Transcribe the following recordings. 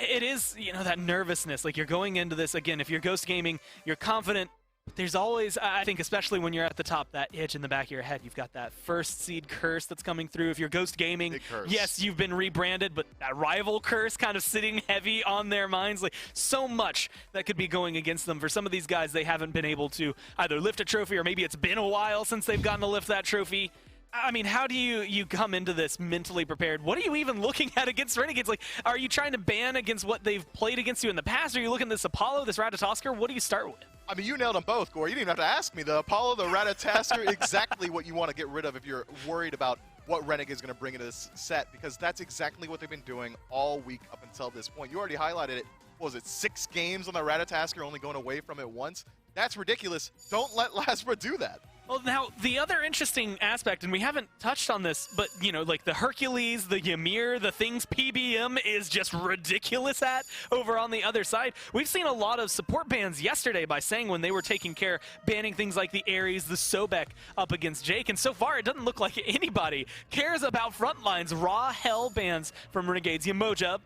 It is, that nervousness. Like, you're going into this, again, if you're Ghost Gaming, you're confident. But there's always, I think, especially when you're at the top, that itch in the back of your head. You've got that first seed curse that's coming through. If you're Ghost Gaming, yes, you've been rebranded, but that rival curse kind of sitting heavy on their minds. Like, so much that could be going against them. For some of these guys, they haven't been able to either lift a trophy, or maybe it's been a while since they've gotten to lift that trophy. I mean, how do you come into this mentally prepared? What are you even looking at against Renegades? Like, are you trying to ban against what they've played against you in the past? Are you looking at this Apollo, this Ratatoskr? What do you start with? I mean, you nailed them both, Gore. You didn't even have to ask me. The Apollo, the Ratatoskr, exactly what you want to get rid of if you're worried about what Renegade is going to bring into this set, because that's exactly what they've been doing all week up until this point. You already highlighted it. What was it, 6 games on the Ratatoskr, only going away from it once? That's ridiculous. Don't let Lasbra do that. Well, now, the other interesting aspect, and we haven't touched on this, but, like the Hercules, the Ymir, the things PBM is just ridiculous at over on the other side. We've seen a lot of support bans yesterday by saying when they were taking care, banning things like the Ares, the Sobek up against Jake, and so far it doesn't look like anybody cares about front lines. Raw hell bans from Renegades. Yamoja,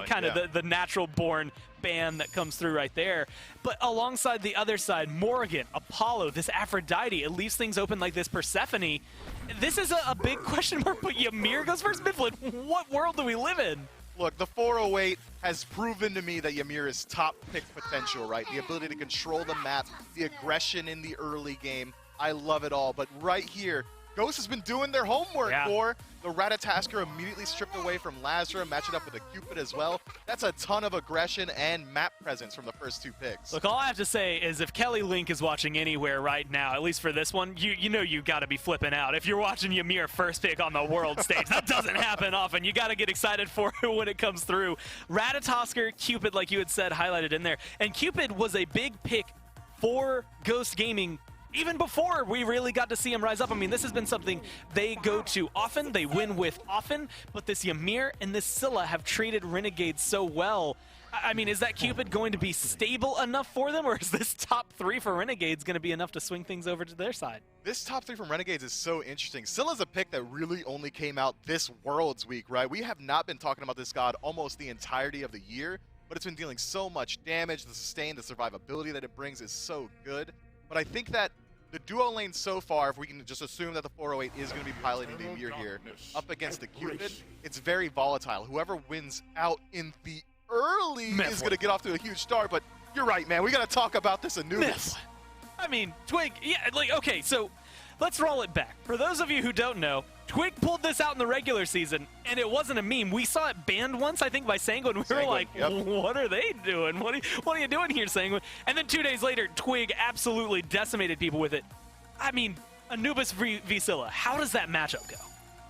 kind of the natural-born ban that comes through right there. But alongside the other side, Morrigan, Apollo, this Aphrodite, it leaves things open like this Persephone. This is a big question mark, but Ymir goes first. Mifflin, what world do we live in? Look, the 408 has proven to me that Ymir is top pick potential, right? The ability to control the map, the aggression in the early game. I love it all. But right here, Ghost has been doing their homework for the Ratatoskr immediately stripped away from Lasbra, match it up with a Cupid as well. That's a ton of aggression and map presence from the first 2 picks. Look, all I have to say is if Kelly Link is watching anywhere right now, at least for this one, you got to be flipping out. If you're watching Ymir first pick on the world stage, that doesn't happen often. You got to get excited for it when it comes through. Ratatoskr, Cupid, like you had said, highlighted in there. And Cupid was a big pick for Ghost Gaming even before we really got to see him rise up. I mean, this has been something they go to often, they win with often, but this Ymir and this Scylla have treated Renegades so well. I mean, is that Cupid going to be stable enough for them, or is this top 3 for Renegades going to be enough to swing things over to their side? This top 3 from Renegades is so interesting. Scylla's a pick that really only came out this Worlds week, right? We have not been talking about this god almost the entirety of the year, but it's been dealing so much damage. The sustain, the survivability that it brings is so good. But I think that the duo lane so far, if we can just assume that the 408 is going to be piloting the Ymir here, up against the Cupid, it's very volatile. Whoever wins out in the early is going to get off to a huge start, but you're right, man. We got to talk about this Anubis. I mean, Twig, okay, so let's roll it back. For those of you who don't know, Twig pulled this out in the regular season, and it wasn't a meme. We saw it banned once, I think, by Sanguine. We were like, what are they doing? What are you doing here, Sanguine? And then 2 days later, Twig absolutely decimated people with it. I mean, Anubis v Scylla, how does that matchup go?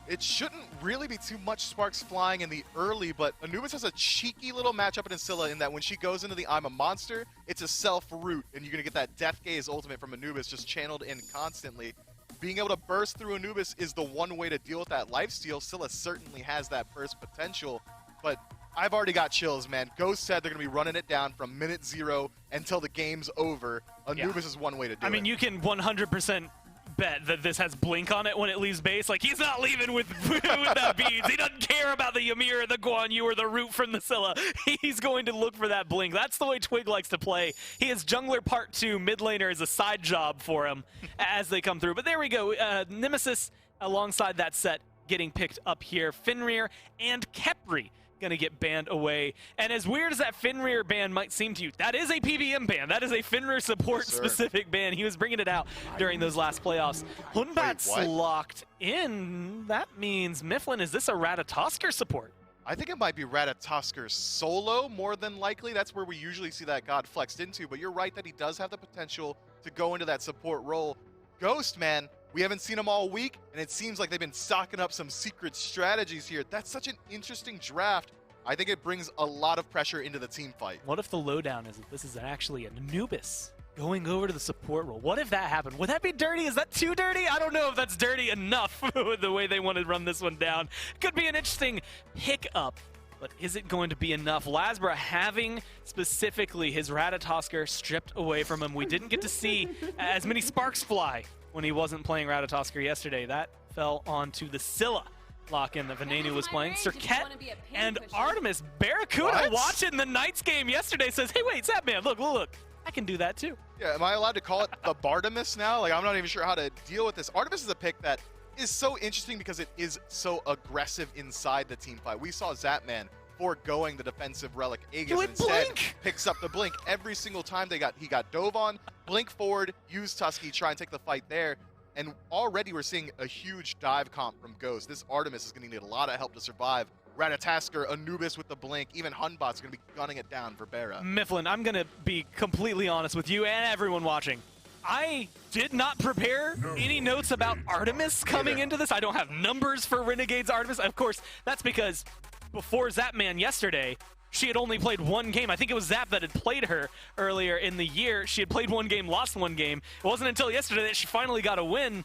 It shouldn't really be too much sparks flying in the early, but Anubis has a cheeky little matchup in Scylla in that when she goes into the I'm a monster, it's a self-root, and you're going to get that Death Gaze ultimate from Anubis just channeled in constantly. Being able to burst through Anubis is the one way to deal with that lifesteal. Scylla certainly has that burst potential, but I've already got chills, man. Ghost said they're going to be running it down from minute 0 until the game's over. Anubis is one way to do it. I mean, you can 100% bet that this has blink on it when it leaves base. Like, he's not leaving with that beads. He doesn't care about the Ymir, the Guan Yu, or the root from the Scylla. He's going to look for that blink. That's the way Twig likes to play. He is jungler part 2, mid laner is a side job for him as they come through. But there we go. Nemesis alongside that set getting picked up here. Fenrir and Khepri going to get banned away. And as weird as that Fenrir ban might seem to you, that is a PBM ban. That is a Fenrir support-specific ban. He was bringing it out during those last playoffs. Hunbat's locked in. That means, Mifflin, is this a Ratatoskr support? I think it might be Ratatoskr solo, more than likely. That's where we usually see that god flexed into, but you're right that he does have the potential to go into that support role. Ghost, man, we haven't seen him all week, and it seems like they've been stocking up some secret strategies here. That's such an interesting draft. I think it brings a lot of pressure into the team fight. What if the lowdown is that this is actually an Anubis going over to the support role? What if that happened? Would that be dirty? Is that too dirty? I don't know if that's dirty enough with the way they want to run this one down. Could be an interesting hiccup, but is it going to be enough? Lasbra having specifically his Ratatoskr stripped away from him. We didn't get to see as many sparks fly when he wasn't playing Ratatoskr yesterday. That fell onto the Scylla lock in that Venenu was playing. Cirquette and Artemis. Barracuda watching the Knights game yesterday says, hey, wait, Zapman, look. I can do that too. Yeah, am I allowed to call it the Bartemis now? Like, I'm not even sure how to deal with this. Artemis is a pick that is so interesting because it is so aggressive inside the team fight. We saw Zapman foregoing the defensive relic Aegis and instead picks up the Blink every single time he got dove on, blink forward, use Tusky, try and take the fight there. And already we're seeing a huge dive comp from Ghost. This Artemis is going to need a lot of help to survive. Ratatasker, Anubis with the blink, even Hunbot's going to be gunning it down for Barra. Mifflin, I'm going to be completely honest with you and everyone watching. I did not prepare any notes about Artemis coming into this. I don't have numbers for Renegades Artemis. Of course, that's because before Zapman yesterday, she had only played one game. I think it was Zap that had played her earlier in the year. She had played one game, lost one game. It wasn't until yesterday that she finally got a win.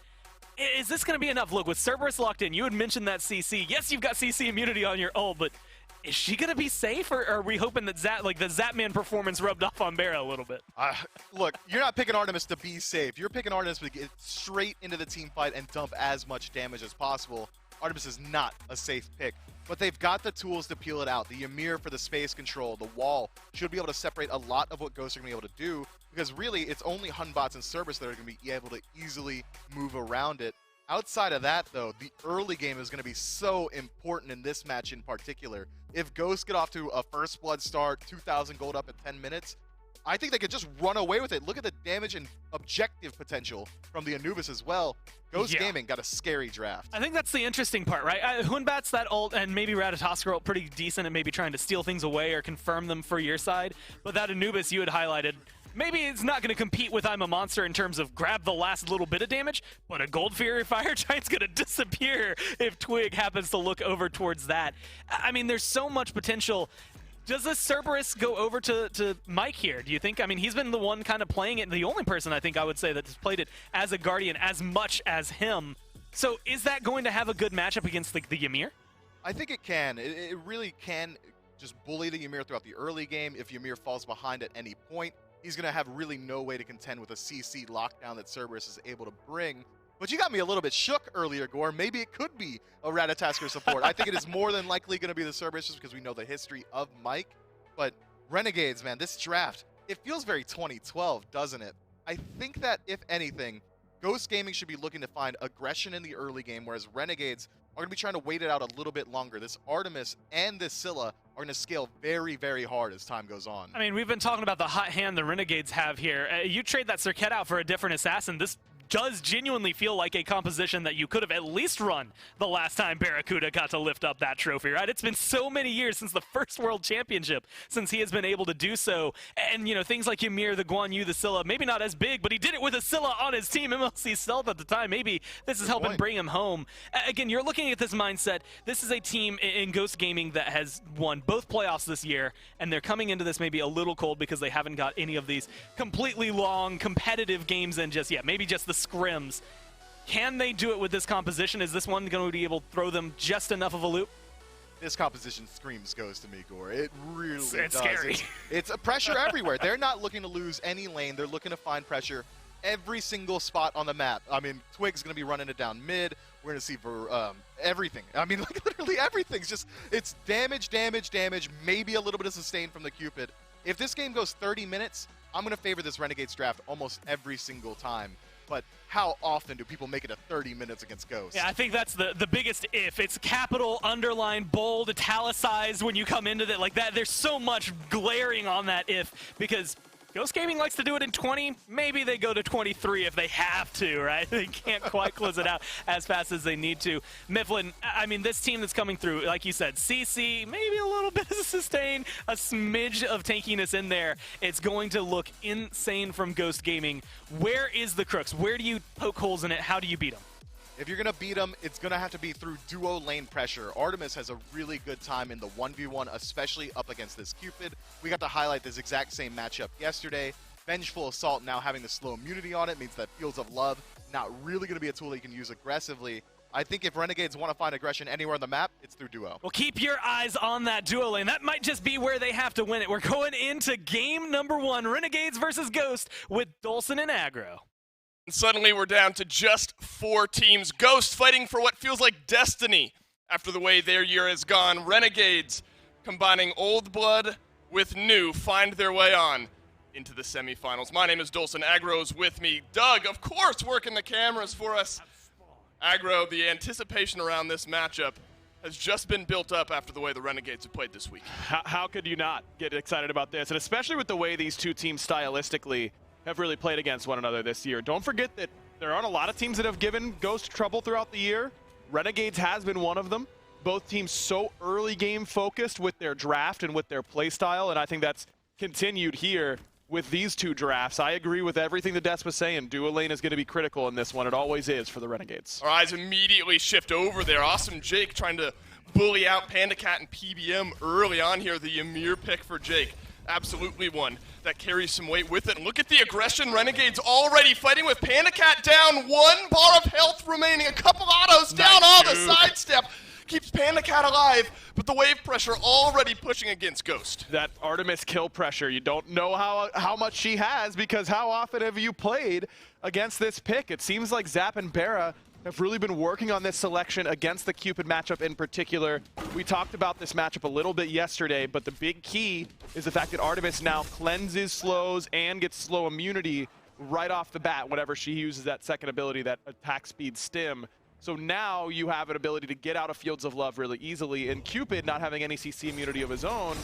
Is this going to be enough? Look, with Cerberus locked in, you had mentioned that CC. Yes, you've got CC immunity on your ult, but is she going to be safe, or are we hoping that the Zapman performance rubbed off on Barra a little bit? Look, you're not picking Artemis to be safe. You're picking Artemis to get straight into the team fight and dump as much damage as possible. Artemis is not a safe pick, but they've got the tools to peel it out. The Ymir for the space control, the wall, should be able to separate a lot of what Ghosts are going to be able to do, because really it's only Hunbots and Cerberus that are going to be able to easily move around it. Outside of that, though, the early game is going to be so important in this match in particular. If Ghosts get off to a first blood start, 2,000 gold up in 10 minutes, I think they could just run away with it. Look at the damage and objective potential from the Anubis as well. Ghost Gaming got a scary draft. I think that's the interesting part, right? Hunbat's that ult, and maybe Ratatosker ult pretty decent at maybe trying to steal things away or confirm them for your side. But that Anubis you had highlighted, maybe it's not going to compete with I'm a Monster in terms of grab the last little bit of damage, but a Gold Fury Fire Giant's going to disappear if Twig happens to look over towards that. I mean, there's so much potential. Does this Cerberus go over to Mike here, do you think? I mean, he's been the one kind of playing it, the only person I think I would say that's played it as a Guardian as much as him. So is that going to have a good matchup against the Ymir? I think it can. It really can just bully the Ymir throughout the early game. If Ymir falls behind at any point, he's going to have really no way to contend with a CC lockdown that Cerberus is able to bring. But you got me a little bit shook earlier, Gore. Maybe it could be a Ratatasker support. I think it is more than likely going to be the Cerberus just because we know the history of Mike. But Renegades, man, this draft, it feels very 2012, doesn't it? I think that, if anything, Ghost Gaming should be looking to find aggression in the early game, whereas Renegades are going to be trying to wait it out a little bit longer. This Artemis and this Scylla are going to scale very, very hard as time goes on. I mean, we've been talking about the hot hand the Renegades have here. You trade that Cirquette out for a different assassin. This does genuinely feel like a composition that you could have at least run the last time Barracuda got to lift up that trophy, right? It's been so many years since the first World Championship since he has been able to do so. And, you know, things like Ymir, the Guan Yu, the Scylla, maybe not as big, but he did it with a Scylla on his team, MLC Stealth at the time. Maybe this is helping bring him home. Again, you're looking at this mindset. This is a team in Ghost Gaming that has won both playoffs this year, and they're coming into this maybe a little cold because they haven't got any of these completely long, competitive games in just yet. Maybe just the scrims. Can they do it with this composition? Is this one going to be able to throw them just enough of a loop? This composition screams Ghost to me, Gore. It really does. It's scary. It's a pressure everywhere. They're not looking to lose any lane. They're looking to find pressure every single spot on the map. I mean, Twig's going to be running it down mid. We're going to see for everything. I mean, like literally everything's just, it's damage, damage, damage, maybe a little bit of sustain from the Cupid. If this game goes 30 minutes, I'm going to favor this Renegades draft almost every single time. But how often do people make it to 30 minutes against Ghost? Yeah, I think that's the biggest if. It's capital, underline, bold, italicized when you come into it like that. There's so much glaring on that if, because Ghost Gaming likes to do it in 20. Maybe they go to 23 if they have to, right? They can't quite close it out as fast as they need to. Mifflin, I mean, this team that's coming through, like you said, CC, maybe a little bit of sustain, a smidge of tankiness in there. It's going to look insane from Ghost Gaming. Where is the crux? Where do you poke holes in it? How do you beat them? If you're going to beat them, it's going to have to be through duo lane pressure. Artemis has a really good time in the 1v1, especially up against this Cupid. We got to highlight this exact same matchup yesterday. Vengeful Assault now having the slow immunity on it means that Fields of Love not really going to be a tool that you can use aggressively. I think if Renegades want to find aggression anywhere on the map, it's through duo. Well, keep your eyes on that duo lane. That might just be where they have to win it. We're going into game number 1, Renegades versus Ghost with Dolson and Aggro. And suddenly we're down to just 4 teams. Ghost fighting for what feels like destiny after the way their year has gone. Renegades, combining old blood with new, find their way on into the semifinals. My name is Dolson. Agro's with me. Doug, of course, working the cameras for us. Agro, the anticipation around this matchup has just been built up after the way the Renegades have played this week. How could you not get excited about this? And especially with the way these two teams stylistically have really played against one another this year. Don't forget that there aren't a lot of teams that have given Ghost trouble throughout the year. Renegades has been one of them. Both teams so early game focused with their draft and with their play style, and I think that's continued here with these two drafts. I agree with everything that Des was saying. Dual lane is going to be critical in this one. It always is for the Renegades. Our eyes immediately shift over there. Awesome Jake trying to bully out Panda Cat and PBM early on here. The Ymir pick for Jake. Absolutely one that carries some weight with it. And look at the aggression. Renegades already fighting with Panda Cat down. 1 bar of health remaining. A couple autos down. The sidestep keeps Panda Cat alive, but the wave pressure already pushing against Ghost. That Artemis kill pressure, you don't know how much she has, because how often have you played against this pick? It seems like Zap and Bara have really been working on this selection against the Cupid matchup in particular. We talked about this matchup a little bit yesterday, but the big key is the fact that Artemis now cleanses slows and gets slow immunity right off the bat whenever she uses that second ability, that attack speed stim. So now you have an ability to get out of Fields of Love really easily, and Cupid not having any CC immunity of his own,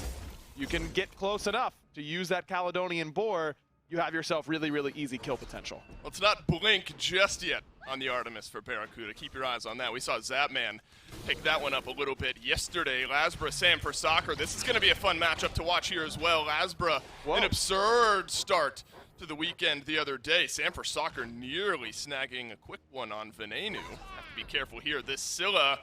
you can get close enough to use that Caledonian Boar. You have yourself really, really easy kill potential. Let's not blink just yet on the Artemis for Barracuda. Keep your eyes on that. We saw Zapman pick that one up a little bit yesterday. Lasbra, Sam for Soccer. This is going to be a fun matchup to watch here as well. Lasbra, an absurd start to the weekend the other day. Sam for Soccer nearly snagging a quick one on Venenu. Have to be careful here. This Scylla,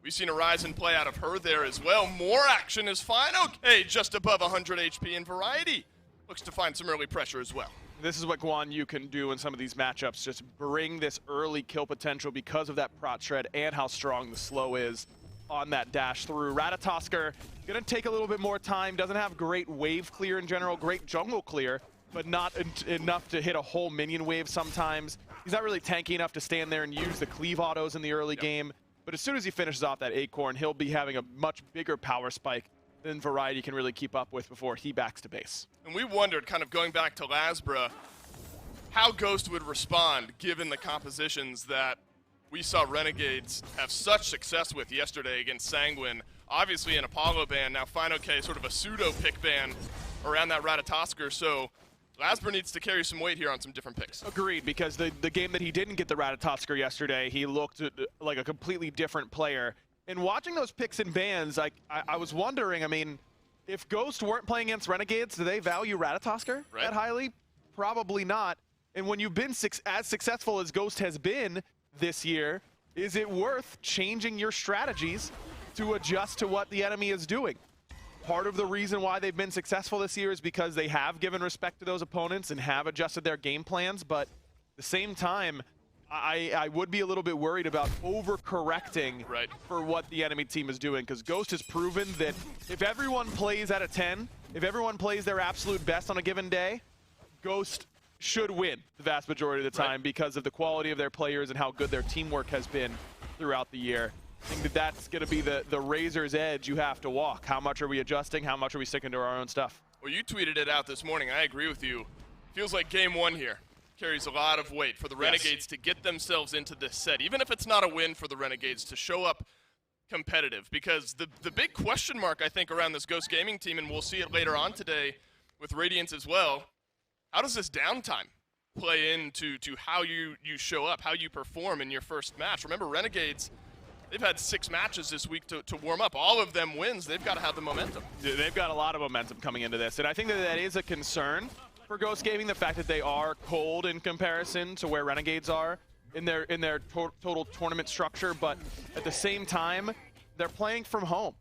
we've seen a rise in play out of her there as well. More action is fine. Okay, just above 100 HP in Variety. Looks to find some early pressure as well. This is what Guan Yu can do in some of these matchups, just bring this early kill potential because of that prot shred and how strong the slow is on that dash through. Ratatosker gonna take a little bit more time, doesn't have great wave clear in general, great jungle clear, but not enough to hit a whole minion wave sometimes. He's not really tanky enough to stand there and use the cleave autos in the early game, but as soon as he finishes off that Acorn, he'll be having a much bigger power spike than Variety can really keep up with before he backs to base. And we wondered, kind of going back to Lasbra, how Ghost would respond given the compositions that we saw Renegades have such success with yesterday against Sanguine. Obviously an Apollo ban, now FineOK sort of a pseudo pick ban around that Ratatosker, so Lasbra needs to carry some weight here on some different picks. Agreed, because the game that he didn't get the Ratatosker yesterday, he looked like a completely different player. And watching those picks and bans, I was wondering, I mean, if Ghost weren't playing against Renegades, do they value Ratatosker that highly? Probably not. And when you've been as successful as Ghost has been this year, is it worth changing your strategies to adjust to what the enemy is doing? Part of the reason why they've been successful this year is because they have given respect to those opponents and have adjusted their game plans, but at the same time, I would be a little bit worried about overcorrecting for what the enemy team is doing, because Ghost has proven that if everyone plays at a 10, if everyone plays their absolute best on a given day, Ghost should win the vast majority of the time because of the quality of their players and how good their teamwork has been throughout the year. I think that that's going to be the razor's edge you have to walk. How much are we adjusting? How much are we sticking to our own stuff? Well, you tweeted it out this morning. I agree with you. Feels like game one here carries a lot of weight for the Renegades to get themselves into this set, even if it's not a win for the Renegades, to show up competitive. Because the big question mark, I think, around this Ghost Gaming team, and we'll see it later on today with Radiance as well, how does this downtime play into how you show up, how you perform in your first match? Remember, Renegades, they've had 6 matches this week to warm up. All of them wins. They've got to have the momentum. They've got a lot of momentum coming into this, and I think that is a concern for Ghost Gaming, the fact that they are cold in comparison to where Renegades are in their total tournament structure, but at the same time, they're playing from home.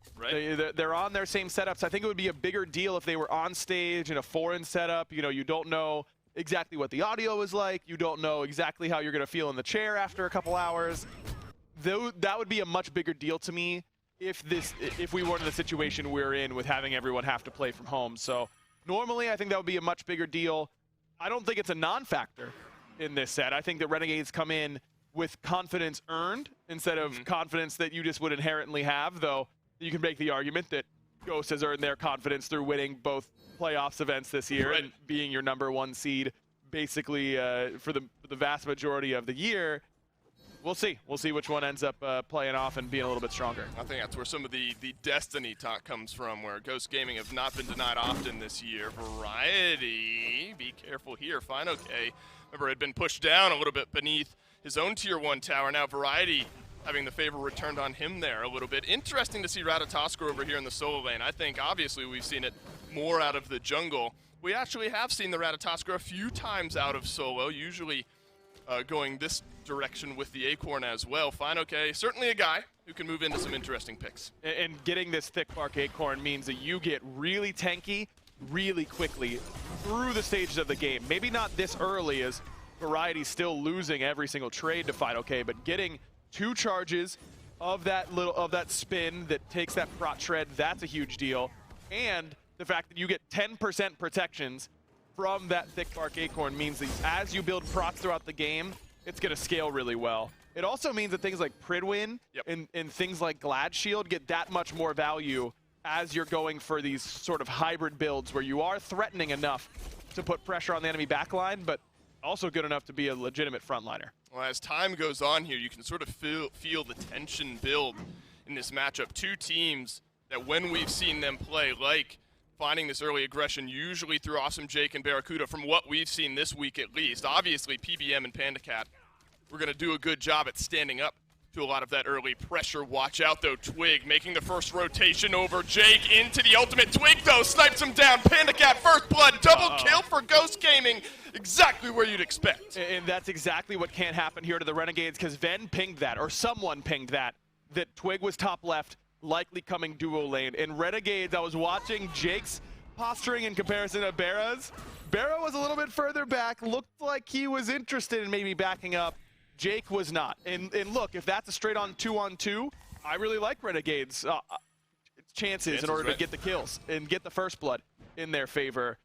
They're on their same setups. I think it would be a bigger deal if they were on stage in a foreign setup. You know, you don't know exactly what the audio is like. You don't know exactly how you're going to feel in the chair after a couple hours. That would be a much bigger deal to me if we weren't in the situation we're in with having everyone have to play from home. So normally, I think that would be a much bigger deal. I don't think it's a non-factor in this set. I think that Renegades come in with confidence earned instead of confidence that you just would inherently have, though you can make the argument that Ghost has earned their confidence through winning both playoffs events this year and being your #1 seed basically for the vast majority of the year. We'll see. We'll see which one ends up playing off and being a little bit stronger. I think that's where some of the destiny talk comes from, where Ghost Gaming have not been denied often this year. Variety, be careful here. Fine, okay. Remember, had been pushed down a little bit beneath his own Tier 1 tower. Now Variety having the favor returned on him there a little bit. Interesting to see Ratatoskr over here in the solo lane. I think, obviously, we've seen it more out of the jungle. We actually have seen the Ratatoskr a few times out of solo, usually going this direction with the Acorn as well. Fine, okay. Certainly a guy who can move into some interesting picks. And getting this thick bark Acorn means that you get really tanky really quickly through the stages of the game. Maybe not this early, as Variety's still losing every single trade to Fine, okay, but getting 2 charges of that spin that takes that prot shred, that's a huge deal. And the fact that you get 10% protections from that thick bark Acorn means that as you build procs throughout the game, it's going to scale really well. It also means that things like Pridwin and things like Glad Shield get that much more value as you're going for these sort of hybrid builds where you are threatening enough to put pressure on the enemy backline, but also good enough to be a legitimate frontliner. Well, as time goes on here, you can sort of feel the tension build in this matchup. 2 teams that when we've seen them play, like finding this early aggression, usually through Awesome Jake and Barracuda, from what we've seen this week at least. Obviously, PBM and PandaCat, we're going to do a good job at standing up to a lot of that early pressure. Watch out, though. Twig making the first rotation over Jake into the ultimate. Twig, though, snipes him down. PandaCat, first blood, double kill for Ghost Gaming. Exactly where you'd expect. And that's exactly what can't happen here to the Renegades, because Ven pinged that, or someone pinged that Twig was top left, likely coming duo lane. In Renegades, I was watching Jake's posturing in comparison to Barra's. Barra was a little bit further back, looked like he was interested in maybe backing up. Jake was not. And look, if that's a straight-on 2-on-2, I really like Renegades' chances in order to get the kills and get the first blood in their favor.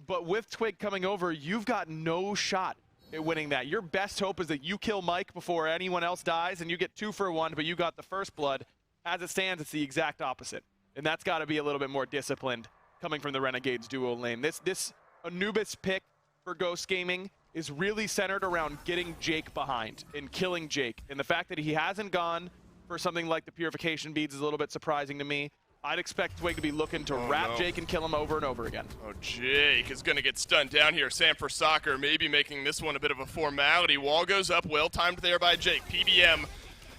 But with Twig coming over, you've got no shot at winning that. Your best hope is that you kill Mike before anyone else dies, and you get 2 for 1, but you got the first blood. As it stands, it's the exact opposite. And that's got to be a little bit more disciplined coming from the Renegades duo lane. This Anubis pick for Ghost Gaming is really centered around getting Jake behind and killing Jake. And the fact that he hasn't gone for something like the Purification Beads is a little bit surprising to me. I'd expect Twig to be looking to wrap Jake and kill him over and over again. Oh, Jake is going to get stunned down here. Sam for Soccer maybe making this one a bit of a formality. Wall goes up, well timed there by Jake. PBM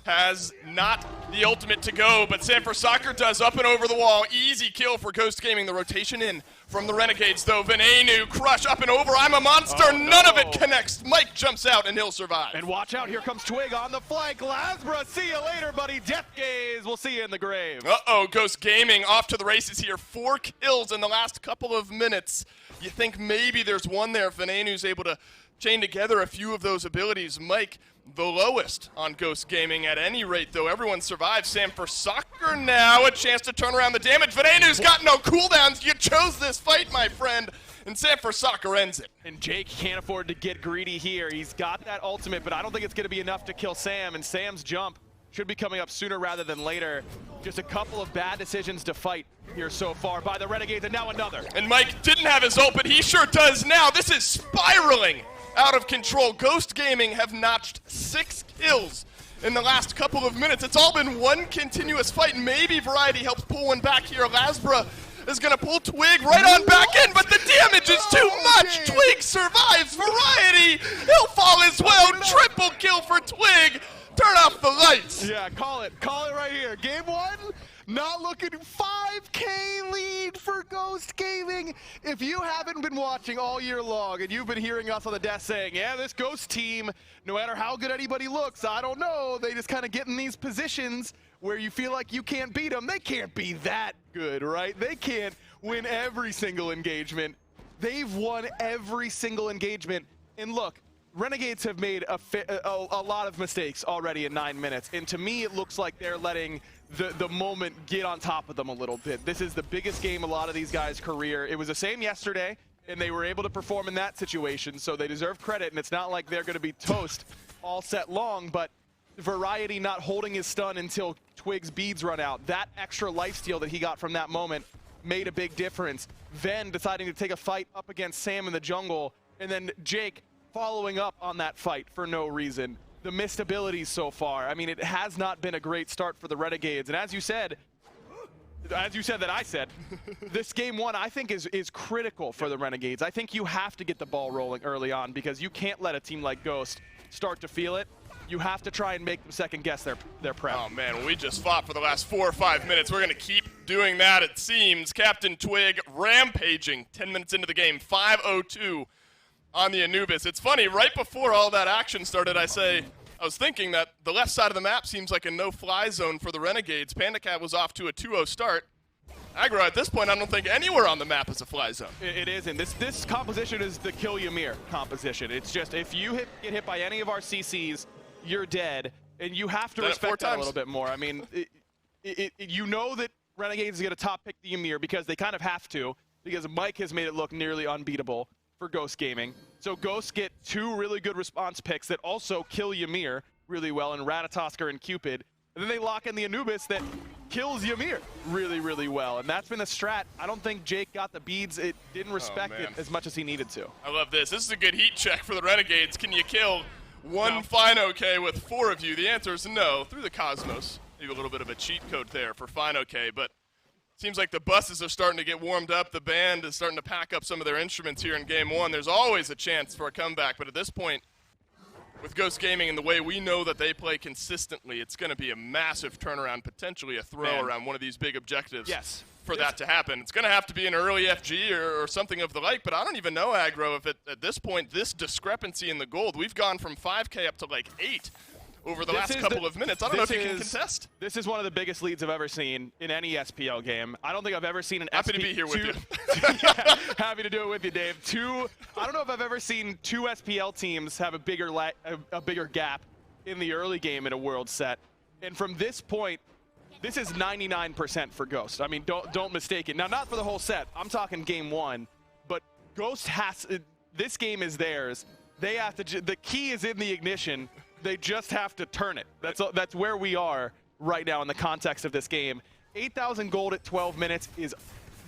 has not the ultimate to go, but Sanford Soccer does up and over the wall. Easy kill for Ghost Gaming. The rotation in from the Renegades, though. Venenu, crush up and over. I'm a monster. Oh, no. None of it connects. Mike jumps out, and he'll survive. And watch out. Here comes Twig on the flank. Lasbra, see you later, buddy. Death Gaze, we'll see you in the grave. Uh-oh, Ghost Gaming off to the races here. 4 kills in the last couple of minutes. You think maybe there's one there if Venenu's able to chain together a few of those abilities. Mike, the lowest on Ghost Gaming at any rate, though. Everyone survives. Sam for Soccer now. A chance to turn around the damage. Venenu's got no cooldowns. You chose this fight, my friend. And Sam for Soccer ends it. And Jake can't afford to get greedy here. He's got that ultimate, but I don't think it's going to be enough to kill Sam. And Sam's jump should be coming up sooner rather than later. Just a couple of bad decisions to fight here so far by the Renegades, and now another. And Mike didn't have his ult, but he sure does now. This is spiraling out of control. Ghost Gaming have notched 6 kills in the last couple of minutes. It's all been one continuous fight. Maybe Variety helps pull one back here. Lasbra is going to pull Twig right on back in, but the damage is too much. Twig survives. Variety, he'll fall as well. Triple kill for Twig. Turn off the lights. Yeah, call it right here. Game 1, not looking. 5K lead for Ghost Gaming. If you haven't been watching all year long and you've been hearing us on the desk saying, yeah, this Ghost team, no matter how good anybody looks, I don't know, they just kind of get in these positions where you feel like you can't beat them. They can't be that good, right? They can't win every single engagement. They've won every single engagement. And look, Renegades have made a lot of mistakes already in 9 minutes, and to me it looks like they're letting the moment get on top of them a little bit. This is the biggest game a lot of these guys' career. It was the same yesterday, and they were able to perform in that situation, so they deserve credit, and it's not like they're going to be toast all set long, but Variety not holding his stun until Twig's beads run out. That extra lifesteal that he got from that moment made a big difference. Ven deciding to take a fight up against Sam in the jungle, and then Jake following up on that fight for no reason. The missed abilities so far. I mean, it has not been a great start for the Renegades. And as you said that I said, this game one I think is critical for the Renegades. I think you have to get the ball rolling early on because you can't let a team like Ghost start to feel it. You have to try and make them second guess their prep. Oh man, well, we just fought for the last 4 or 5 minutes. We're gonna keep doing that, it seems. Captain Twig rampaging 10 minutes into the game, 5:02 on the Anubis. It's funny, right before all that action started, I was thinking that the left side of the map seems like a no-fly zone for the Renegades. PandaCat was off to a 2-0 start. Aggro, at this point, I don't think anywhere on the map is a fly zone. It isn't. This composition is the kill Ymir composition. It's just if you get hit by any of our CCs, you're dead, and you have to respect that a little bit more. I mean, you know that Renegades is going to top pick the Ymir because they kind of have to, because Mike has made it look nearly unbeatable for Ghost Gaming. So Ghosts get 2 really good response picks that also kill Ymir really well, and Ratatosker and Cupid. And then they lock in the Anubis that kills Ymir really, really well. And that's been a strat. I don't think Jake got the beads. It didn't respect it as much as he needed to. I love this. This is a good heat check for the Renegades. Can you kill one Fine-OK with 4 of you? The answer is no. Through the Cosmos. Maybe a little bit of a cheat code there for Fine-OK, but seems like the buses are starting to get warmed up. The band is starting to pack up some of their instruments here in game one. There's always a chance for a comeback, but at this point, with Ghost Gaming and the way we know that they play consistently, it's going to be a massive turnaround, potentially a throw around one of these big objectives. Yes. For that to happen. It's going to have to be an early FG or something of the like, but I don't even know, Aggro, if at this point, this discrepancy in the gold, we've gone from 5K up to like 8 over the last couple of minutes. I don't know if you can contest. This is one of the biggest leads I've ever seen in any SPL game. I don't think I've ever seen an Happy to be here with you. Yeah, happy to do it with you, Dave. I don't know if I've ever seen 2 SPL teams have a bigger gap in the early game in a world set. And from this point, this is 99% for Ghost. I mean, don't mistake it. Now, not for the whole set. I'm talking game one. But Ghost this game is theirs. They have to, the key is in the ignition. They just have to turn it. That's where we are right now in the context of this game. 8,000 gold at 12 minutes is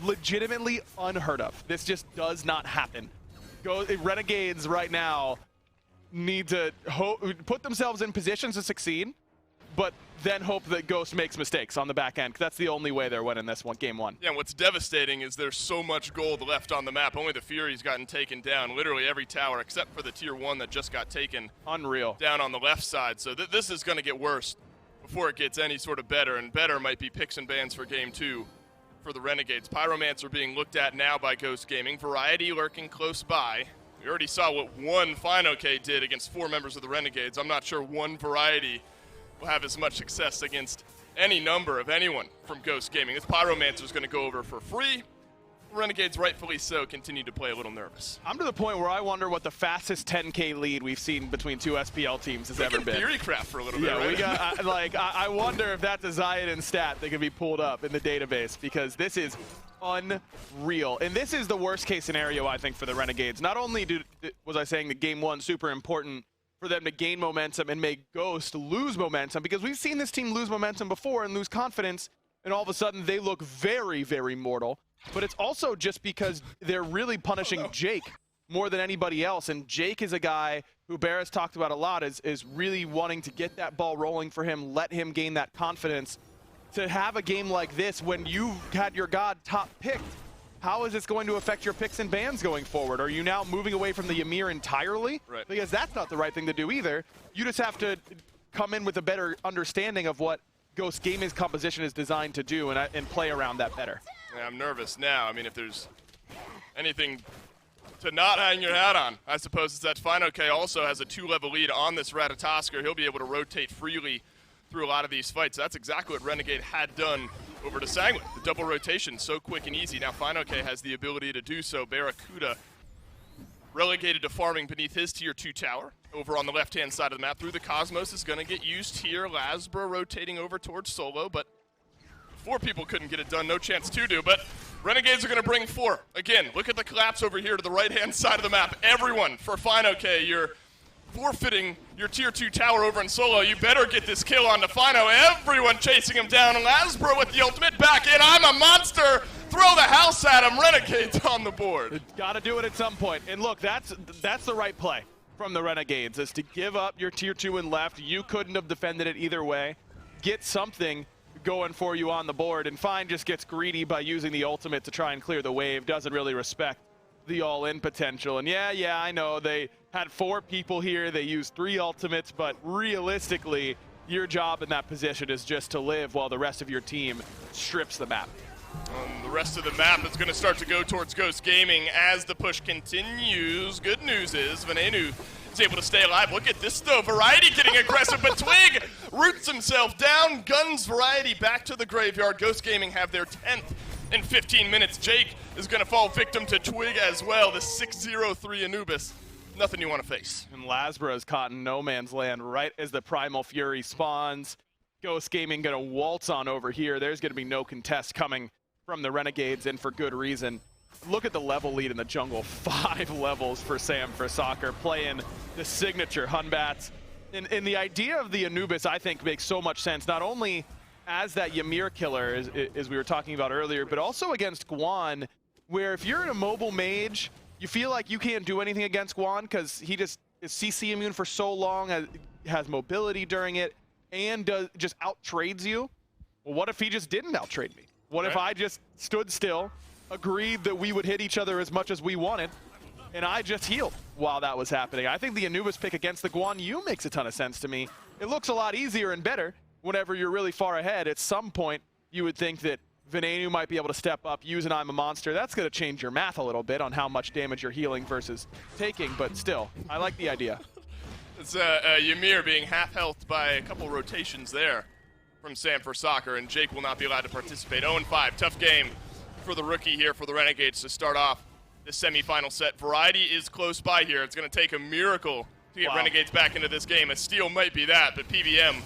legitimately unheard of. This just does not happen. Renegades right now need to put themselves in positions to succeed, but then hope that Ghost makes mistakes on the back end, because that's the only way they're winning this one, game one. Yeah, and what's devastating is there's so much gold left on the map. Only the Fury's gotten taken down. Literally every tower except for the tier 1 that just got taken. Unreal. Down on the left side. So this is going to get worse before it gets any sort of better, and better might be picks and bans for game 2 for the Renegades. Pyromancer being looked at now by Ghost Gaming. Variety lurking close by. We already saw what one Fine-OK did against 4 members of the Renegades. I'm not sure one Variety will have as much success against any number of anyone from Ghost Gaming. This Pyromancer is going to go over for free. Renegades, rightfully so, continue to play a little nervous. I'm to the point where I wonder what the fastest 10K lead we've seen between 2 SPL teams has ever been. Theorycraft for a little bit, right? We got, I wonder if that's a Zayden stat that can be pulled up in the database, because this is unreal. And this is the worst case scenario, I think, for the Renegades. Not only was I saying that game one super important for them to gain momentum and make Ghost lose momentum, because we've seen this team lose momentum before and lose confidence, and all of a sudden they look very, very mortal. But it's also just because they're really punishing Jake more than anybody else, and Jake is a guy who Barris talked about a lot, is really wanting to get that ball rolling for him, let him gain that confidence. To have a game like this when you had your god top picked, how is this going to affect your picks and bans going forward? Are you now moving away from the Ymir entirely? Right. Because that's not the right thing to do either. You just have to come in with a better understanding of what Ghost Gaming's composition is designed to do and play around that better. Yeah, I'm nervous now. I mean, if there's anything to not hang your hat on, I suppose it's that Fine-OK also has a 2-level lead on this Ratatosker. He'll be able to rotate freely through a lot of these fights. That's exactly what Renegade had done over to Sanguine. The double rotation, so quick and easy. Now Fine-OK has the ability to do so. Barracuda relegated to farming beneath his tier 2 tower. Over on the left-hand side of the map, through the Cosmos is going to get used here. Lasbra rotating over towards Solo, but 4 people couldn't get it done. No chance to do, but Renegades are going to bring 4. Again, look at the collapse over here to the right-hand side of the map. Everyone for Fine-OK, your forfeiting your tier 2 tower over in solo. You better get this kill on Defino. Everyone chasing him down. Lasbro with the ultimate back in. I'm a monster. Throw the house at him. Renegades on the board. Got to do it at some point. And look, that's the right play from the Renegades, is to give up your tier 2 and left. You couldn't have defended it either way. Get something going for you on the board, and Fine just gets greedy by using the ultimate to try and clear the wave. Doesn't really respect the all-in potential. And yeah, I know they had 4 people here. They used 3 ultimates, but realistically, your job in that position is just to live while the rest of your team strips the map. The rest of the map is going to start to go towards Ghost Gaming as the push continues. Good news is Venenu is able to stay alive. Look at this though, Variety getting aggressive, but Twig roots himself down, guns Variety back to the graveyard. Ghost Gaming have their 10th in 15 minutes. Jake is going to fall victim to Twig as well. The 6-0-3 Anubis. Nothing you want to face. And Lasbro is caught in no man's land right as the Primal Fury spawns. Ghost Gaming going to waltz on over here. There's going to be no contest coming from the Renegades, and for good reason. Look at the level lead in the jungle. 5 levels for Sam for Soccer, playing the signature Hunbats. And the idea of the Anubis, I think, makes so much sense, not only as that Ymir killer, as we were talking about earlier, but also against Guan, where if you're in a mobile mage, you feel like you can't do anything against Guan because he just is CC immune for so long, has mobility during it, and just out-trades you. Well, what if he just didn't out-trade me? What if I just stood still, agreed that we would hit each other as much as we wanted, and I just healed while that was happening? I think the Anubis pick against the Guan Yu makes a ton of sense to me. It looks a lot easier and better whenever you're really far ahead. At some point, you would think that Venenu might be able to step up, use an I'm a Monster. That's going to change your math a little bit on how much damage you're healing versus taking, but still, I like the idea. It's Ymir being half-healthed by a couple rotations there from Sam for Soccer, and Jake will not be allowed to participate. 0-5, tough game for the rookie here for the Renegades to start off the semifinal set. Variety is close by here. It's going to take a miracle to get Renegades back into this game. A steal might be that, but PBM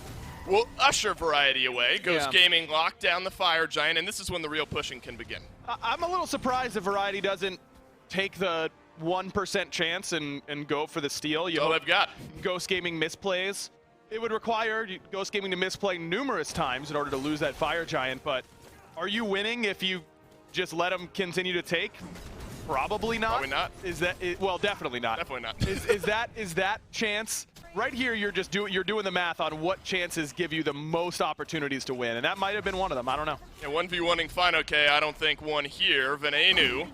will usher Variety away. Ghost Gaming locked down the Fire Giant, and this is when the real pushing can begin. I'm a little surprised if Variety doesn't take the 1% chance and go for the steal. That's all they've got. Ghost Gaming misplays. It would require Ghost Gaming to misplay numerous times in order to lose that Fire Giant, but are you winning if you just let him continue to take? Probably not. Probably not. Well, definitely not. Definitely not. is that chance right here? You're doing the math on what chances give you the most opportunities to win, and that might have been one of them. I don't know. Yeah, 1v1ing fine, okay. I don't think one here. Venenu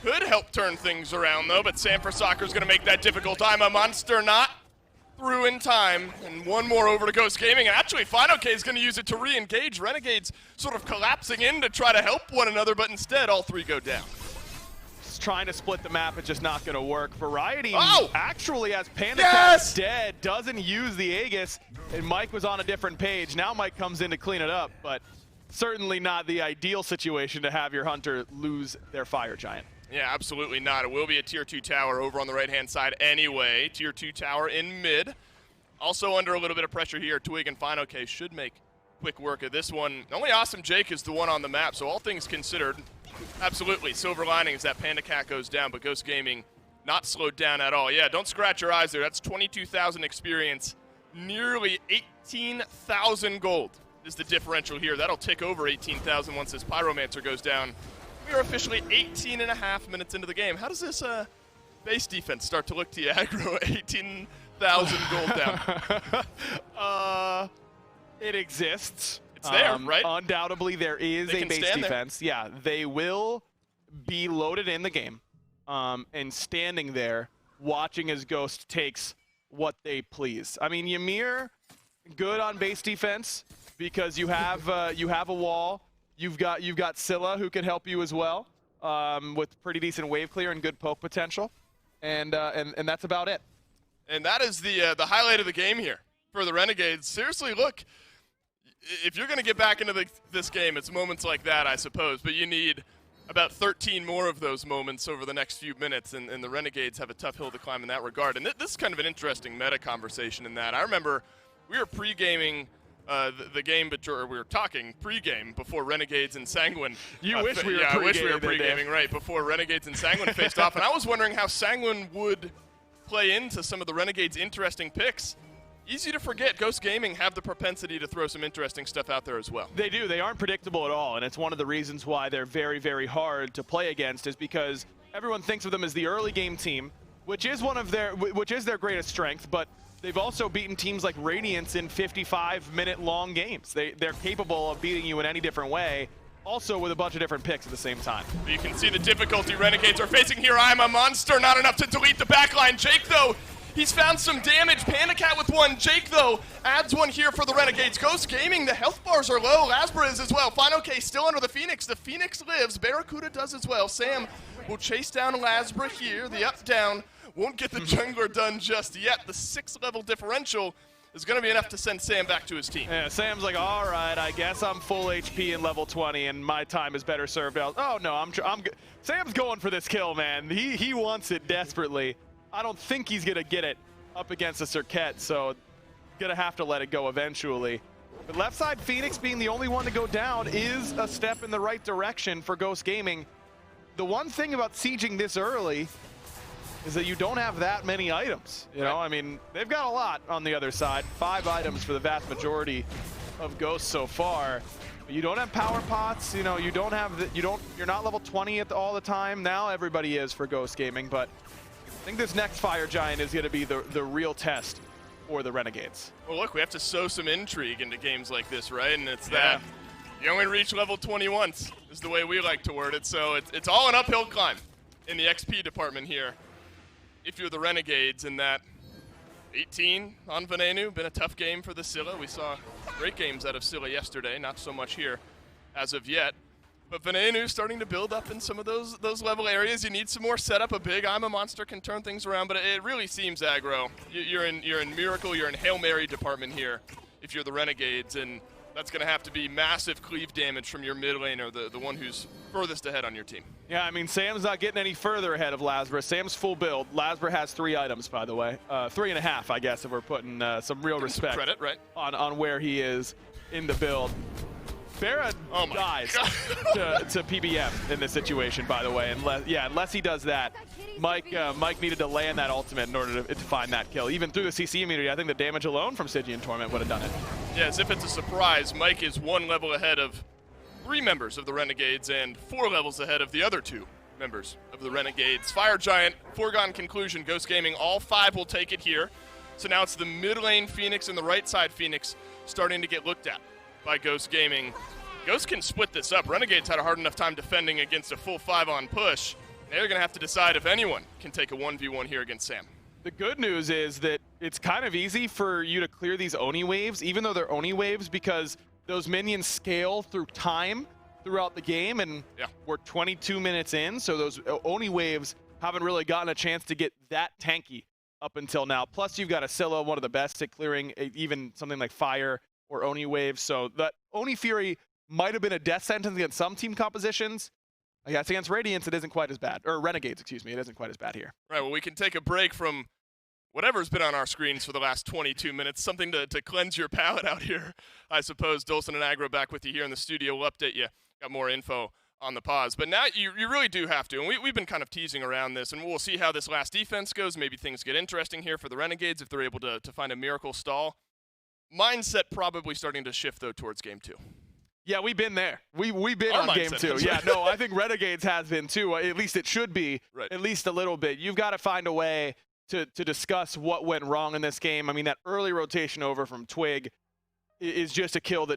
could help turn things around though, but Sam for Soccer is going to make that difficult. I'm a Monster not through in time, and one more over to Ghost Gaming. And actually, Final K is going to use it to re-engage. Renegades sort of collapsing in to try to help one another, but instead all 3 go down. Just trying to split the map, it's just not going to work. Variety actually has Panda dead, doesn't use the Aegis, and Mike was on a different page. Now Mike comes in to clean it up, but certainly not the ideal situation to have your Hunter lose their Fire Giant. Yeah, absolutely not. It will be a tier 2 tower over on the right-hand side anyway. Tier 2 tower in mid. Also under a little bit of pressure here, Twig and Final K should make quick work of this one. Only Awesome Jake is the one on the map, so all things considered, absolutely. Silver lining is that Panda Cat goes down, but Ghost Gaming not slowed down at all. Yeah, don't scratch your eyes there. That's 22,000 experience, nearly 18,000 gold is the differential here. That'll tick over 18,000 once this Pyromancer goes down. We are officially 18.5 minutes into the game. How does this base defense start to look to you, aggro 18,000 gold down? It exists. It's there, right? Undoubtedly, there is a base defense. There. Yeah, they will be loaded in the game and standing there watching as Ghost takes what they please. I mean, Ymir, good on base defense because you have a wall. You've got Scylla who can help you as well with pretty decent wave clear and good poke potential, and that's about it. And that is the highlight of the game here for the Renegades. Seriously, look, if you're going to get back into this game, it's moments like that, I suppose, but you need about 13 more of those moments over the next few minutes, and the Renegades have a tough hill to climb in that regard. And this is kind of an interesting meta conversation in that. I remember we were pre-gaming the game, we were talking pre-game before Renegades and Sanguine. I wish we were pre-gaming, right, before Renegades and Sanguine faced off. And I was wondering how Sanguine would play into some of the Renegades' interesting picks. Easy to forget, Ghost Gaming have the propensity to throw some interesting stuff out there as well. They do. They aren't predictable at all, and it's one of the reasons why they're very, very hard to play against, is because everyone thinks of them as the early game team, which is their greatest strength, but they've also beaten teams like Radiance in 55-minute long games. They're capable of beating you in any different way, also with a bunch of different picks at the same time. You can see the difficulty Renegades are facing here. I'm a monster, not enough to delete the backline. Jake, though, he's found some damage. Panda Cat with one. Jake, though, adds one here for the Renegades. Ghost Gaming, the health bars are low. Lasbra is as well. Final K still under the Phoenix. The Phoenix lives. Barracuda does as well. Sam will chase down Lasbra here. The up-down won't get the jungler done just yet. The 6th level differential is going to be enough to send Sam back to his team. Yeah, Sam's like, all right, I guess I'm full HP in level 20, and my time is better served out. Oh, no, Sam's going for this kill, man. He wants it desperately. I don't think he's going to get it up against a Circuit, so going to have to let it go eventually. But left side Phoenix being the only one to go down is a step in the right direction for Ghost Gaming. The one thing about sieging this early is that you don't have that many items. You know, I mean, they've got a lot on the other side. 5 items for the vast majority of Ghosts so far. But you don't have power pots. You know, you don't have you're not level 20 all the time. Now everybody is for Ghost Gaming, but I think this next Fire Giant is going to be the real test for the Renegades. Well, look, we have to sow some intrigue into games like this, right? And it's that you only reach level 20 once, is the way we like to word it. So it's all an uphill climb in the XP department here. If you're the Renegades, in that 18 on Venenu, been a tough game for the Scylla. We saw great games out of Scylla yesterday, not so much here as of yet. But Venenu starting to build up in some of those level areas. You need some more setup. A big I'm a Monster can turn things around, but it really seems aggro. You're in Miracle, you're in Hail Mary department here if you're the Renegades, and that's going to have to be massive cleave damage from your mid laner, the one who's furthest ahead on your team. Yeah, I mean, Sam's not getting any further ahead of Lasbra. Sam's full build. Lasbra has 3 items, by the way. 3.5, I guess, if we're putting some real respect some credit, right? on where he is in the build. Farah dies to PBM in this situation, by the way. Unless he does that, Mike needed to land that ultimate in order to find that kill. Even through the CC immunity, I think the damage alone from Stygian Torment would have done it. Yeah, as if it's a surprise, Mike is 1 level ahead of 3 members of the Renegades and 4 levels ahead of the other 2 members of the Renegades. Fire Giant, foregone conclusion, Ghost Gaming, all 5 will take it here. So now it's the mid lane Phoenix and the right side Phoenix starting to get looked at by Ghost Gaming. Ghost can split this up. Renegades had a hard enough time defending against a full 5-on push. They're going to have to decide if anyone can take a 1v1 here against Sam. The good news is that it's kind of easy for you to clear these Oni waves, even though they're Oni waves, because those minions scale through time throughout the game, and we're 22 minutes in, so those Oni waves haven't really gotten a chance to get that tanky up until now. Plus, you've got a Scylla, one of the best at clearing even something like fire or Oni waves, so that Oni Fury might have been a death sentence against some team compositions. I guess against Radiance, it isn't quite as bad. Or Renegades, excuse me, it isn't quite as bad here. Right, well, we can take a break from whatever's been on our screens for the last 22 minutes, something to cleanse your palate out here, I suppose. Dolson and Aggro back with you here in the studio. We'll update you. Got more info on the pause. But now you really do have to, and we've been kind of teasing around this, and we'll see how this last defense goes. Maybe things get interesting here for the Renegades if they're able to find a miracle stall. Mindset probably starting to shift, though, towards Game 2. Yeah, we've been there. We've been Our on Game mindset 2. Yeah, no, I think Renegades has been too. At least it should be, at least a little bit. You've got to find a way to discuss what went wrong in this game. I mean, that early rotation over from Twig is just a kills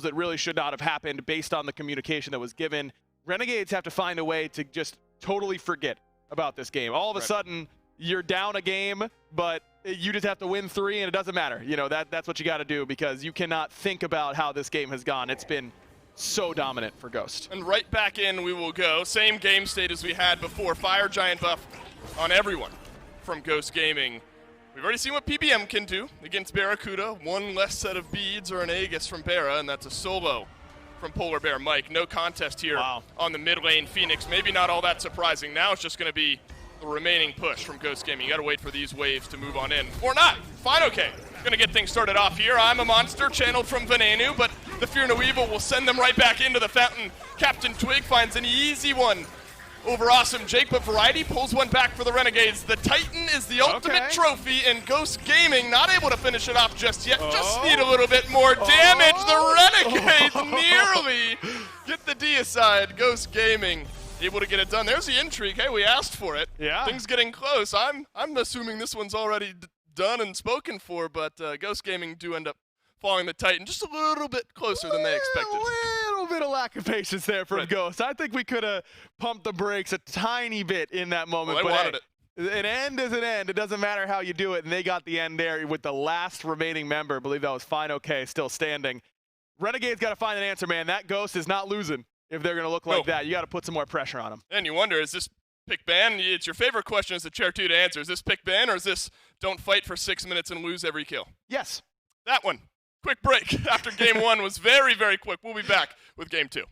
that really should not have happened based on the communication that was given. Renegades have to find a way to just totally forget about this game. All of a sudden, you're down a game, but you just have to win 3, and it doesn't matter. You know, that's what you got to do, because you cannot think about how this game has gone. It's been so dominant for Ghost. And right back in we will go. Same game state as we had before. Fire Giant buff on everyone from Ghost Gaming. We've already seen what PBM can do against Barracuda. 1 less set of beads or an Aegis from Barra, and that's a solo from Polar Bear Mike. No contest here on the mid lane Phoenix. Maybe not all that surprising. Now it's just going to be the remaining push from Ghost Gaming. You got to wait for these waves to move on in. Or not. Fine, okay. Going to get things started off here. I'm a Monster, channeled from Venenu, but the Fear No Evil will send them right back into the fountain. Captain Twig finds an easy one over Awesome Jake, but Variety pulls one back for the Renegades. The Titan is the ultimate trophy, and Ghost Gaming not able to finish it off just yet. Just need a little bit more damage. The Renegades nearly get the D aside. Ghost Gaming able to get it done. There's the intrigue. Hey, we asked for it. Yeah. Things getting close. I'm assuming this one's already done and spoken for, but Ghost Gaming do end up falling the Titan just a little bit closer than they expected. A little bit of lack of patience there from Ghost. I think we could have pumped the brakes a tiny bit in that moment. Well, they wanted it. An end is an end. It doesn't matter how you do it, and they got the end there with the last remaining member. I believe that was Fine OK still standing. Renegades got to find an answer, man. That Ghost is not losing if they're going to look like that. You got to put some more pressure on them. And you wonder, is this pick ban? It's your favorite question as the chair 2 to answer. Is this pick ban, or is this don't fight for 6 minutes and lose every kill? Yes. That one. Quick break after game 1 was very, very quick. We'll be back with game 2.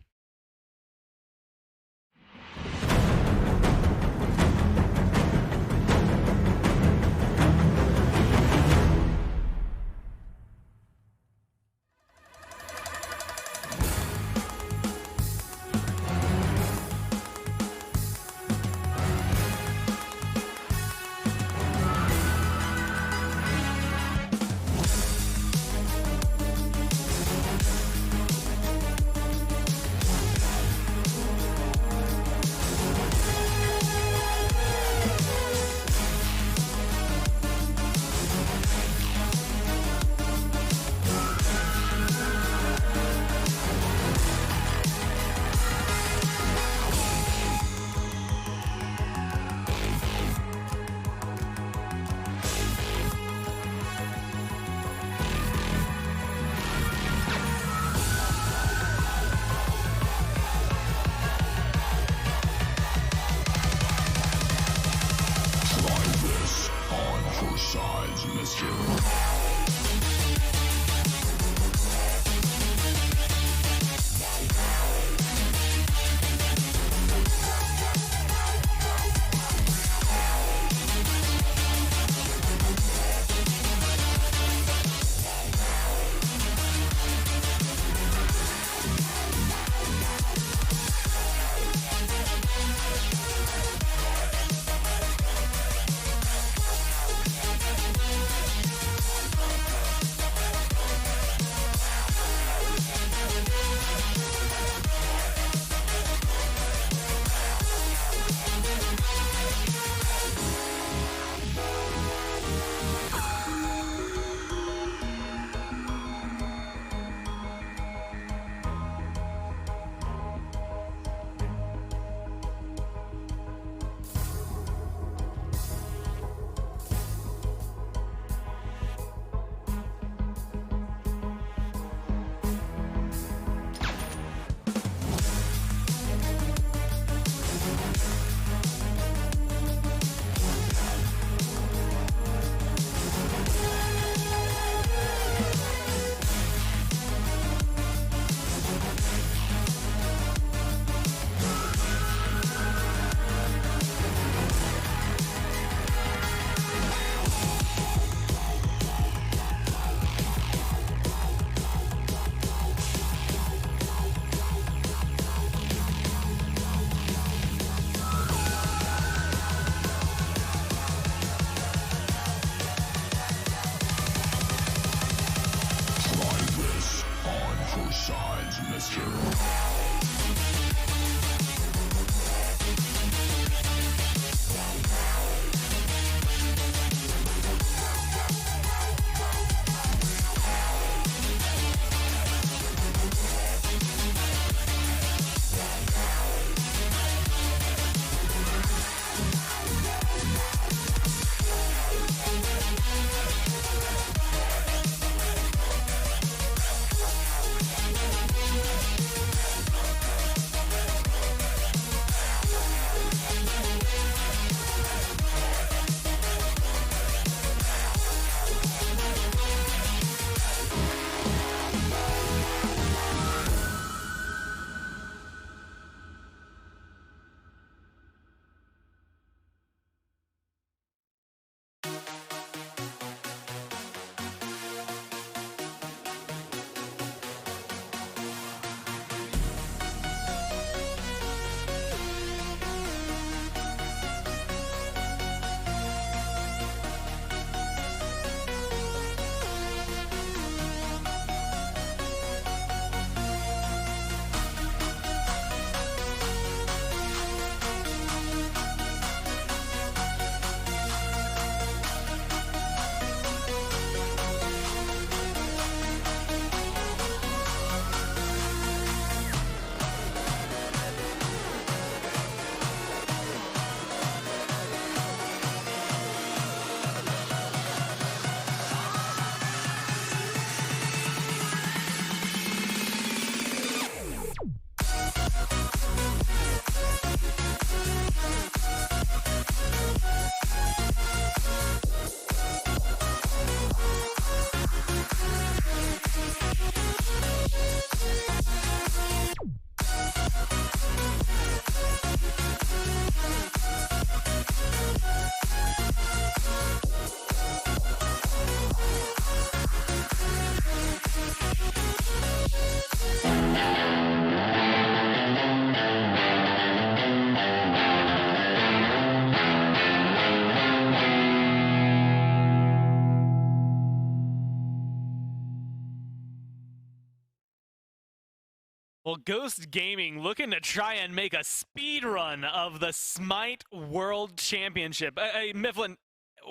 Well, Ghost Gaming looking to try and make a speed run of the SMITE World Championship. Mifflin,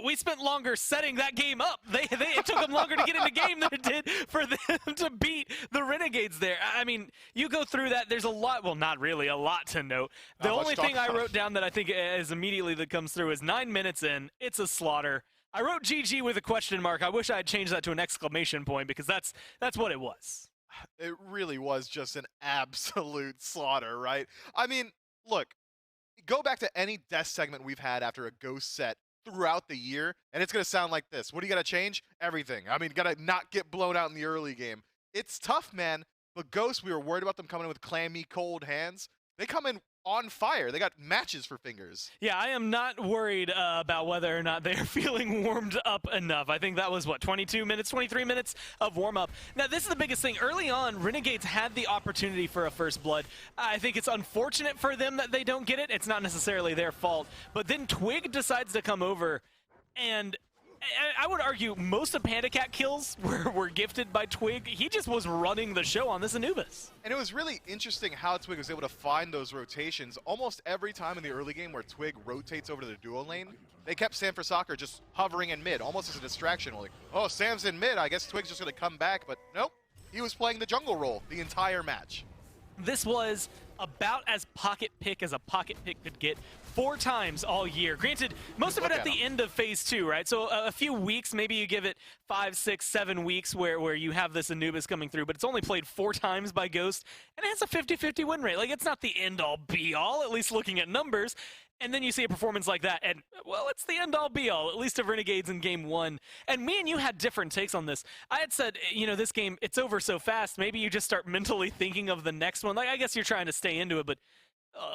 we spent longer setting that game up. It took them longer to get in the game than it did for them to beat the Renegades there. I mean, you go through that, there's a lot, well, not really a lot to note. The only thing I wrote down that I think is immediately that comes through is 9 minutes in, it's a slaughter. I wrote GG with a question mark. I wish I had changed that to an exclamation point because that's what it was. It really was just an absolute slaughter, right? I mean, look, go back to any death segment we've had after a Ghost set throughout the year, and it's going to sound like this. What do you got to change? Everything. I mean, got to not get blown out in the early game. It's tough, man, but Ghost, we were worried about them coming in with clammy, cold hands. They come in on fire. They got matches for fingers. Yeah, I am not worried about whether or not they're feeling warmed up enough. I think that was, what, 22 minutes, 23 minutes of warm-up. Now, this is the biggest thing. Early on, Renegades had the opportunity for a first blood. I think it's unfortunate for them that they don't get it. It's not necessarily their fault. But then Twig decides to come over, and I would argue most of Panda Cat kills were gifted by Twig. He just was running the show on this Anubis. And it was really interesting how Twig was able to find those rotations. Almost every time in the early game where Twig rotates over to the duo lane, they kept Sam for Soccer just hovering in mid, almost as a distraction. Like, oh, Sam's in mid, I guess Twig's just going to come back. But nope, he was playing the jungle role the entire match. This was about as pocket pick as a pocket pick could get 4 times all year. Granted, most of it at the end of phase 2, right? So a few weeks, maybe you give it 5, 6, 7 weeks where you have this Anubis coming through, but it's only played 4 times by Ghost, and it has a 50-50 win rate. Like, it's not the end-all be-all, at least looking at numbers. And then you see a performance like that, and, well, it's the end-all be-all, at least of Renegades in Game 1. And me and you had different takes on this. I had said, you know, this game, it's over so fast, maybe you just start mentally thinking of the next one. Like, I guess you're trying to stay into it, but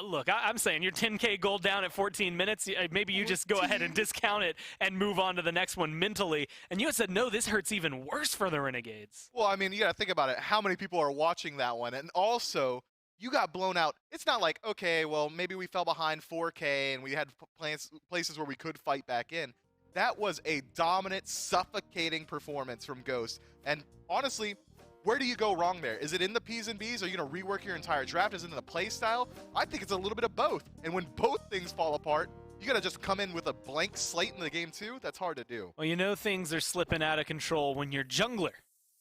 look, I'm saying you're 10K gold down at 14 minutes. Maybe you just go ahead and discount it and move on to the next one mentally. And you had said, no, this hurts even worse for the Renegades. Well, I mean, you got to think about it. How many people are watching that one? And also, you got blown out. It's not like, okay, well, maybe we fell behind 4K and we had places where we could fight back in. That was a dominant, suffocating performance from Ghost. And honestly, where do you go wrong there? Is it in the P's and B's? Are you going to rework your entire draft? Is it in the play style? I think it's a little bit of both. And when both things fall apart, you got to just come in with a blank slate in the game too? That's hard to do. Well, you know things are slipping out of control when your jungler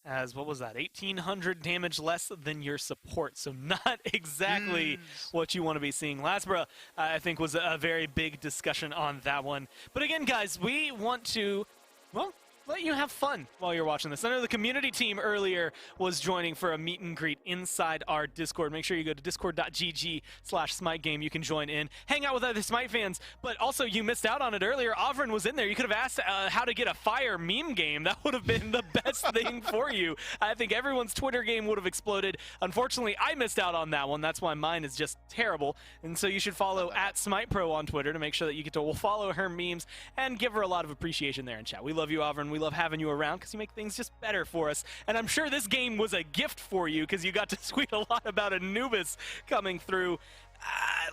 has, what was that, 1,800 damage less than your support. So not exactly what you want to be seeing. Lasbra, I think, was a very big discussion on that one. But again, guys, we want to, well, let you have fun while you're watching this. I know the community team earlier was joining for a meet and greet inside our Discord. Make sure you go to discord.gg/SmiteGame. You can join in, hang out with other Smite fans, but also you missed out on it earlier. Avrin was in there. You could have asked how to get a fire meme game. That would have been the best thing for you. I think everyone's Twitter game would have exploded. Unfortunately, I missed out on that one. That's why mine is just terrible. And so you should follow @SmitePro on Twitter to make sure that you get to follow her memes and give her a lot of appreciation there in chat. We love you, Avrin. We love having you around because you make things just better for us. And I'm sure this game was a gift for you because you got to tweet a lot about Anubis coming through.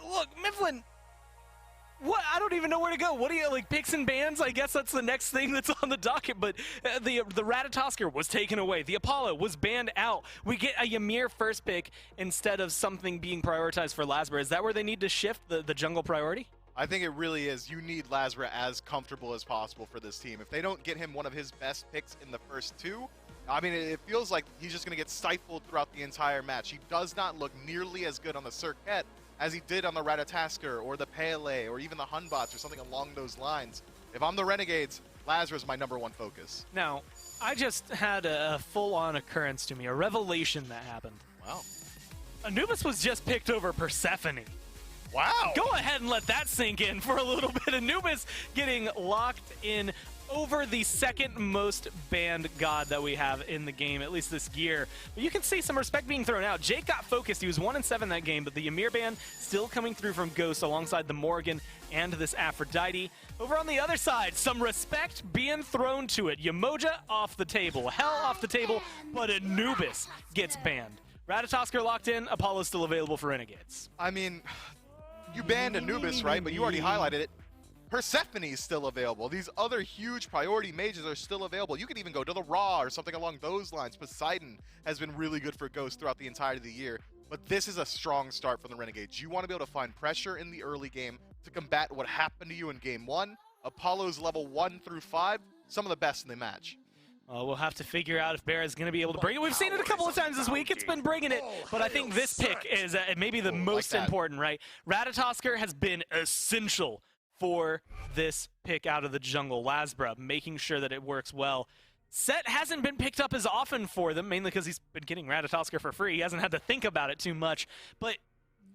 Look, Mifflin, what? I don't even know where to go. What do you, like, picks and bans? I guess that's the next thing that's on the docket, but the Ratatosker was taken away. The Apollo was banned out. We get a Ymir first pick instead of something being prioritized for Lasbra. Is that where they need to shift the jungle priority? I think it really is. You need Lasbra as comfortable as possible for this team. If they don't get him one of his best picks in the first 2, I mean, it feels like he's just going to get stifled throughout the entire match. He does not look nearly as good on the Circuit as he did on the Ratatasker or the Pele or even the Hunbots or something along those lines. If I'm the Renegades, Lasbra's my #1 focus. Now, I just had a full-on occurrence to me, a revelation that happened. Wow. Anubis was just picked over Persephone. Wow. Go ahead and let that sink in for a little bit. Anubis getting locked in over the second most banned god that we have in the game, at least this year. But you can see some respect being thrown out. Jake got focused. He was 1-7 that game, but the Ymir ban still coming through from Ghost alongside the Morgan and this Aphrodite. Over on the other side, some respect being thrown to it. Yamoja off the table. Hell off the table, but Anubis gets banned. Ratatosker locked in. Apollo's still available for Renegades. I mean, you banned Anubis, right? But you already highlighted it. Persephone is still available. These other huge priority mages are still available. You could even go to the Raw or something along those lines. Poseidon has been really good for Ghost throughout the entirety of the year. but this is a strong start for the Renegades. You want to be able to find pressure in the early game to combat what happened to you in game 1. Apollo's level 1 through 5, some of the best in the match. We'll have to figure out if Bera's going to be able to bring it. We've seen it a couple of times this week. It's been bringing it. But I think this pick is maybe the most important, right? Ratatoskr has been essential for this pick out of the jungle. Lasbra, making sure that it works well. Set hasn't been picked up as often for them, mainly because he's been getting Ratatoskr for free. He hasn't had to think about it too much. But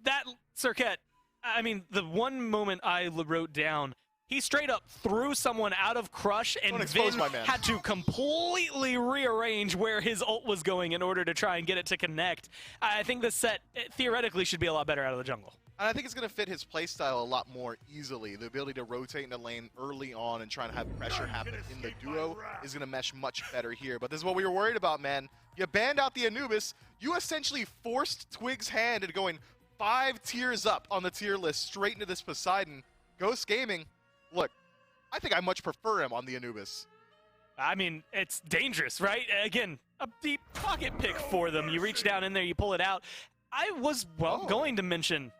that Circuit, I mean, the one moment I wrote down, he straight up threw someone out of Crush and then had to completely rearrange where his ult was going in order to try and get it to connect. I think this set theoretically should be a lot better out of the jungle. And I think it's going to fit his playstyle a lot more easily. The ability to rotate in the lane early on and try to have pressure happen in the duo is going to mesh much better here. But this is what we were worried about, man. You banned out the Anubis. You essentially forced Twig's hand into going 5 tiers up on the tier list straight into this Poseidon. Ghost Gaming, look, I think I much prefer him on the Anubis. I mean, it's dangerous, right? Again, a deep pocket pick for them. You reach down in there, you pull it out. I was, going to mention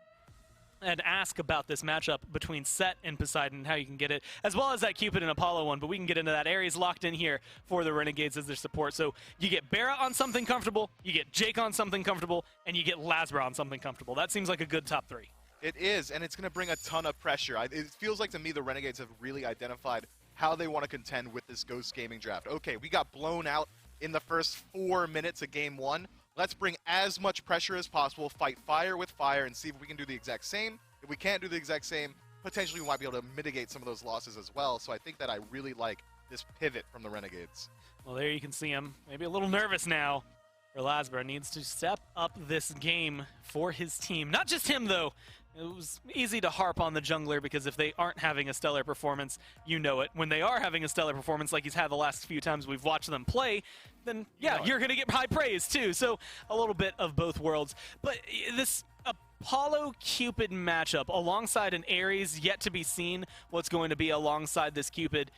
and ask about this matchup between Set and Poseidon and how you can get it, as well as that Cupid and Apollo one, but we can get into that. Ares locked in here for the Renegades as their support. So you get Bera on something comfortable, you get Jake on something comfortable, and you get Lasbra on something comfortable. That seems like a good top 3. It is, and it's going to bring a ton of pressure. It feels like to me the Renegades have really identified how they want to contend with this Ghost Gaming draft. Okay, we got blown out in the first 4 minutes of game 1. Let's bring as much pressure as possible, fight fire with fire, and see if we can do the exact same. If we can't do the exact same, potentially we might be able to mitigate some of those losses as well. So I think that I really like this pivot from the Renegades. Well, there you can see him. Maybe a little nervous now. Lasbra needs to step up this game for his team. Not just him, though. It was easy to harp on the jungler because if they aren't having a stellar performance, you know it. When they are having a stellar performance like he's had the last few times we've watched them play, then yeah, you're going to get high praise too. So a little bit of both worlds. But this Apollo-Cupid matchup alongside an Ares yet to be seen what's going to be alongside this Cupid.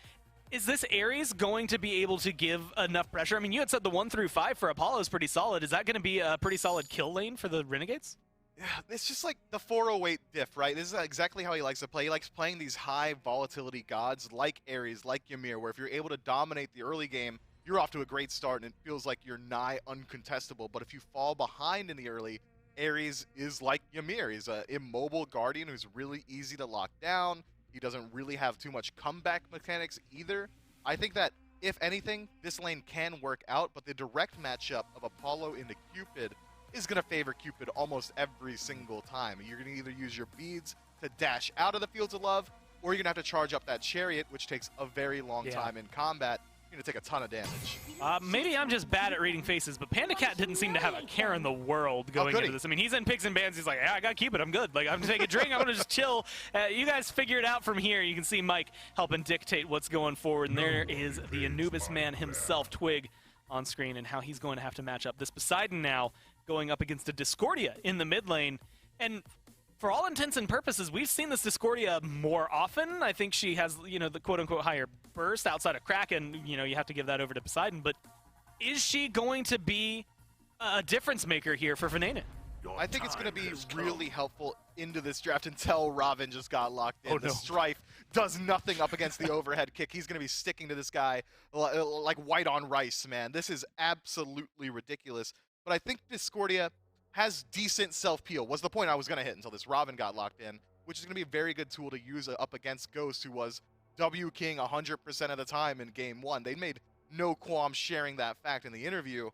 Is this Ares going to be able to give enough pressure? I mean, you had said the 1 through 5 for Apollo is pretty solid. Is that going to be a pretty solid kill lane for the Renegades? Yeah, it's just like the 408 diff, right? This is exactly how he likes to play. He likes playing these high volatility gods like Ares, like Ymir, where if you're able to dominate the early game, you're off to a great start and it feels like you're nigh uncontestable. But if you fall behind in the early, Ares is like Ymir. He's an immobile guardian who's really easy to lock down. He doesn't really have too much comeback mechanics either. I think that, if anything, this lane can work out, but the direct matchup of Apollo into Cupid is going to favor Cupid almost every single time. You're going to either use your beads to dash out of the Fields of Love, or you're going to have to charge up that chariot, which takes a very long time in combat. You're going to take a ton of damage. Maybe I'm just bad at reading faces, but Panda Cat didn't seem to have a care in the world going into this. I mean, he's in picks and bans. He's like, yeah, I got Cupid. I'm good. Like, I'm going to take a drink. I'm going to just chill. You guys figure it out from here. You can see Mike helping dictate what's going forward. And there is the Anubis man himself, Twig, on screen, and how he's going to have to match up. This Poseidon now going up against a Discordia in the mid lane. And for all intents and purposes, we've seen this Discordia more often. I think she has, the quote-unquote higher burst outside of Kraken. You have to give that over to Poseidon. But is she going to be a difference maker here for Venena? I think it's going to be really helpful into this draft until Robin just got locked in. Oh, no. The Strife does nothing up against the overhead kick. He's going to be sticking to this guy like white on rice, man. This is absolutely ridiculous. But I think Discordia has decent self-peel, was the point I was going to hit until this Robin got locked in, which is going to be a very good tool to use up against Ghost, who was W King 100% of the time in Game 1. They made no qualms sharing that fact in the interview.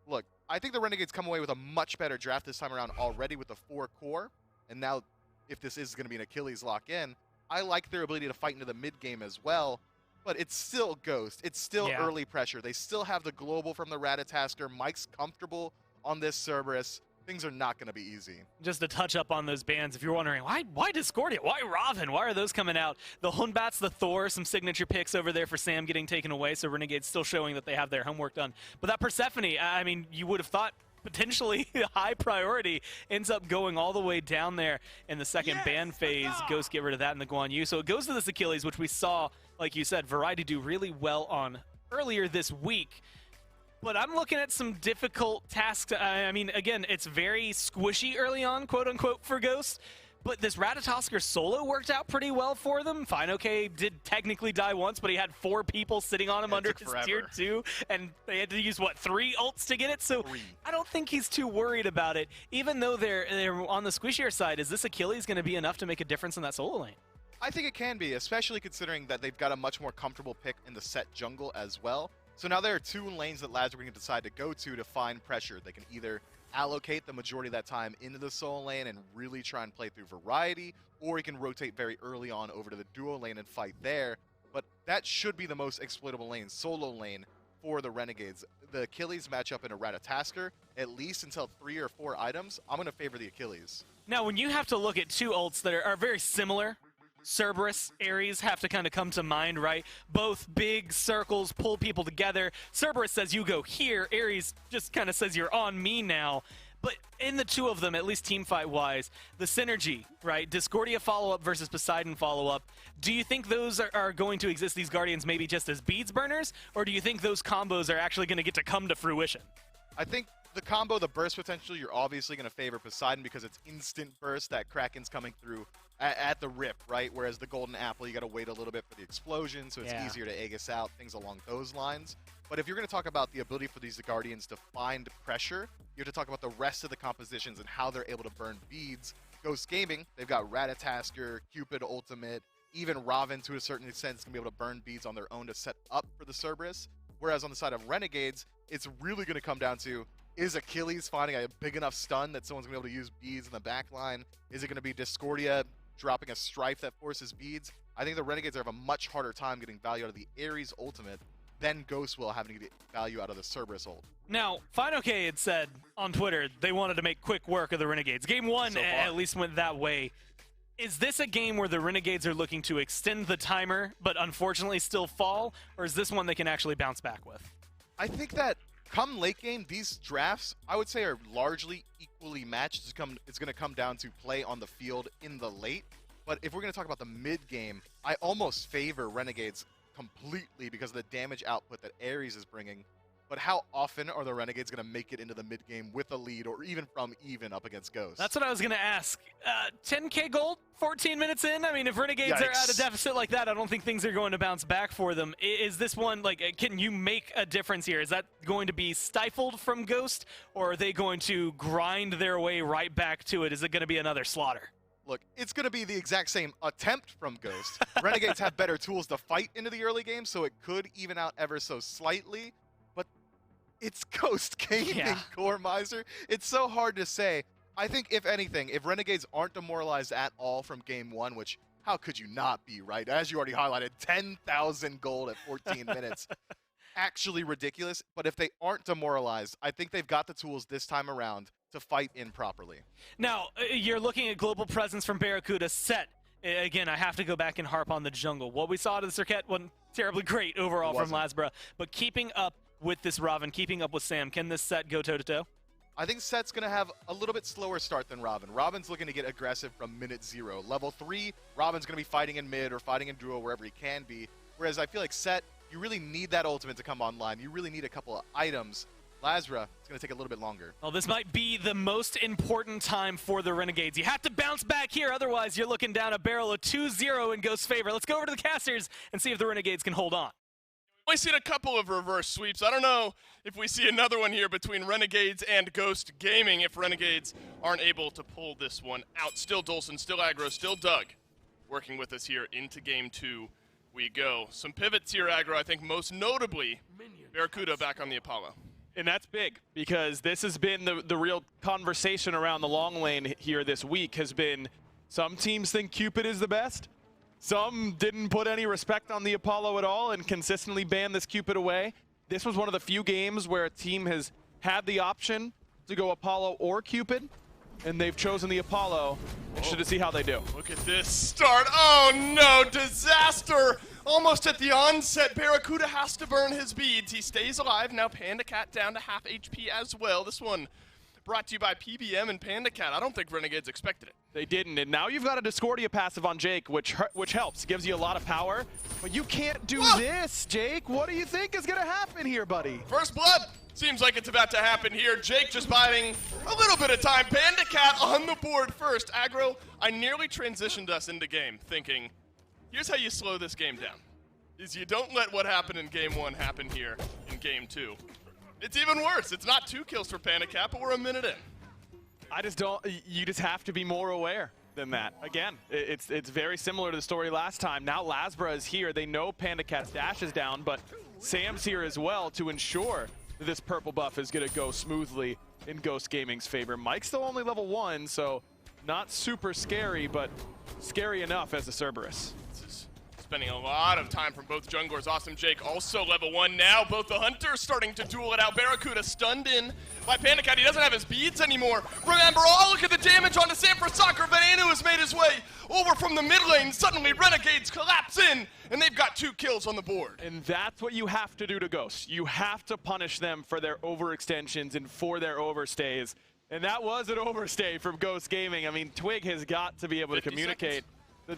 Look, I think the Renegades come away with a much better draft this time around already with the 4 core, and now if this is going to be an Achilles lock-in, I like their ability to fight into the mid-game as well, but it's still Ghost. It's still early pressure. They still have the global from the Ratatoskr. Mike's comfortable on this Cerberus. Things are not going to be easy. Just to touch up on those bans, if you're wondering, why Discordia? Why Robin? Why are those coming out? The Hunbats, the Thor, some signature picks over there for Sam getting taken away, so Renegades still showing that they have their homework done. But that Persephone, I mean, you would have thought potentially high priority ends up going all the way down there in the second ban phase. Ghost get rid of that in the Guan Yu. So it goes to this Achilles, which we saw, like you said, Variety do really well on earlier this week. But I'm looking at some difficult tasks. I mean, again, it's very squishy early on, quote-unquote, for Ghost. But this Ratatosker solo worked out pretty well for them. Fine, okay, did technically die once, but he had 4 people sitting on him under his tier 2, and they had to use, what, 3 ults to get it? So 3. I don't think he's too worried about it. Even though they're on the squishier side, is this Achilles going to be enough to make a difference in that solo lane? I think it can be, especially considering that they've got a much more comfortable pick in the set jungle as well. So now there are 2 lanes that Lazarus can decide to go to find pressure. They can either allocate the majority of that time into the solo lane and really try and play through variety, or he can rotate very early on over to the duo lane and fight there. But that should be the most exploitable lane, solo lane, for the Renegades. The Achilles matchup in a Ratatasker, at least until 3 or 4 items, I'm going to favor the Achilles. Now, when you have to look at 2 ults that are very similar, Cerberus, Ares have to kind of come to mind, right? Both big circles pull people together. Cerberus says you go here. Ares just kind of says you're on me now. But in the 2 of them, at least team fight wise, the synergy, right? Discordia follow-up versus Poseidon follow-up. Do you think those are going to exist, these Guardians, maybe just as beads burners? Or do you think those combos are actually going to get to come to fruition? I think the combo, the burst potential, you're obviously going to favor Poseidon because it's instant burst. That Kraken's coming through at the rip, right? Whereas the Golden Apple, you got to wait a little bit for the explosion, so it's easier to Aegis out, things along those lines. But if you're going to talk about the ability for these Guardians to find pressure, you have to talk about the rest of the compositions and how they're able to burn beads. Ghost Gaming, they've got Ratatasker, Cupid Ultimate, even Robin to a certain extent is going to be able to burn beads on their own to set up for the Cerberus. Whereas on the side of Renegades, it's really going to come down to, is Achilles finding a big enough stun that someone's going to be able to use beads in the back line? Is it going to be Discordia dropping a Strife that forces beads? I think the Renegades have a much harder time getting value out of the Ares ultimate than Ghost will having to get value out of the Cerberus ult. Now, FineOK had said on Twitter they wanted to make quick work of the Renegades. Game 1 at least went that way. Is this a game where the Renegades are looking to extend the timer, but unfortunately still fall? Or is this one they can actually bounce back with? I think that come late game, these drafts, I would say, are largely equally matched. It's going to come down to play on the field in the late. But if we're going to talk about the mid game, I almost favor Renegades completely because of the damage output that Ares is bringing. But how often are the Renegades going to make it into the mid game with a lead or even from even up against Ghost? That's what I was going to ask. 10k gold, 14 minutes in? I mean, if Renegades are at a deficit like that, I don't think things are going to bounce back for them. Is this one, like, can you make a difference here? Is that going to be stifled from Ghost, or are they going to grind their way right back to it? Is it going to be another slaughter? Look, it's going to be the exact same attempt from Ghost. Renegades have better tools to fight into the early game, so it could even out ever so slightly. But it's Ghost Gaming, Core Miser. It's so hard to say. I think, if anything, if Renegades aren't demoralized at all from Game 1, which how could you not be, right? As you already highlighted, 10,000 gold at 14 minutes. Actually ridiculous. But if they aren't demoralized, I think they've got the tools this time around to fight in properly. Now, you're looking at global presence from Barracuda set. Again, I have to go back and harp on the jungle. What we saw to the Circuit wasn't terribly great overall from Lasbra, but keeping up with this Robin, keeping up with Sam, can this set go toe-to-toe? I think Set's going to have a little bit slower start than Robin. Robin's looking to get aggressive from minute 0. Level 3, Robin's going to be fighting in mid or fighting in duo wherever he can be, whereas I feel like Set, you really need that ultimate to come online. You really need a couple of items. Lasbra, it's going to take a little bit longer. Well, this might be the most important time for the Renegades. You have to bounce back here, otherwise you're looking down a barrel of 2-0 in Ghost's favor. Let's go over to the casters and see if the Renegades can hold on. We've seen a couple of reverse sweeps. I don't know if we see another one here between Renegades and Ghost Gaming if Renegades aren't able to pull this one out. Still Dolson, still Aggro, still Doug working with us here into Game 2 we go. Some pivots here, Aggro, I think most notably Barracuda back on the Apollo. And that's big, because this has been the real conversation around the long lane here this week has been some teams think Cupid is the best. Some didn't put any respect on the Apollo at all and consistently banned this Cupid away. This was one of the few games where a team has had the option to go Apollo or Cupid, and they've chosen the Apollo. Interested to see how they do. Look at this start. Oh no, disaster! Almost at the onset, Barracuda has to burn his beads. He stays alive. Now Panda Cat down to half HP as well. This one brought to you by PBM and Panda Cat. I don't think Renegades expected it. They didn't, and now you've got a Discordia passive on Jake, which helps, gives you a lot of power. But you can't do this, Jake. What do you think is going to happen here, buddy? First blood. Seems like it's about to happen here. Jake just buying a little bit of time. Panda Cat on the board first. Aggro, I nearly transitioned us into game thinking, here's how you slow this game down. Is you don't let what happened in game 1 happen here in game 2. It's even worse. It's not 2 kills for Panda Cat, but we're a minute in. You just have to be more aware than that. Again, it's very similar to the story last time. Now Lasbra is here. They know Panda Cat's dash is down, but Sam's here as well to ensure that this purple buff is going to go smoothly in Ghost Gaming's favor. Mike's still only level 1, so not super scary, but scary enough as a Cerberus. Spending a lot of time from both junglers. Awesome Jake also level 1 now. Both the Hunters starting to duel it out. Barracuda stunned in by Panda Cat. He doesn't have his beads anymore. Remember, look at the damage onto Semifinals. Veneno has made his way over from the mid lane. Suddenly Renegades collapse in, and they've got 2 kills on the board. And that's what you have to do to Ghost. You have to punish them for their overextensions and for their overstays. And that was an overstay from Ghost Gaming. I mean, Twig has got to be able to communicate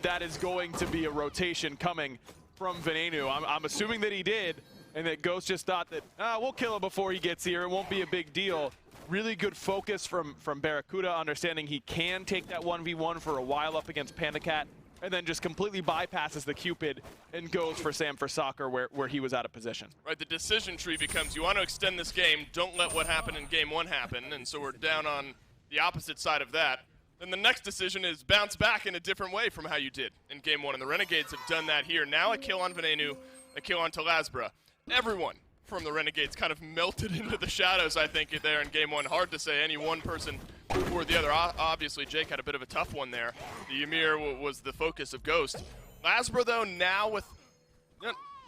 that is going to be a rotation coming from Veneno. I'm assuming that he did, and that Ghost just thought that, we'll kill him before he gets here. It won't be a big deal. Really good focus from Barracuda, understanding he can take that 1v1 for a while up against Panda Cat, and then just completely bypasses the Cupid and goes for Sam for Soccer where he was out of position. Right, the decision tree becomes you want to extend this game, don't let what happened in game 1 happen, and so we're down on the opposite side of that. Then the next decision is bounce back in a different way from how you did in game 1, and the Renegades have done that here. Now a kill on Veneno, a kill on Lasbra. Everyone from the Renegades kind of melted into the shadows, I think, there in game 1. Hard to say any one person or the other. Obviously, Jake had a bit of a tough one there. The Ymir was the focus of Ghost. Lasbra, though, now with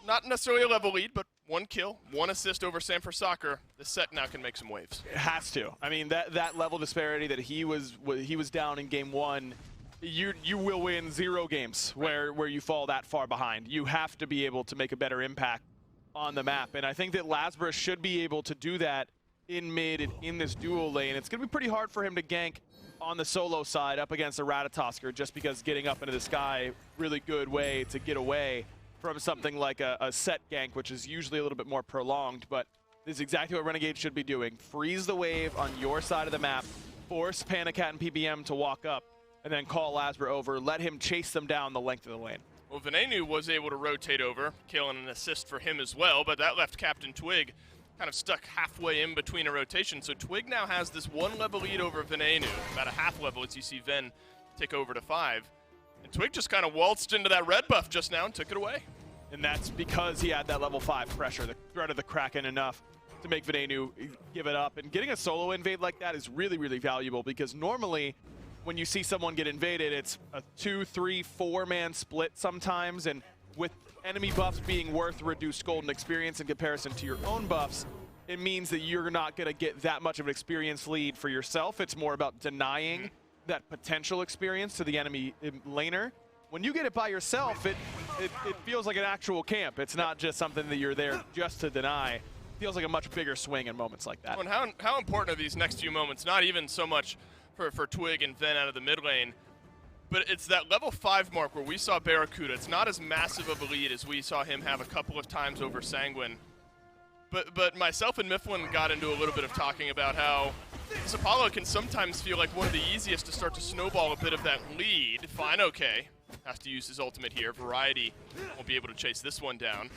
not necessarily a level lead, but 1 kill, 1 assist over Sam for Soccer. The set now can make some waves. It has to. I mean, that level disparity that he was down in game 1, you will win 0 games where you fall that far behind. You have to be able to make a better impact on the map, and I think that Lasbra should be able to do that in mid and in this dual lane. It's going to be pretty hard for him to gank on the solo side up against a Ratatosker, just because getting up into the sky, really good way to get away from something like a set gank, which is usually a little bit more prolonged. But this is exactly what Renegade should be doing. Freeze the wave on your side of the map, force Panda Cat and PBM to walk up, and then call Lasbra over, let him chase them down the length of the lane. Well, Veneno was able to rotate over, killing an assist for him as well, but that left Captain Twig kind of stuck halfway in between a rotation. So Twig now has this 1 level lead over Veneno, about a half level as you see Ven take over to 5. And Twig just kind of waltzed into that red buff just now and took it away. And that's because he had that level 5 pressure, the threat of the Kraken enough to make Veneno give it up. And getting a solo invade like that is really, really valuable, because normally when you see someone get invaded, it's a 2, 3, 4-man split sometimes, and with enemy buffs being worth reduced golden experience in comparison to your own buffs, it means that you're not going to get that much of an experience lead for yourself. It's more about denying that potential experience to the enemy laner. When you get it by yourself, it feels like an actual camp. It's not just something that you're there just to deny. It feels like a much bigger swing in moments like that. And how important are these next few moments? Not even so much for Twig and Ven out of the mid lane, but it's that level 5 mark where we saw Barracuda. It's not as massive of a lead as we saw him have a couple of times over Sanguine. But myself and Mifflin got into a little bit of talking about how this Apollo can sometimes feel like one of the easiest to start to snowball a bit of that lead. Fine, okay. Has to use his ultimate here. Variety won't be able to chase this one down.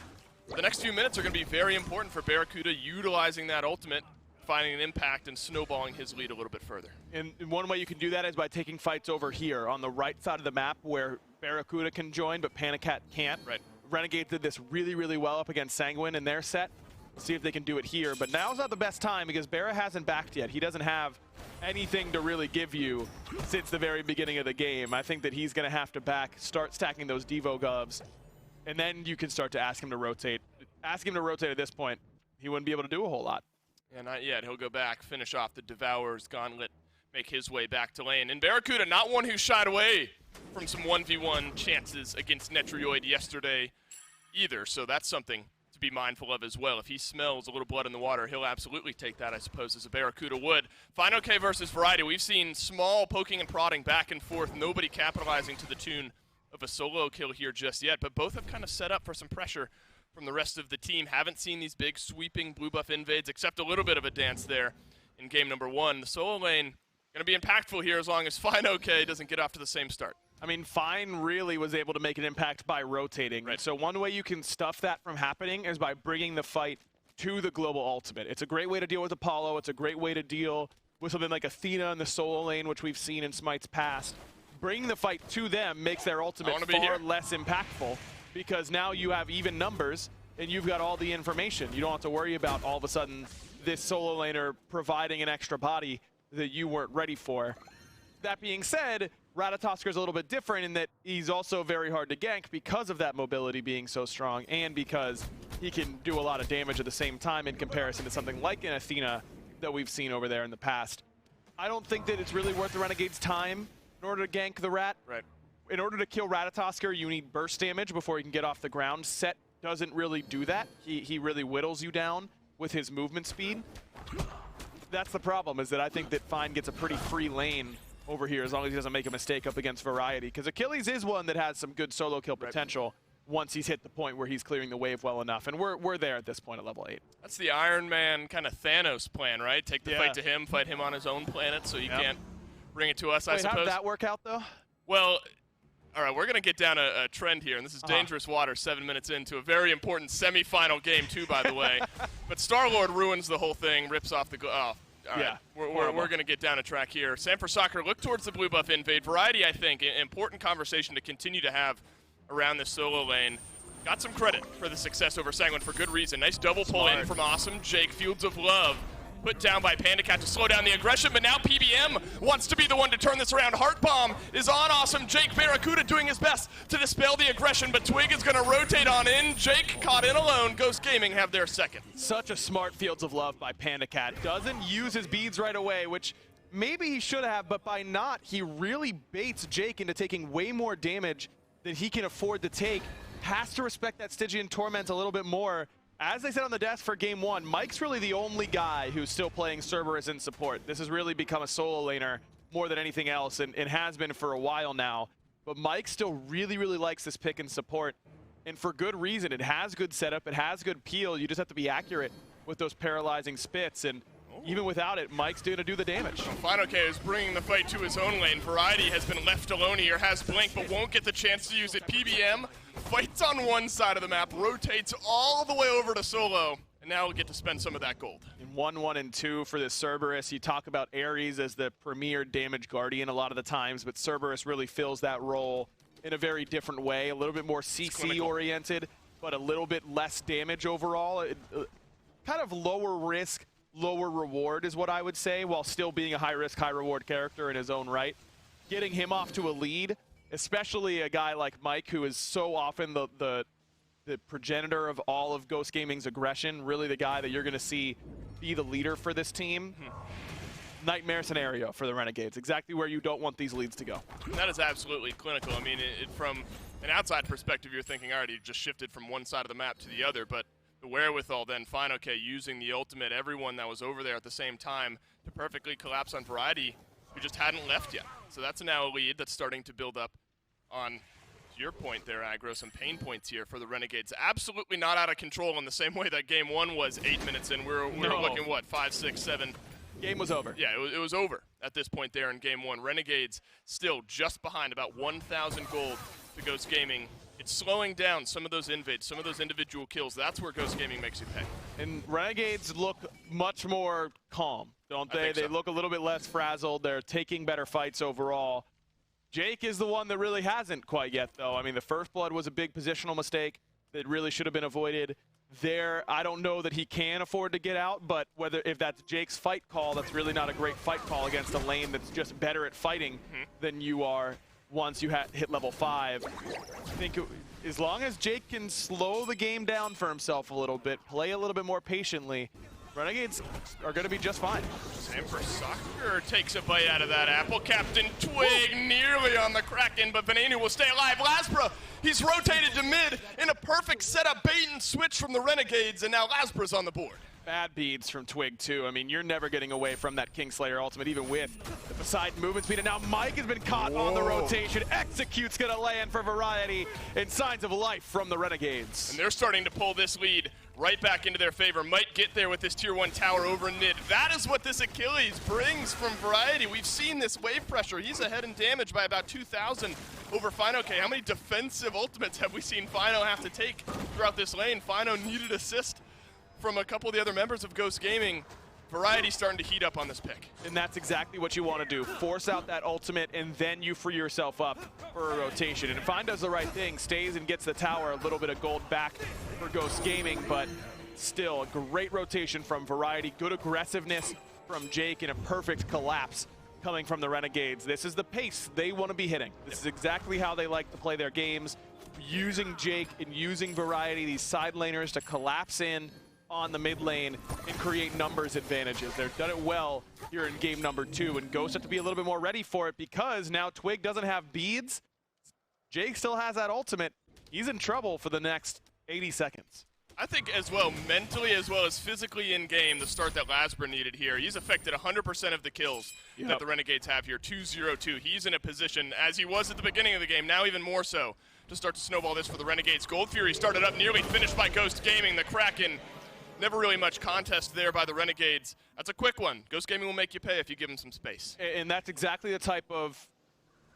The next few minutes are going to be very important for Barracuda, utilizing that ultimate, finding an impact, and snowballing his lead a little bit further. And one way you can do that is by taking fights over here on the right side of the map where Barracuda can join, but Panda Cat can't. Right. Renegade did this really, really well up against Sanguine in their set. We'll see if they can do it here, but now's not the best time because Barra hasn't backed yet. He doesn't have anything to really give you since the very beginning of the game. I think that he's going to have to start stacking those Devo Govs, and then you can start to ask him to rotate. Ask him to rotate at this point. He wouldn't be able to do a whole lot. Yeah, not yet. He'll go back, finish off the Devourer's Gauntlet, make his way back to lane. And Barracuda, not one who shied away from some 1v1 chances against Netrioid yesterday either, so that's something to be mindful of as well. If he smells a little blood in the water, he'll absolutely take that, I suppose, as a Barracuda would. Final K versus Variety. We've seen small poking and prodding back and forth, nobody capitalizing to the tune of a solo kill here just yet, but both have kind of set up for some pressure from the rest of the team. Haven't seen these big sweeping blue buff invades, except a little bit of a dance there in game number 1. The solo lane going to be impactful here as long as Fine OK doesn't get off to the same start. I mean, Fine really was able to make an impact by rotating. Right. So one way you can stuff that from happening is by bringing the fight to the global ultimate. It's a great way to deal with Apollo. It's a great way to deal with something like Athena in the solo lane, which we've seen in Smite's past. Bringing the fight to them makes their ultimate far less impactful, because now you have even numbers and you've got all the information. You don't have to worry about all of a sudden this solo laner providing an extra body that you weren't ready for. That being said, Ratatoskr is a little bit different in that he's also very hard to gank because of that mobility being so strong, and because he can do a lot of damage at the same time in comparison to something like an Athena that we've seen over there in the past. I don't think that it's really worth the Renegade's time in order to gank the Rat. Right. In order to kill Ratatoskr, you need burst damage before he can get off the ground. Set doesn't really do that. He really whittles you down with his movement speed. That's the problem, is that I think that Fine gets a pretty free lane over here as long as he doesn't make a mistake up against Variety, because Achilles is one that has some good solo kill potential once he's hit the point where he's clearing the wave well enough, and we're there at this point at level 8. That's the Iron Man kind of Thanos plan, right? Take the fight to him, fight him on his own planet, so you can't bring it to us, I suppose. How did that work out, though? Well, all right, we're going to get down a trend here, and this is dangerous water 7 minutes into a very important semifinal game, too, by the way. But Star-Lord ruins the whole thing, rips off the... All right. We're going to get down a track here. Sam4Soccer, look towards the blue buff invade. Variety, I think, an important conversation to continue to have around this solo lane. Got some credit for the success over Sanguine for good reason. Nice double pull in from Awesome Jake. Fields of Love put down by PandaCat to slow down the aggression, but now PBM wants to be the one to turn this around. Heart Bomb is on Awesome Jake. Barracuda doing his best to dispel the aggression, but Twig is going to rotate on in. Jake caught in alone. Ghost Gaming have their second. Such a smart Fields of Love by PandaCat. Doesn't use his beads right away, which maybe he should have, but by not, he really baits Jake into taking way more damage than he can afford to take. Has to respect that Stygian Torment a little bit more. As they said on the desk for game 1, Mike's really the only guy who's still playing Cerberus in support. This has really become a solo laner more than anything else, and has been for a while now. But Mike still really, really likes this pick in support, and for good reason. It has good setup, it has good peel. You just have to be accurate with those paralyzing spits, and even without it, Mike's going to do the damage. Fine OK is bringing the fight to his own lane. Variety has been left alone here, has Blink, but won't get the chance to use it. PBM fights on one side of the map, rotates all the way over to solo, and now we'll get to spend some of that gold. In 1-1 and 2 for this Cerberus, you talk about Ares as the premier damage guardian a lot of the times, but Cerberus really fills that role in a very different way, a little bit more CC oriented, but a little bit less damage overall. Kind of lower risk, lower reward is what I would say, while still being a high risk, high reward character in his own right. Getting him off to a lead, especially a guy like Mike, who is so often the progenitor of all of Ghost Gaming's aggression, really the guy that you're going to see be the leader for this team. Nightmare scenario for the Renegades, exactly where you don't want these leads to go. That is absolutely clinical. I mean, from an outside perspective, you're thinking, all right, he just shifted from one side of the map to the other, but the wherewithal then, Fine OK using the ultimate, everyone that was over there at the same time to perfectly collapse on Variety, who just hadn't left yet. So that's now a lead that's starting to build up on, to your point there, Aggro, some pain points here for the Renegades. Absolutely not out of control in the same way that game 1 was 8 minutes in. We're looking, what, 5, 6, 7? Game was over. Yeah, it was over at this point there in game 1. Renegades still just behind, about 1,000 gold to Ghost Gaming. It's slowing down some of those invades, some of those individual kills. That's where Ghost Gaming makes you pay. And Renegades look much more calm, don't they? They look a little bit less frazzled. They're taking better fights overall. Jake is the one that really hasn't quite yet, though. I mean, the first blood was a big positional mistake that really should have been avoided. There, I don't know that he can afford to get out, but if that's Jake's fight call, that's really not a great fight call against a lane that's just better at fighting than you are once you hit level 5. I think as long as Jake can slow the game down for himself a little bit, play a little bit more patiently, Renegades are going to be just fine. Sam4Soccer takes a bite out of that apple. Captain Twig nearly on the Kraken, but Venenu will stay alive. Lasbra, he's rotated to mid in a perfect setup, bait and switch from the Renegades, and now Lasbra's on the board. Bad beads from Twig, too. I mean, you're never getting away from that Kingslayer ultimate, even with the Poseidon movement speed. And now Mike has been caught on the rotation. Execute's going to land for Variety, and signs of life from the Renegades. And they're starting to pull this lead right back into their favor. Might get there with this tier 1 tower over in mid. That is what this Achilles brings from Variety. We've seen this wave pressure. He's ahead in damage by about 2,000 over Fino K. How many defensive ultimates have we seen Fino have to take throughout this lane? Fino needed assist from a couple of the other members of Ghost Gaming. Variety starting to heat up on this pick. And that's exactly what you want to do. Force out that ultimate, and then you free yourself up for a rotation. And Fine does the right thing, stays and gets the tower, a little bit of gold back for Ghost Gaming, but still a great rotation from Variety. Good aggressiveness from Jake, and a perfect collapse coming from the Renegades. This is the pace they want to be hitting. This is exactly how they like to play their games, using Jake and using Variety, these side laners, to collapse in on the mid lane and create numbers advantages. They've done it well here in game number 2, and Ghost have to be a little bit more ready for it because now Twig doesn't have beads. Jake still has that ultimate. He's in trouble for the next 80 seconds. I think as well, mentally as well as physically in game, the start that Lasbra needed here. He's affected 100% of the kills that the Renegades have here, 2-0-2. He's in a position, as he was at the beginning of the game, now even more so, to start to snowball this for the Renegades. Gold Fury started up, nearly finished by Ghost Gaming. The Kraken, never really much contest there by the Renegades. That's a quick one. Ghost Gaming will make you pay if you give them some space. And that's exactly the type of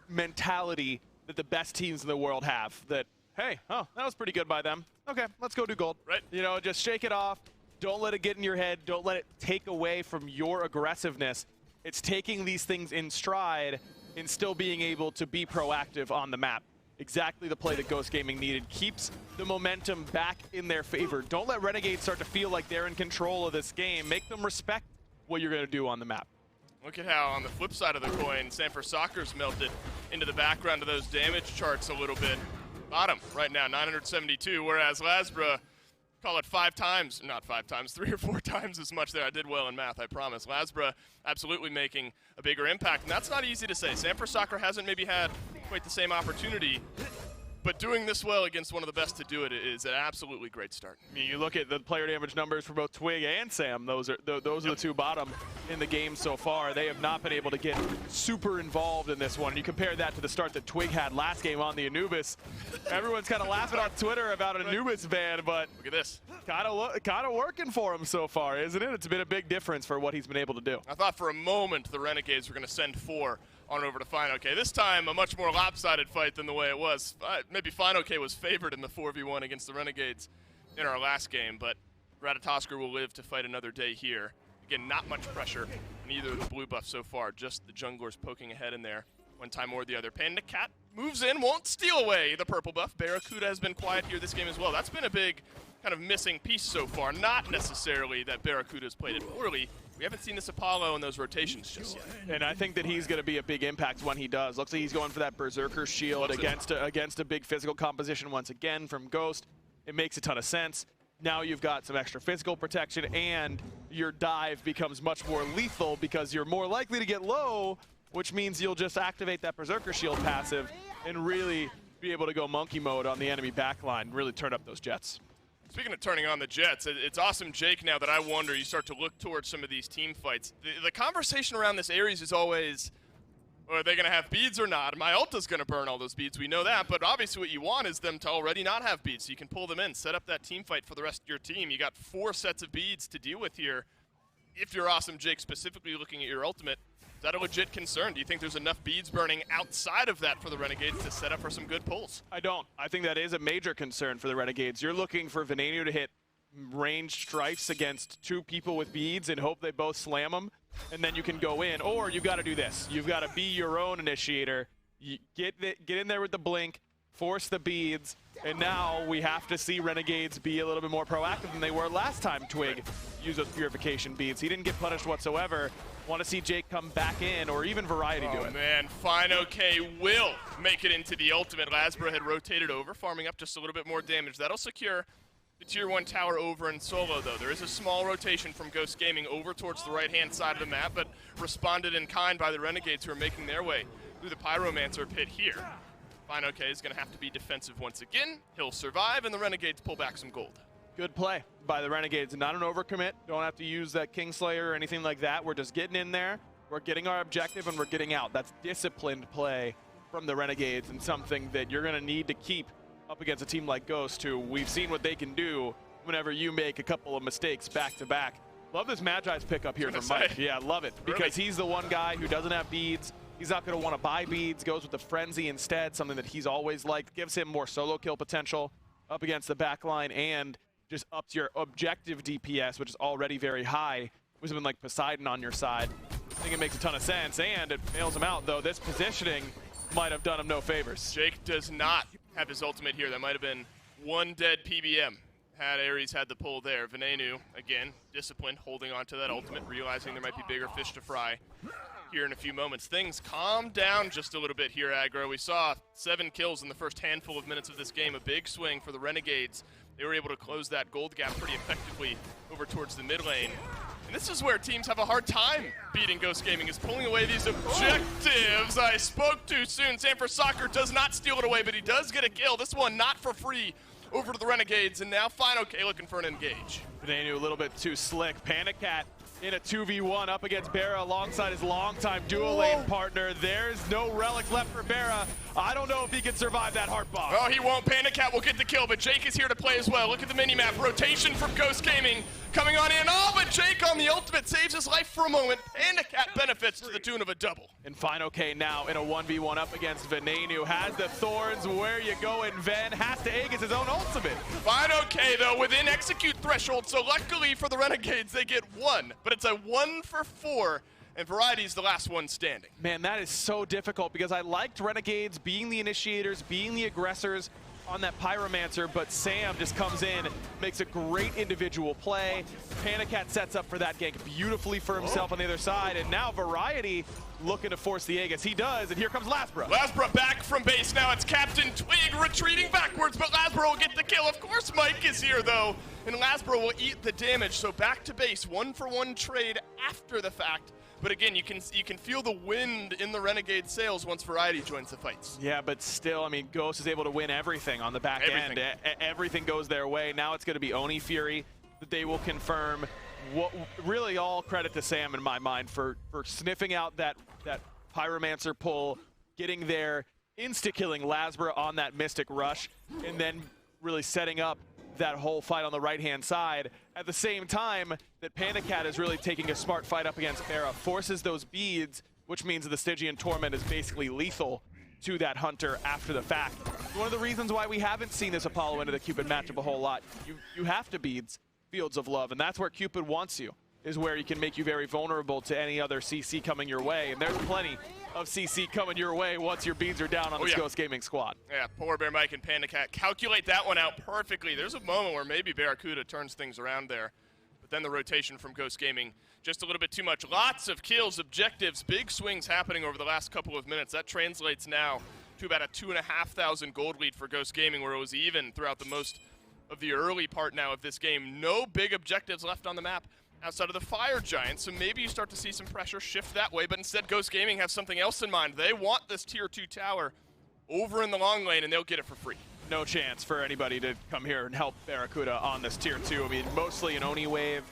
mentality that the best teams in the world have. That, hey, oh, that was pretty good by them. Okay, let's go do gold. Right. You know, just shake it off. Don't let it get in your head. Don't let it take away from your aggressiveness. It's taking these things in stride and still being able to be proactive on the map. Exactly the play that Ghost Gaming needed. Keeps the momentum back in their favor. Don't let Renegades start to feel like they're in control of this game. Make them respect what you're going to do on the map. Look at how, on the flip side of the coin, Sanford Soccer's melted into the background of those damage charts a little bit. Bottom right now, 972, whereas Lasbra, call it 5 times, not 5 times, 3 or 4 times as much there. I did well in math, I promise. Lasbra absolutely making a bigger impact, and that's not easy to say. Sanford Soccer hasn't maybe had quite the same opportunity, but doing this well against one of the best to do it is an absolutely great start. I mean, you look at the player damage numbers for both Twig and Sam. Those are the two bottom in the game so far. They have not been able to get super involved in this one. You compare that to the start that Twig had last game on the Anubis. Everyone's kind of laughing on Twitter about an Anubis ban, but Look at this. kind of working for him so far, isn't it? It's been a big difference for what he's been able to do. I thought for a moment the Renegades were going to send 4 on over to Fino K. This time, a much more lopsided fight than the way it was. Maybe Fino K was favored in the 4v1 against the Renegades in our last game, but Ratatosker will live to fight another day here. Again, not much pressure in either of the blue buffs so far, just the junglers poking ahead in there one time or the other. Panda Cat moves in, won't steal away the purple buff. Barracuda has been quiet here this game as well. That's been a big kind of missing piece so far. Not necessarily that Barracuda's played it poorly. We haven't seen this Apollo in those rotations just yet. And I think that he's going to be a big impact when he does. Looks like he's going for that Berserker shield against a big physical composition once again from Ghost. It makes a ton of sense. Now you've got some extra physical protection, and your dive becomes much more lethal because you're more likely to get low, which means you'll just activate that Berserker shield passive and really be able to go monkey mode on the enemy backline, really turn up those jets. Speaking of turning on the jets, it's awesome, Jake, now that I wonder, you start to look towards some of these team fights. The conversation around this Ares is always, are they going to have beads or not? My ulta's going to burn all those beads, we know that, but obviously what you want is them to already not have beads, so you can pull them in, set up that team fight for the rest of your team. You got 4 sets of beads to deal with here. If you're awesome, Jake, specifically looking at your ultimate, is that a legit concern? Do you think there's enough beads burning outside of that for the Renegades to set up for some good pulls? I don't. I think that is a major concern for the Renegades. You're looking for Venenio to hit ranged strikes against 2 people with beads and hope they both slam them, and then you can go in. Or you've got to do this. You've got to be your own initiator. You get in there with the blink, force the beads, and now we have to see Renegades be a little bit more proactive than they were last time Twig used those purification beads. He didn't get punished whatsoever. Want to see Jake come back in, or even Variety do it. Oh man, Fino K will make it into the ultimate. Lasbra had rotated over, farming up just a little bit more damage. That'll secure the tier 1 tower over in solo, though. There is a small rotation from Ghost Gaming over towards the right-hand side of the map, but responded in kind by the Renegades, who are making their way through the Pyromancer pit here. Fino K is going to have to be defensive once again. He'll survive, and the Renegades pull back some gold. Good play by the Renegades. Not an overcommit. Don't have to use that Kingslayer or anything like that. We're just getting in there. We're getting our objective and we're getting out. That's disciplined play from the Renegades and something that you're going to need to keep up against a team like Ghost, who we've seen what they can do whenever you make a couple of mistakes back to back. Love this Magi's pickup here from Mike. Yeah, love it. Because he's the one guy who doesn't have beads. He's not going to want to buy beads. Goes with the Frenzy instead, something that he's always liked. Gives him more solo kill potential up against the back line and just ups your objective DPS, which is already very high, with something like Poseidon on your side. I think it makes a ton of sense, and it bails him out, though. This positioning might have done him no favors. Jake does not have his ultimate here. That might have been one dead PBM. Had Ares had the pull there. Venenu, again, disciplined, holding on to that ultimate, realizing there might be bigger fish to fry here in a few moments. Things calm down just a little bit here, Aggro. We saw 7 kills in the first handful of minutes of this game. A big swing for the Renegades. They were able to close that gold gap pretty effectively over towards the mid lane. And this is where teams have a hard time beating Ghost Gaming, is pulling away these objectives. I spoke too soon. Sanford Soccer does not steal it away, but he does get a kill. This one not for free over to the Renegades, and now FineOK looking for an engage. Venenu a little bit too slick. Panicat in a 2v1 up against Bera alongside his longtime dual lane partner. There's no relic left for Bera. I don't know if he can survive that heart bomb. Oh, he won't. Panicat will get the kill, but Jake is here to play as well. Look at the mini-map. Rotation from Ghost Gaming coming on in. Oh, but Jake on the ultimate saves his life for a moment. Panicat benefits to the tune of a double. And FineOK now in a 1v1 up against Venenu. Has the Thorns where you go, and Ven has to Aegis his own ultimate. FineOK, though, within execute threshold, so luckily for the Renegades, they get 1. But it's a 1 for 4. And Variety's the last one standing. Man, that is so difficult because I liked Renegades being the initiators, being the aggressors on that Pyromancer, but Sam just comes in, makes a great individual play. Panicat sets up for that gank beautifully for himself on the other side, and now Variety looking to force the Aegis. He does, and here comes Lasbra. Lasbra back from base. Now it's Captain Twig retreating backwards, but Lasbra will get the kill. Of course Mike is here, though, and Lasbra will eat the damage. So back to base, 1-for-1 trade after the fact. But again, you can feel the wind in the Renegade sails once Variety joins the fights. Yeah, but still, I mean, Ghost is able to win everything on the back end. Everything goes their way. Now it's going to be Oni Fury that they will confirm. Really all credit to Sam in my mind for sniffing out that Pyromancer pull, getting there, insta-killing Lasbra on that Mystic Rush, and then really setting up that whole fight on the right-hand side. At the same time that Panicat is really taking a smart fight up against Bera, forces those beads, which means the Stygian Torment is basically lethal to that Hunter after the fact. One of the reasons why we haven't seen this Apollo into the Cupid matchup a whole lot. You have to beads Fields of Love, and that's where Cupid wants you, is where he can make you very vulnerable to any other CC coming your way, and there's plenty of CC coming your way once your beads are down on this Ghost Gaming squad. Yeah, poor Bear Mike and Panicat calculate that one out perfectly. There's a moment where maybe Barracuda turns things around there, but then the rotation from Ghost Gaming, just a little bit too much. Lots of kills, objectives, big swings happening over the last couple of minutes. That translates now to about a 2,500 gold lead for Ghost Gaming, where it was even throughout the most of the early part now of this game. No big objectives left on the map outside of the Fire Giant, so maybe you start to see some pressure shift that way, but instead Ghost Gaming has something else in mind. They want this tier 2 tower over in the long lane, and they'll get it for free. No chance for anybody to come here and help Barracuda on this tier 2. I mean, mostly an Oni wave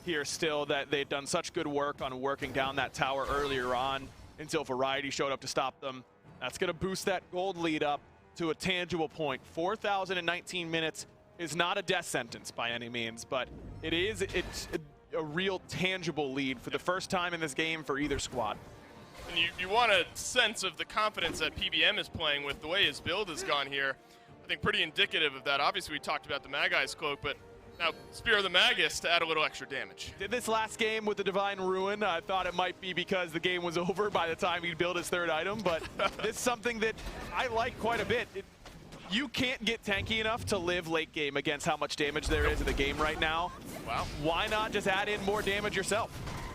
here still, that they've done such good work on working down that tower earlier on until Variety showed up to stop them. That's going to boost that gold lead up to a tangible point. 4,019 minutes is not a death sentence by any means, but it's a real tangible lead for the first time in this game for either squad. And you want a sense of the confidence that PBM is playing with. The way his build has gone here, I think pretty indicative of that. Obviously we talked about the Magai's Cloak, but now Spear of the Magus to add a little extra damage. Did this last game with the Divine Ruin. I thought it might be because the game was over by the time he'd build his third item, but this is something that I like quite a bit. You can't get tanky enough to live late game against how much damage there is in the game right now. Wow. Why not just add in more damage yourself?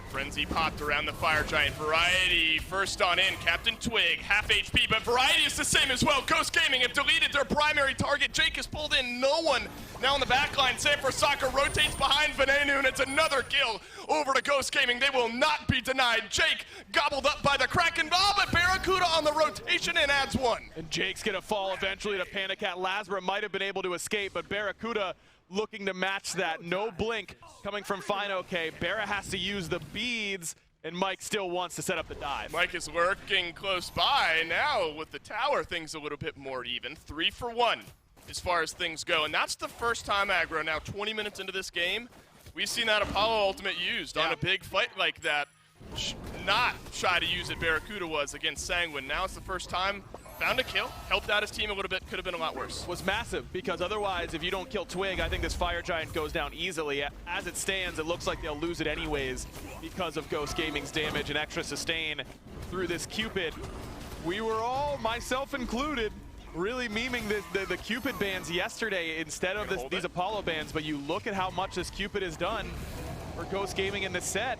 Frenzy popped around the Fire Giant. Variety first on in. Captain Twig, half HP, but Variety is the same as well. Ghost Gaming have deleted their primary target. Jake is pulled in. No one now on the back line. Sanford Soccer rotates behind Venenu, and it's another kill over to Ghost Gaming. They will not be denied. Jake gobbled up by the Kraken. Oh, but Barracuda on the rotation and adds one. And Jake's going to fall eventually to Panicat. Lasbra might have been able to escape, but Barracuda looking to match that. No blink coming from FineOK. Barra has to use the beads, and Mike still wants to set up the dive. Mike is lurking close by. Now with the tower, things a little bit more even. 3 for 1 as far as things go. And that's the first time, Aggro, now 20 minutes into this game, we've seen that Apollo ultimate used on a big fight like that. Not shy to use it, Barracuda was against Sanguine. Now it's the first time. Found a kill, helped out his team a little bit, could have been a lot worse. Was massive, because otherwise, if you don't kill Twig, I think this Fire Giant goes down easily. As it stands, it looks like they'll lose it anyways because of Ghost Gaming's damage and extra sustain through this Cupid. We were all, myself included, really memeing the Cupid bans yesterday instead of these Apollo bans, but you look at how much this Cupid has done for Ghost Gaming in this set.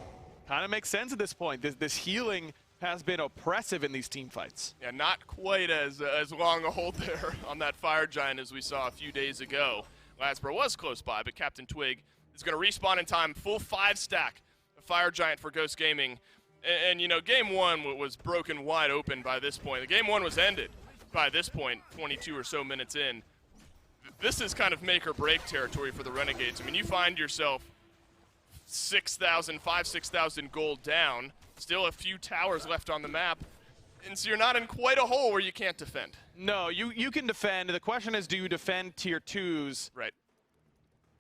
Kind of makes sense at this point. This healing has been oppressive in these team fights. Yeah, not quite as long a hold there on that Fire Giant as we saw a few days ago. Lasbro was close by, but Captain Twig is going to respawn in time. Full 5-stack of Fire Giant for Ghost Gaming. And, you know, game 1 was broken wide open by this point. The game 1 was ended by this point, 22 or so minutes in. This is kind of make or break territory for the Renegades. I mean, you find yourself 6,000 gold down. Still a few towers left on the map, and so you're not in quite a hole where you can't defend. No, you can defend. The question is, do you defend tier 2s? Right.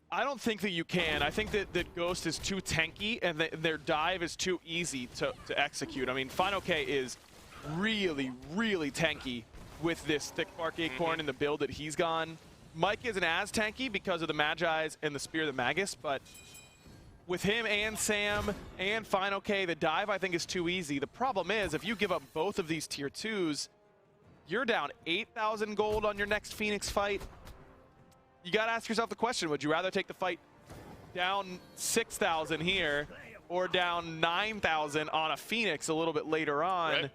I don't think that you can. I think that Ghost is too tanky, and their dive is too easy to execute. I mean, FineOK is really, really tanky with this thick bark acorn and the build that he's gone. Mike isn't as tanky because of the Magi's and the Spear of the Magus, but with him and Sam and FineOK, the dive I think is too easy. The problem is, if you give up both of these tier 2s, you're down 8,000 gold on your next Phoenix fight. You gotta ask yourself the question, would you rather take the fight down 6,000 here or down 9,000 on a Phoenix a little bit later on? Right.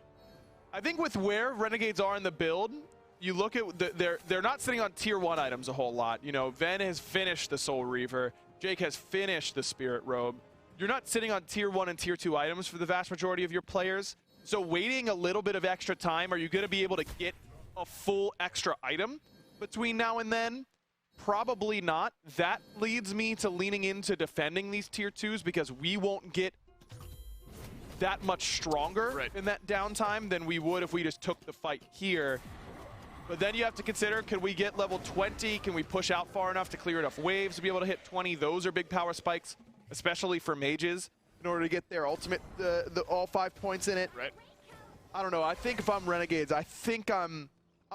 I think with where Renegades are in the build, you look at, they're not sitting on tier 1 items a whole lot. You know, Ven has finished the Soul Reaver. Jake has finished the Spirit Robe. You're not sitting on tier 1 and tier 2 items for the vast majority of your players. So waiting a little bit of extra time, are you going to be able to get a full extra item between now and then? Probably not. That leads me to leaning into defending these tier 2s because we won't get that much stronger in that downtime than we would if we just took the fight here. But then you have to consider, can we get level 20? Can we push out far enough to clear enough waves to be able to hit 20? Those are big power spikes, especially for mages, in order to get their ultimate, all 5 points in it. Right. I don't know. I think if I'm Renegades, I think I'm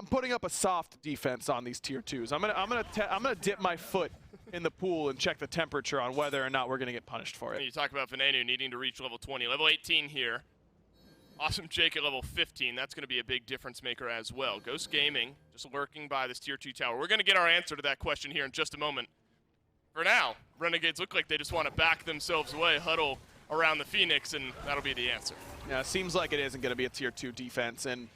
putting up a soft defense on these tier 2s. I'm gonna dip my foot in the pool and check the temperature on whether or not we're gonna get punished for it. You talk about Venenu needing to reach level 20, level 18 here. Awesome Jake at level 15. That's going to be a big difference maker as well. Ghost Gaming just lurking by this tier 2 tower. We're going to get our answer to that question here in just a moment. For now, Renegades look like they just want to back themselves away, huddle around the Phoenix, and that'll be the answer. Yeah, it seems like it isn't going to be a tier 2 defense, and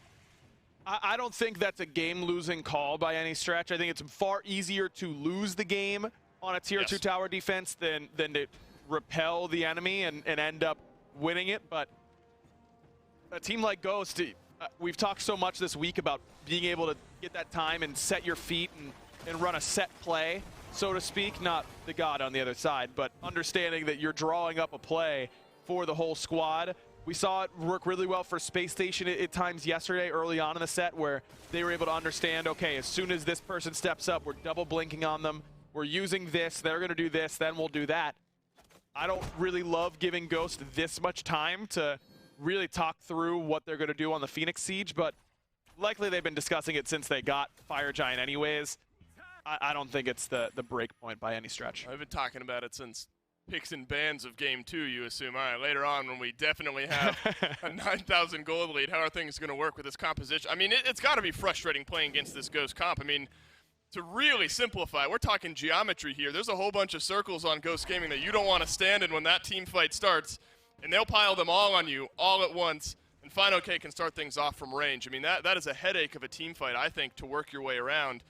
I don't think that's a game-losing call by any stretch. I think it's far easier to lose the game on a tier 2 tower defense than to repel the enemy and end up winning it, but a team like Ghost, we've talked so much this week about being able to get that time and set your feet and run a set play, so to speak. Not the god on the other side, but understanding that you're drawing up a play for the whole squad. We saw it work really well for Space Station at times yesterday early on in the set where they were able to understand, okay, as soon as this person steps up, we're double blinking on them. We're using this, they're going to do this, then we'll do that. I don't really love giving Ghost this much time to really talk through what they're going to do on the Phoenix Siege, but likely they've been discussing it since they got Fire Giant anyways. I don't think it's the break point by any stretch. I've been talking about it since picks and bans of game 2, you assume. All right, later on when we definitely have a 9,000 gold lead, how are things going to work with this composition? I mean, it's got to be frustrating playing against this Ghost comp. I mean, to really simplify, we're talking geometry here. There's a whole bunch of circles on Ghost Gaming that you don't want to stand in when that team fight starts. And they'll pile them all on you all at once, and FineOK can start things off from range. I mean, that is a headache of a team fight, I think, to work your way around.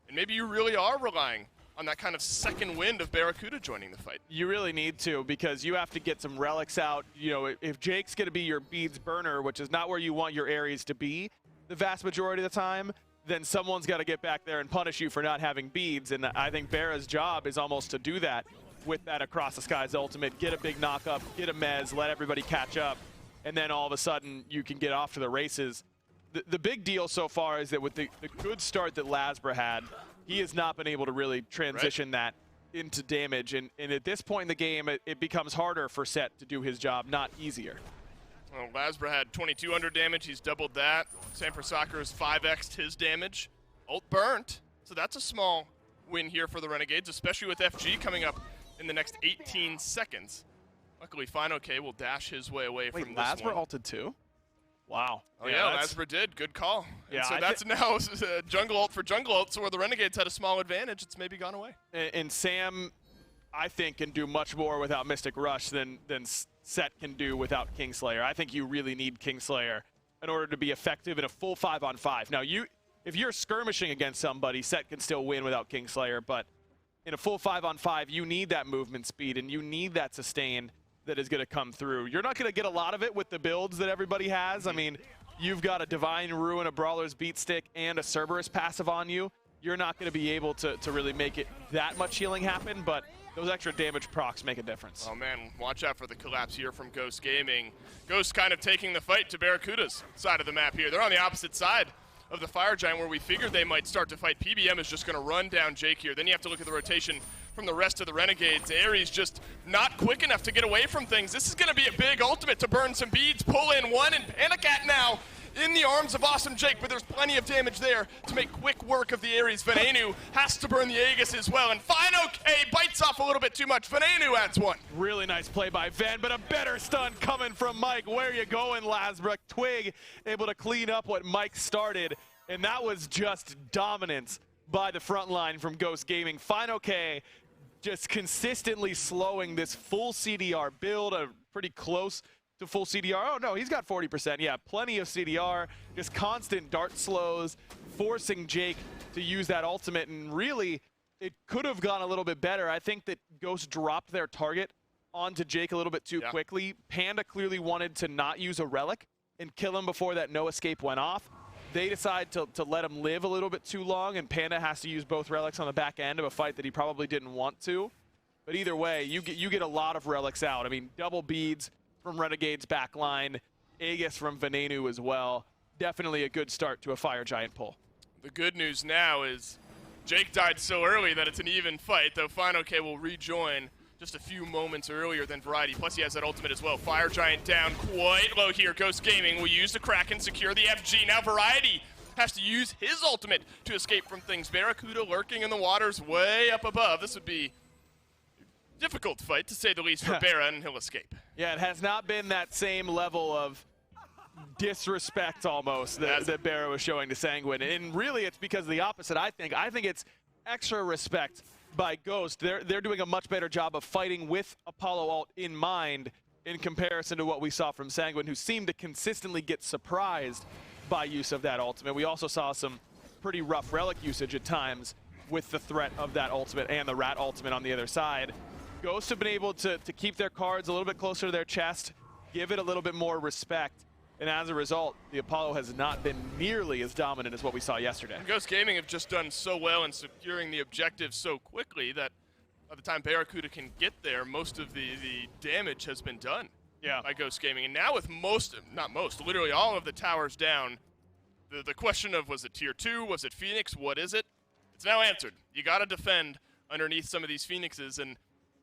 And maybe you really are relying on that kind of second wind of Barracuda joining the fight. You really need to, because you have to get some relics out. You know, if Jake's going to be your beads burner, which is not where you want your Ares to be the vast majority of the time, then someone's got to get back there and punish you for not having beads. And I think Bera's job is almost to do that with that Across the Skies ultimate, get a big knock-up, get a mez, let everybody catch up, and then all of a sudden you can get off to the races. The big deal so far is that with the good start that Lasbra had, he has not been able to really transition that into damage. And at this point in the game, it becomes harder for Set to do his job, not easier. Well, Lasbra had 2200 damage. He's doubled that. Sam Soccer has 5x'd his damage. Ult burnt, so that's a small win here for the Renegades, especially with FG coming up in the next 18 seconds. Luckily, FineOK will dash his way away from this Lasbra one. ulted too? Wow. Oh yeah, Lasbra did. Good call. Yeah, And so that's now jungle ult for jungle ult, so where the Renegades had a small advantage, it's maybe gone away. And Sam, I think, can do much more without Mystic Rush than Set can do without Kingslayer. I think you really need Kingslayer in order to be effective in a full 5-on-5. Now, if you're skirmishing against somebody, Set can still win without Kingslayer, but in a full 5-on-5, you need that movement speed and you need that sustain that is going to come through. You're not going to get a lot of it with the builds that everybody has. I mean, you've got a Divine Ruin, a Brawler's Beat Stick, and a Cerberus passive on you. You're not going to be able to really make it that much healing happen, but those extra damage procs make a difference. Oh man, watch out for the collapse here from Ghost Gaming. Ghost kind of taking the fight to Barracuda's side of the map here. They're on the opposite side of the Fire Giant where we figured they might start to fight. PBM is just going to run down Jake here. Then you have to look at the rotation from the rest of the Renegades. Ares just not quick enough to get away from things. This is going to be a big ultimate to burn some beads, pull in one, and Panicat now in the arms of Awesome Jake, but there's plenty of damage there to make quick work of the Ares. Venenu has to burn the Aegis as well, and FineOK bites off a little bit too much. Venenu adds one. Really nice play by Ven, but a better stun coming from Mike. Where you going, Lasbra? Twig able to clean up what Mike started, and that was just dominance by the front line from Ghost Gaming. FineOK just consistently slowing this full CDR build, pretty close to full CDR. Oh no, he's got 40%. Yeah, plenty of CDR, just constant dart slows, forcing Jake to use that ultimate, and really, it could have gone a little bit better. I think that Ghost dropped their target onto Jake a little bit too quickly. Panda clearly wanted to not use a relic and kill him before that no escape went off. They decide to let him live a little bit too long, and Panda has to use both relics on the back end of a fight that he probably didn't want to. But either way, you get a lot of relics out. I mean, double beads from Renegade's backline, Aegis from Venenu as well. Definitely a good start to a Fire Giant pull. The good news now is Jake died so early that it's an even fight, though FineOK will rejoin just a few moments earlier than Variety. Plus he has that ultimate as well. Fire Giant down quite low here. Ghost Gaming will use the Kraken, secure the FG. Now Variety has to use his ultimate to escape from things. Barracuda lurking in the waters way up above. This would be a difficult fight, to say the least, for Barra, and he'll escape. Yeah, it has not been that same level of disrespect almost that Barra was showing to Sanguine. And really it's because of the opposite, I think. I think it's extra respect by Ghost. They're doing a much better job of fighting with Apollo ult in mind in comparison to what we saw from Sanguine, who seemed to consistently get surprised by use of that ultimate. We also saw some pretty rough relic usage at times with the threat of that ultimate and the Rat ultimate on the other side. Ghosts have been able to keep their cards a little bit closer to their chest, give it a little bit more respect, and as a result, the Apollo has not been nearly as dominant as what we saw yesterday. Ghost Gaming have just done so well in securing the objective so quickly that by the time Barracuda can get there, most of the damage has been done by Ghost Gaming. And now with literally all of the towers down, the question of was it tier 2, was it Phoenix, what is it? It's now answered. You got to defend underneath some of these Phoenixes, and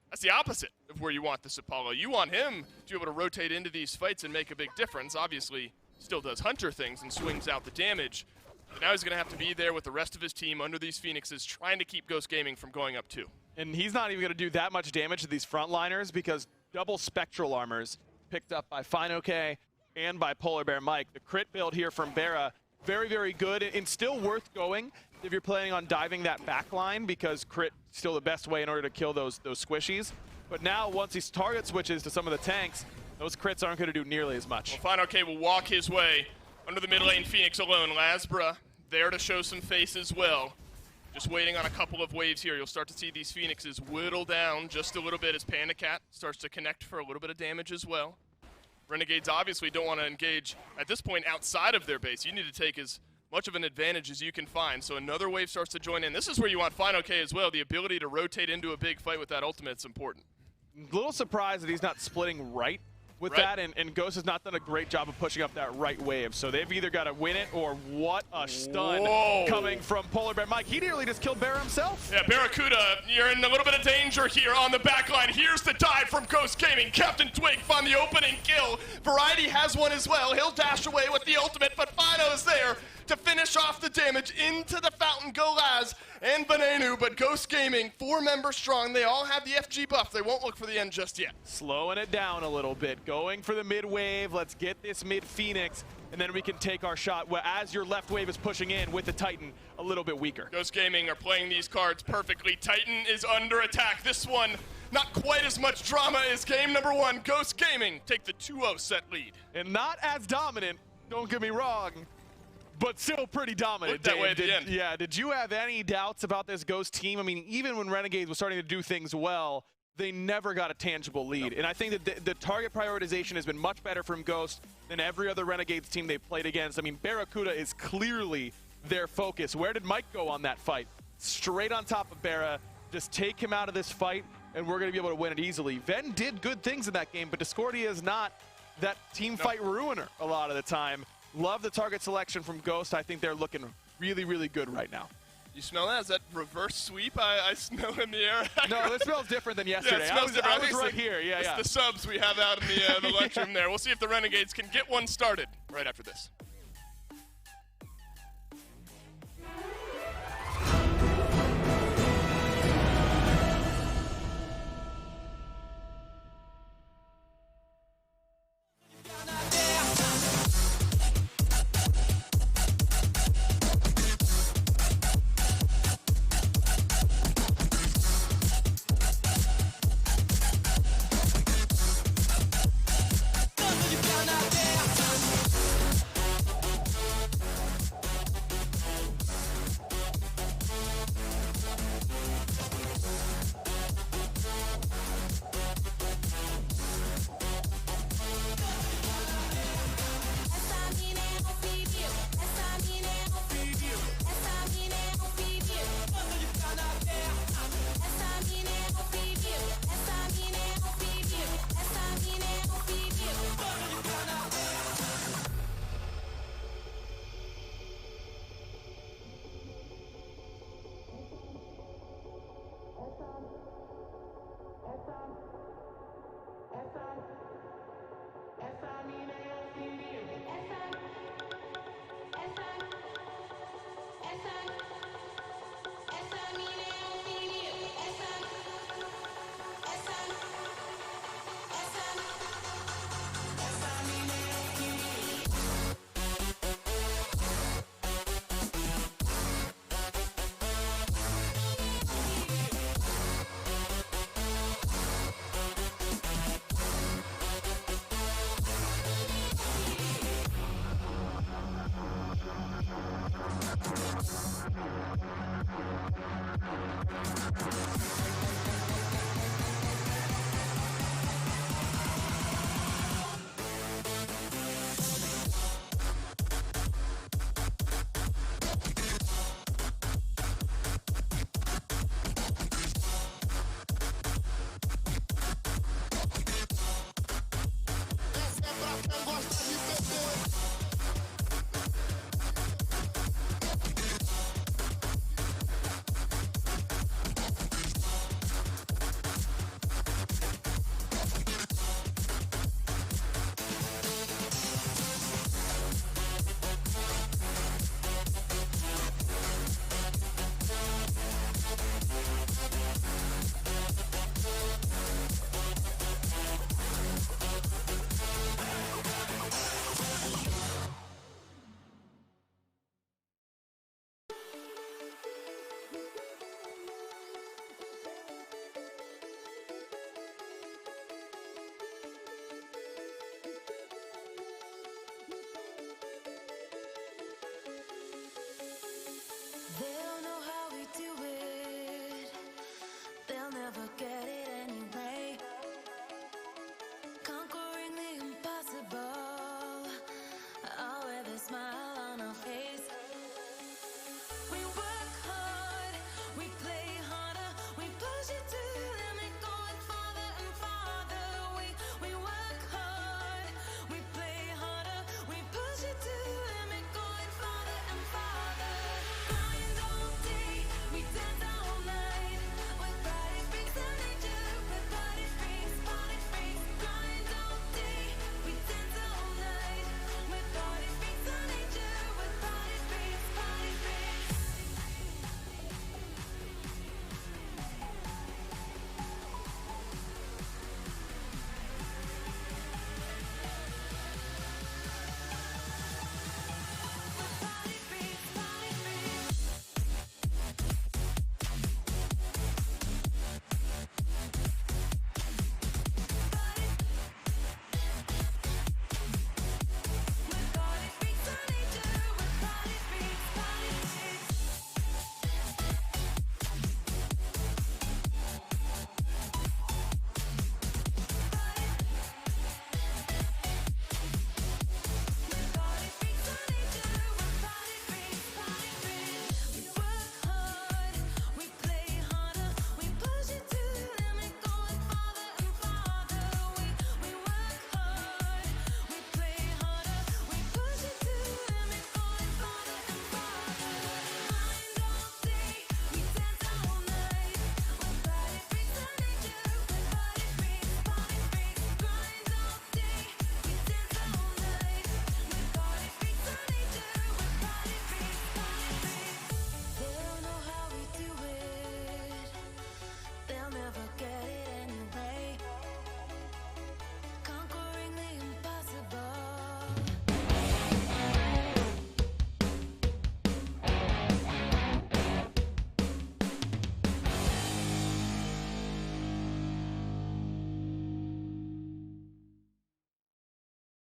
that's the opposite of where you want this Apollo. You want him to be able to rotate into these fights and make a big difference. Obviously, still does Hunter things and swings out the damage. But now he's going to have to be there with the rest of his team under these Phoenixes, trying to keep Ghost Gaming from going up too. And he's not even going to do that much damage to these frontliners because double Spectral Armors picked up by FineOK and by Polar Bear Mike. The crit build here from Barra, very, very good and still worth going if you're planning on diving that back line, because crit still the best way in order to kill those squishies. But now once he target switches to some of the tanks, those crits aren't going to do nearly as much. Well, FineOK will walk his way under the mid lane Phoenix alone. Lasbra there to show some face as well. Just waiting on a couple of waves here. You'll start to see these Phoenixes whittle down just a little bit as Panicat starts to connect for a little bit of damage as well. Renegades obviously don't want to engage at this point outside of their base. You need to take as much of an advantage as you can find. So another wave starts to join in. This is where you want Final K as well. The ability to rotate into a big fight with that ultimate is important. A little surprised that he's not splitting right with that, and Ghost has not done a great job of pushing up that right wave. So they've either got to win it, or what a stun coming from Polar Bear. Mike, he nearly just killed Bear himself. Yeah, Barracuda, you're in a little bit of danger here on the back line. Here's the dive from Ghost Gaming. Captain Twig found the opening kill. Variety has one as well. He'll dash away with the ultimate, but Fino is there to finish off the damage into the fountain. Go Laz and Venenu, but Ghost Gaming, 4 members strong. They all have the FG buff. They won't look for the end just yet. Slowing it down a little bit, going for the mid wave. Let's get this mid Phoenix, and then we can take our shot as your left wave is pushing in with the Titan a little bit weaker. Ghost Gaming are playing these cards perfectly. Titan is under attack. This one, not quite as much drama as game number 1. Ghost Gaming take the 2-0 set lead. And not as dominant, don't get me wrong, but still pretty dominant. Looked that way at the end. Yeah, did you have any doubts about this Ghost team? I mean, even when Renegades was starting to do things well, they never got a tangible lead. And I think that the target prioritization has been much better from Ghost than every other Renegades team they've played against. I mean, Barracuda is clearly their focus. Where did Mike go on that fight? Straight on top of Barra. Just take him out of this fight, and we're going to be able to win it easily. Ven did good things in that game, but Discordia is not that team fight ruiner a lot of the time. Love the target selection from Ghost. I think they're looking really, really good right now. You smell that? Is that reverse sweep I smell in the air? No, this smells different than yesterday. Yeah, it smells different. I was right here. Yeah, it's yeah. the subs we have out in the lunchroom there. We'll see if the Renegades can get one started right after this.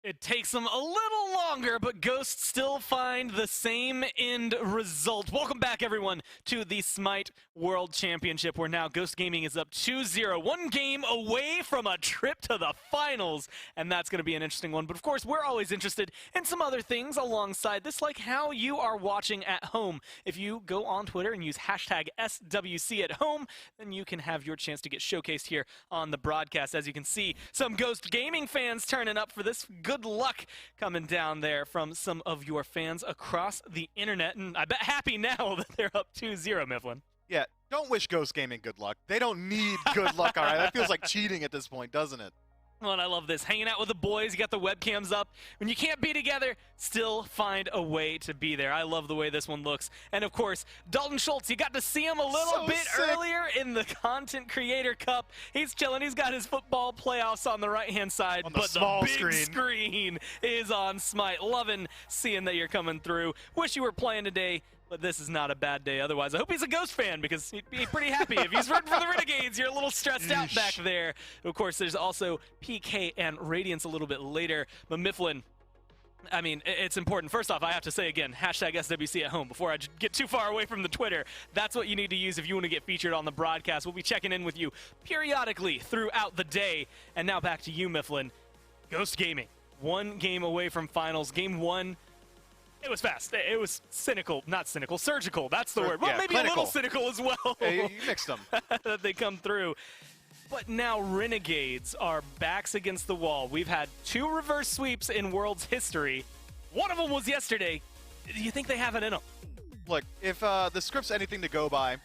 It takes them a little longer, but Ghosts still find the same end result. Welcome back, everyone, to the SMITE World Championship, where now Ghost Gaming is up 2-0. One game away from a trip to the finals, and that's going to be an interesting one. But, of course, we're always interested in some other things alongside this, like how you are watching at home. If you go on Twitter and use hashtag SWC at home, then you can have your chance to get showcased here on the broadcast. As you can see, some Ghost Gaming fans turning up for this. Good luck coming down there from some of your fans across the internet, and I bet happy now that they're up 2-0, Mifflin. Yeah, don't wish Ghost Gaming good luck. They don't need good luck, all right? That feels like cheating at this point, doesn't it? Well, and I love this. Hanging out with the boys, you got the webcams up. When you can't be together, still find a way to be there. I love the way this one looks. And, of course, Dalton Schultz, you got to see him a little bit earlier in the Content Creator Cup. He's chilling. He's got his football playoffs on the right-hand side. On the but small the big screen is on SMITE. Loving seeing that you're coming through. Wish you were playing today. But this is not a bad day otherwise. I hope he's a Ghost fan because he'd be pretty happy. If he's rooting for the Renegades, you're a little stressed out back there. Of course, there's also PK and Radiance a little bit later. But Mifflin, I mean, it's important. First off, I have to say again, hashtag SWC at home before I get too far away from the Twitter. That's what you need to use if you want to get featured on the broadcast. We'll be checking in with you periodically throughout the day. And now back to you, Mifflin. Ghost Gaming, one game away from finals. Game one. It was fast. It was cynical. Not cynical. Surgical. That's the word. Well, yeah, maybe clinical. a little cynical as well. Hey, you mixed them. that they come through. But now Renegades are backs against the wall. We've had 2 reverse sweeps in World's history. One of them was yesterday. Do you think they have it in them? Look, if the script's anything to go by,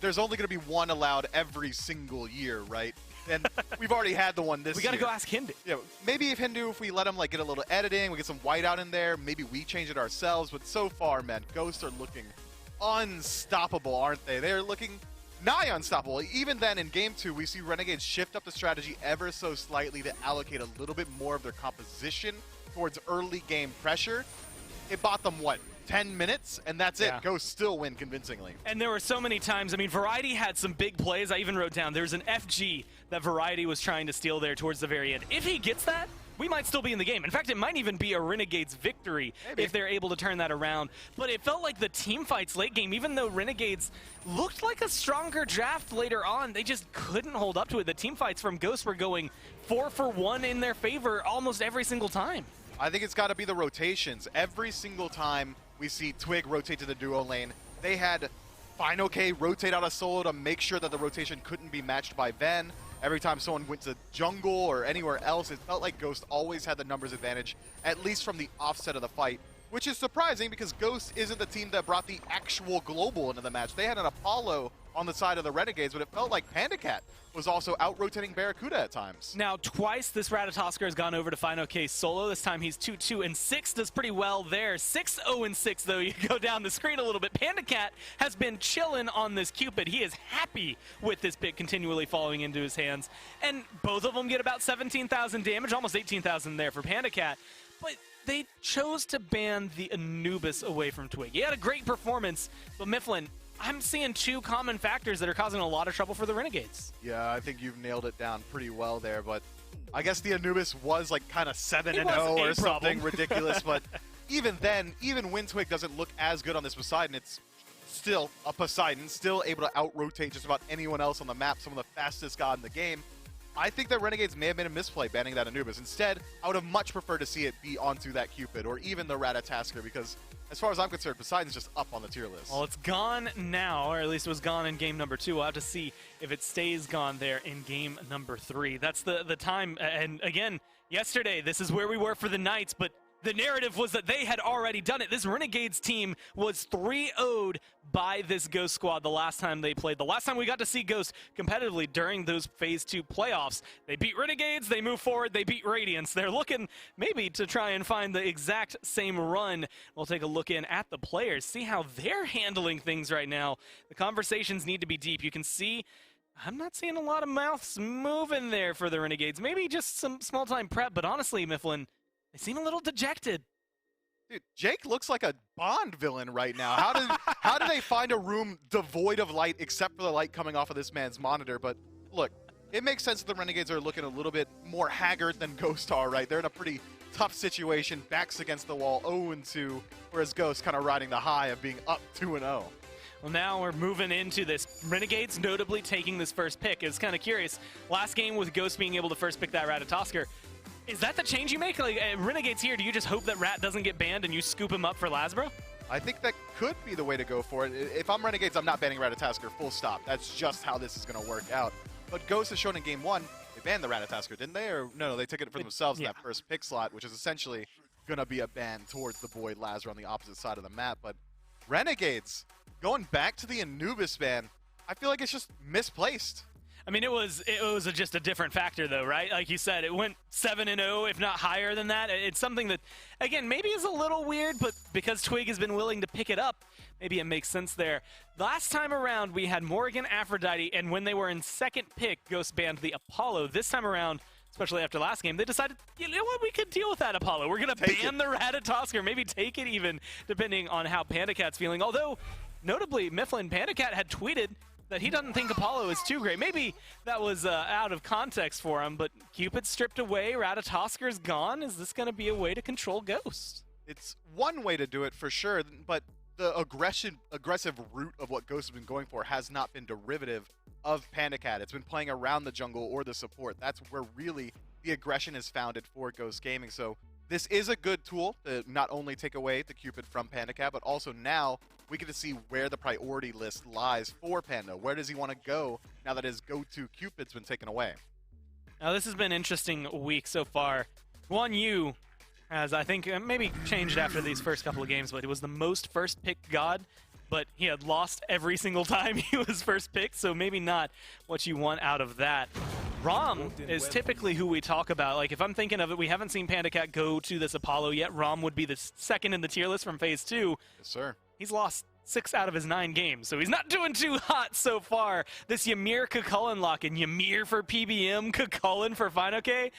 there's only going to be one allowed every single year, right? And we've already had the one this year. We got to go ask Hindu. Yeah, maybe if Hindu, if we let him like get a little editing, we get some whiteout in there, maybe we change it ourselves. But so far, man, Ghosts are looking unstoppable, aren't they? They're looking nigh unstoppable. Even then, in Game 2, we see Renegades shift up the strategy ever so slightly to allocate a little bit more of their composition towards early game pressure. It bought them, what, 10 minutes? And that's it. Ghosts still win convincingly. And there were so many times. I mean, Variety had some big plays. I even wrote down there's an FG that Variety was trying to steal there towards the very end. If he gets that, we might still be in the game. In fact, it might even be a Renegades victory if they're able to turn that around. But it felt like the team fights late game, even though Renegades looked like a stronger draft later on, they just couldn't hold up to it. The team fights from Ghosts were going 4 for 1 in their favor almost every single time. I think it's got to be the rotations. Every single time we see Twig rotate to the duo lane, they had Final K rotate out a solo to make sure that the rotation couldn't be matched by Ven. Every time someone went to jungle or anywhere else, it felt like Ghost always had the numbers advantage, at least from the offset of the fight, which is surprising because Ghost isn't the team that brought the actual global into the match. They had an Apollo on the side of the Renegades, but it felt like Pandacat was also out-rotating Barracuda at times. Now, twice this Ratatosker has gone over to Final K solo. This time he's 2-2-6, does pretty well there. 6-0-6, though. You go down the screen a little bit. Pandacat has been chilling on this Cupid. He is happy with this pick continually falling into his hands. And both of them get about 17,000 damage, almost 18,000 there for Pandacat. But they chose to ban the Anubis away from Twig. He had a great performance, but Mifflin, I'm seeing 2 common factors that are causing a lot of trouble for the Renegades. Yeah, I think you've nailed it down pretty well there, but I guess the Anubis was like kind of 7-0 or something ridiculous, but even then, even when Twig doesn't look as good on this Poseidon, it's still a Poseidon, still able to out-rotate just about anyone else on the map, some of the fastest god in the game. I think that Renegades may have made a misplay banning that Anubis. Instead, I would have much preferred to see it be onto that Cupid or even the Ratatosker because as far as I'm concerned, Poseidon's just up on the tier list. Well, it's gone now, or at least it was gone in game number 2. We'll have to see if it stays gone there in game number 3. That's the time. And again, yesterday, this is where we were for the Knights, but the narrative was that they had already done it. This Renegades team was 3-0'd by this Ghost squad the last time they played. The last time we got to see Ghost competitively during those Phase 2 playoffs. They beat Renegades, they move forward, they beat Radiance. They're looking maybe to try and find the exact same run. We'll take a look in at the players, see how they're handling things right now. The conversations need to be deep. You can see I'm not seeing a lot of mouths moving there for the Renegades. Maybe just some small-time prep, but honestly, Mifflin, they seem a little dejected. Dude, Jake looks like a Bond villain right now. How did they find a room devoid of light except for the light coming off of this man's monitor? But look, it makes sense that the Renegades are looking a little bit more haggard than Ghost are, right? They're in a pretty tough situation, backs against the wall, 0-2, whereas Ghost kind of riding the high of being up 2-0. Well, now we're moving into this. Renegades notably taking this first pick. It's kind of curious. Last game with Ghost being able to first pick that Ratatosker. Is that the change you make? Like, Renegades here, do you just hope that Rat doesn't get banned and you scoop him up for Lasbro? I think that could be the way to go for it. If I'm Renegades, I'm not banning Ratatosker, full stop. That's just how this is going to work out. But Ghost has shown in game 1, they banned the Ratatosker, didn't they? Or no, they took it for themselves in that first pick slot, which is essentially going to be a ban towards the boy Lazar on the opposite side of the map. But Renegades, going back to the Anubis ban, I feel like it's just misplaced. I mean, it was just a different factor, though, right? Like you said, it went 7-0, if not higher than that. It's something that, again, maybe is a little weird, but because Twig has been willing to pick it up, maybe it makes sense there. Last time around, we had Morgan, Aphrodite, and when they were in second pick, Ghost banned the Apollo. This time around, especially after last game, they decided, you know what, we could deal with that Apollo. We're going to ban the Ratatosker, maybe take it even, depending on how PandaCat's feeling. Although, notably, Mifflin PandaCat had tweeted that he doesn't think Apollo is too great. Maybe that was out of context for him, but Cupid stripped away, Ratatosker's gone. Is this going to be a way to control Ghost? It's one way to do it for sure, but the aggressive route of what Ghost has been going for has not been derivative of PandaCat. It's been playing around the jungle or the support. That's where really the aggression is founded for Ghost Gaming. So this is a good tool to not only take away the Cupid from PandaCat, but also now we get to see where the priority list lies for Panda. Where does he want to go now that his go-to Cupid's been taken away? Now, this has been an interesting week so far. Guan Yu has, I think, maybe changed after these first couple of games, but he was the most first-pick god, but he had lost every single time he was first picked, so maybe not what you want out of that. Rom is typically who we talk about. Like, if I'm thinking of it, we haven't seen PandaCat go to this Apollo yet. Rom would be the second in the tier list from Phase 2. Yes, sir. He's lost 6 out of his 9 games, so he's not doing too hot so far. This Ymir Kukulkan lock in, Ymir for PBM, Kukulkan for Fine OK.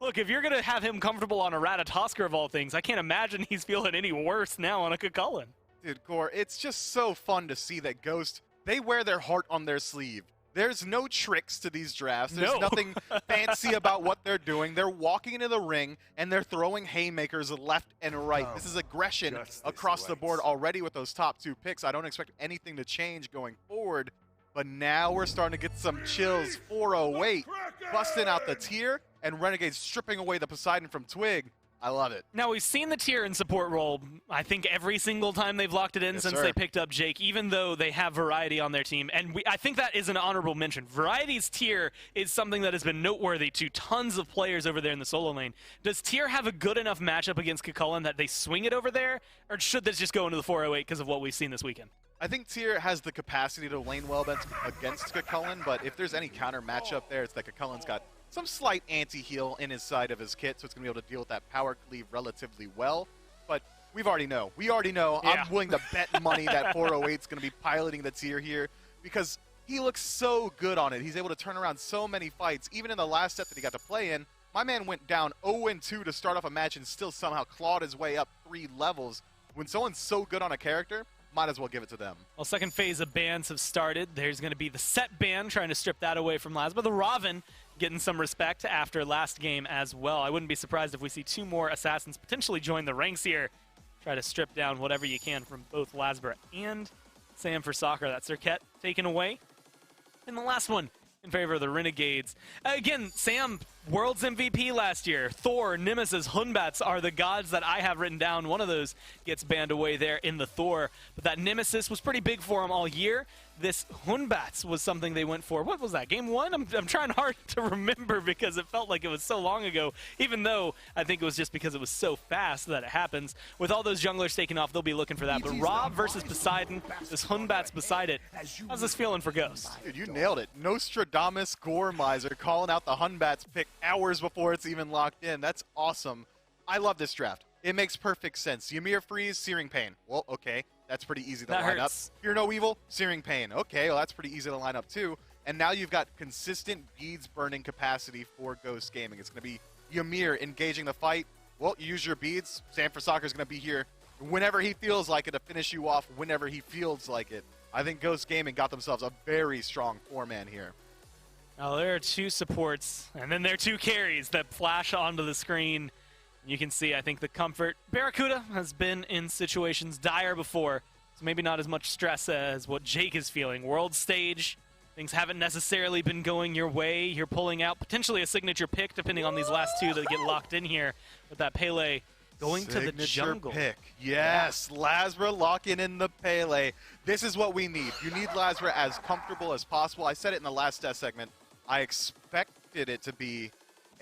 Look, if you're going to have him comfortable on a Ratatosker of all things, I can't imagine he's feeling any worse now on a Kukulkan. Dude, Gore, it's just so fun to see that Ghost, they wear their heart on their sleeve. There's no tricks to these drafts. There's nothing fancy about what they're doing. They're walking into the ring, and they're throwing haymakers left and right. This is aggression across the board already with those top 2 picks. I don't expect anything to change going forward, but now we're starting to get some chills. 408, busting out the tier, and Renegades stripping away the Poseidon from Twig. I love it. Now, we've seen the tier in support role, I think, every single time they've locked it in since they picked up Jake, even though they have Variety on their team. And I think that is an honorable mention. Variety's tier is something that has been noteworthy to tons of players over there in the solo lane. Does tier have a good enough matchup against Kukulkan that they swing it over there? Or should this just go into the 408 because of what we've seen this weekend? I think tier has the capacity to lane well against Kukulkan, but if there's any counter matchup there, it's that Kukulkan's got some slight anti-heal in his side of his kit, so it's going to be able to deal with that power cleave relatively well. But we already know. Yeah. I'm willing to bet money that 408 is going to be piloting the tier here because he looks so good on it. He's able to turn around so many fights. Even in the last set that he got to play in, my man went down 0-2 to start off a match and still somehow clawed his way up 3 levels. When someone's so good on a character, might as well give it to them. Well, second phase of bans have started. There's going to be the set ban, trying to strip that away from Lasbro. The Raven getting some respect after last game as well. I wouldn't be surprised if we see 2 more Assassins potentially join the ranks here. Try to strip down whatever you can from both Lasbro and Sam for Soccer. That's Serket taken away. And the last one in favor of the Renegades. Again, Sam, World's MVP last year. Thor, Nemesis, Hunbats are the gods that I have written down. One of those gets banned away there in the Thor. But that Nemesis was pretty big for him all year. This Hunbats was something they went for. What was that, game 1? I'm trying hard to remember because it felt like it was so long ago, even though I think it was just because it was so fast that it happens. With all those junglers taking off, they'll be looking for that. But Rob versus Poseidon, this Hunbats beside it. How's this feeling for Ghost? Dude, you nailed it. Nostradamus Gore Miser calling out the Hunbats pick hours before it's even locked in. That's awesome. I love this draft. It makes perfect sense. Ymir Freeze, Searing Pain. Well, okay. That's pretty easy to line up. Fear No Evil, Searing Pain. Okay, well, that's pretty easy to line up, too. And now you've got consistent beads burning capacity for Ghost Gaming. It's going to be Ymir engaging the fight. Well, you use your beads. Sam for Soccer is going to be here whenever he feels like it to finish you off whenever he feels like it. I think Ghost Gaming got themselves a very strong 4-man here. Now, there are 2 supports, and then there are 2 carries that flash onto the screen. You can see, I think, the comfort. Barracuda has been in situations dire before, so maybe not as much stress as what Jake is feeling. World stage, things haven't necessarily been going your way. You're pulling out potentially a signature pick, depending on these last two that get locked in here with that Pele going to the jungle. Pick. Yes, Lazra locking in the Pele. This is what we need. You need Lazra as comfortable as possible. I said it in the last test segment. I expected it to be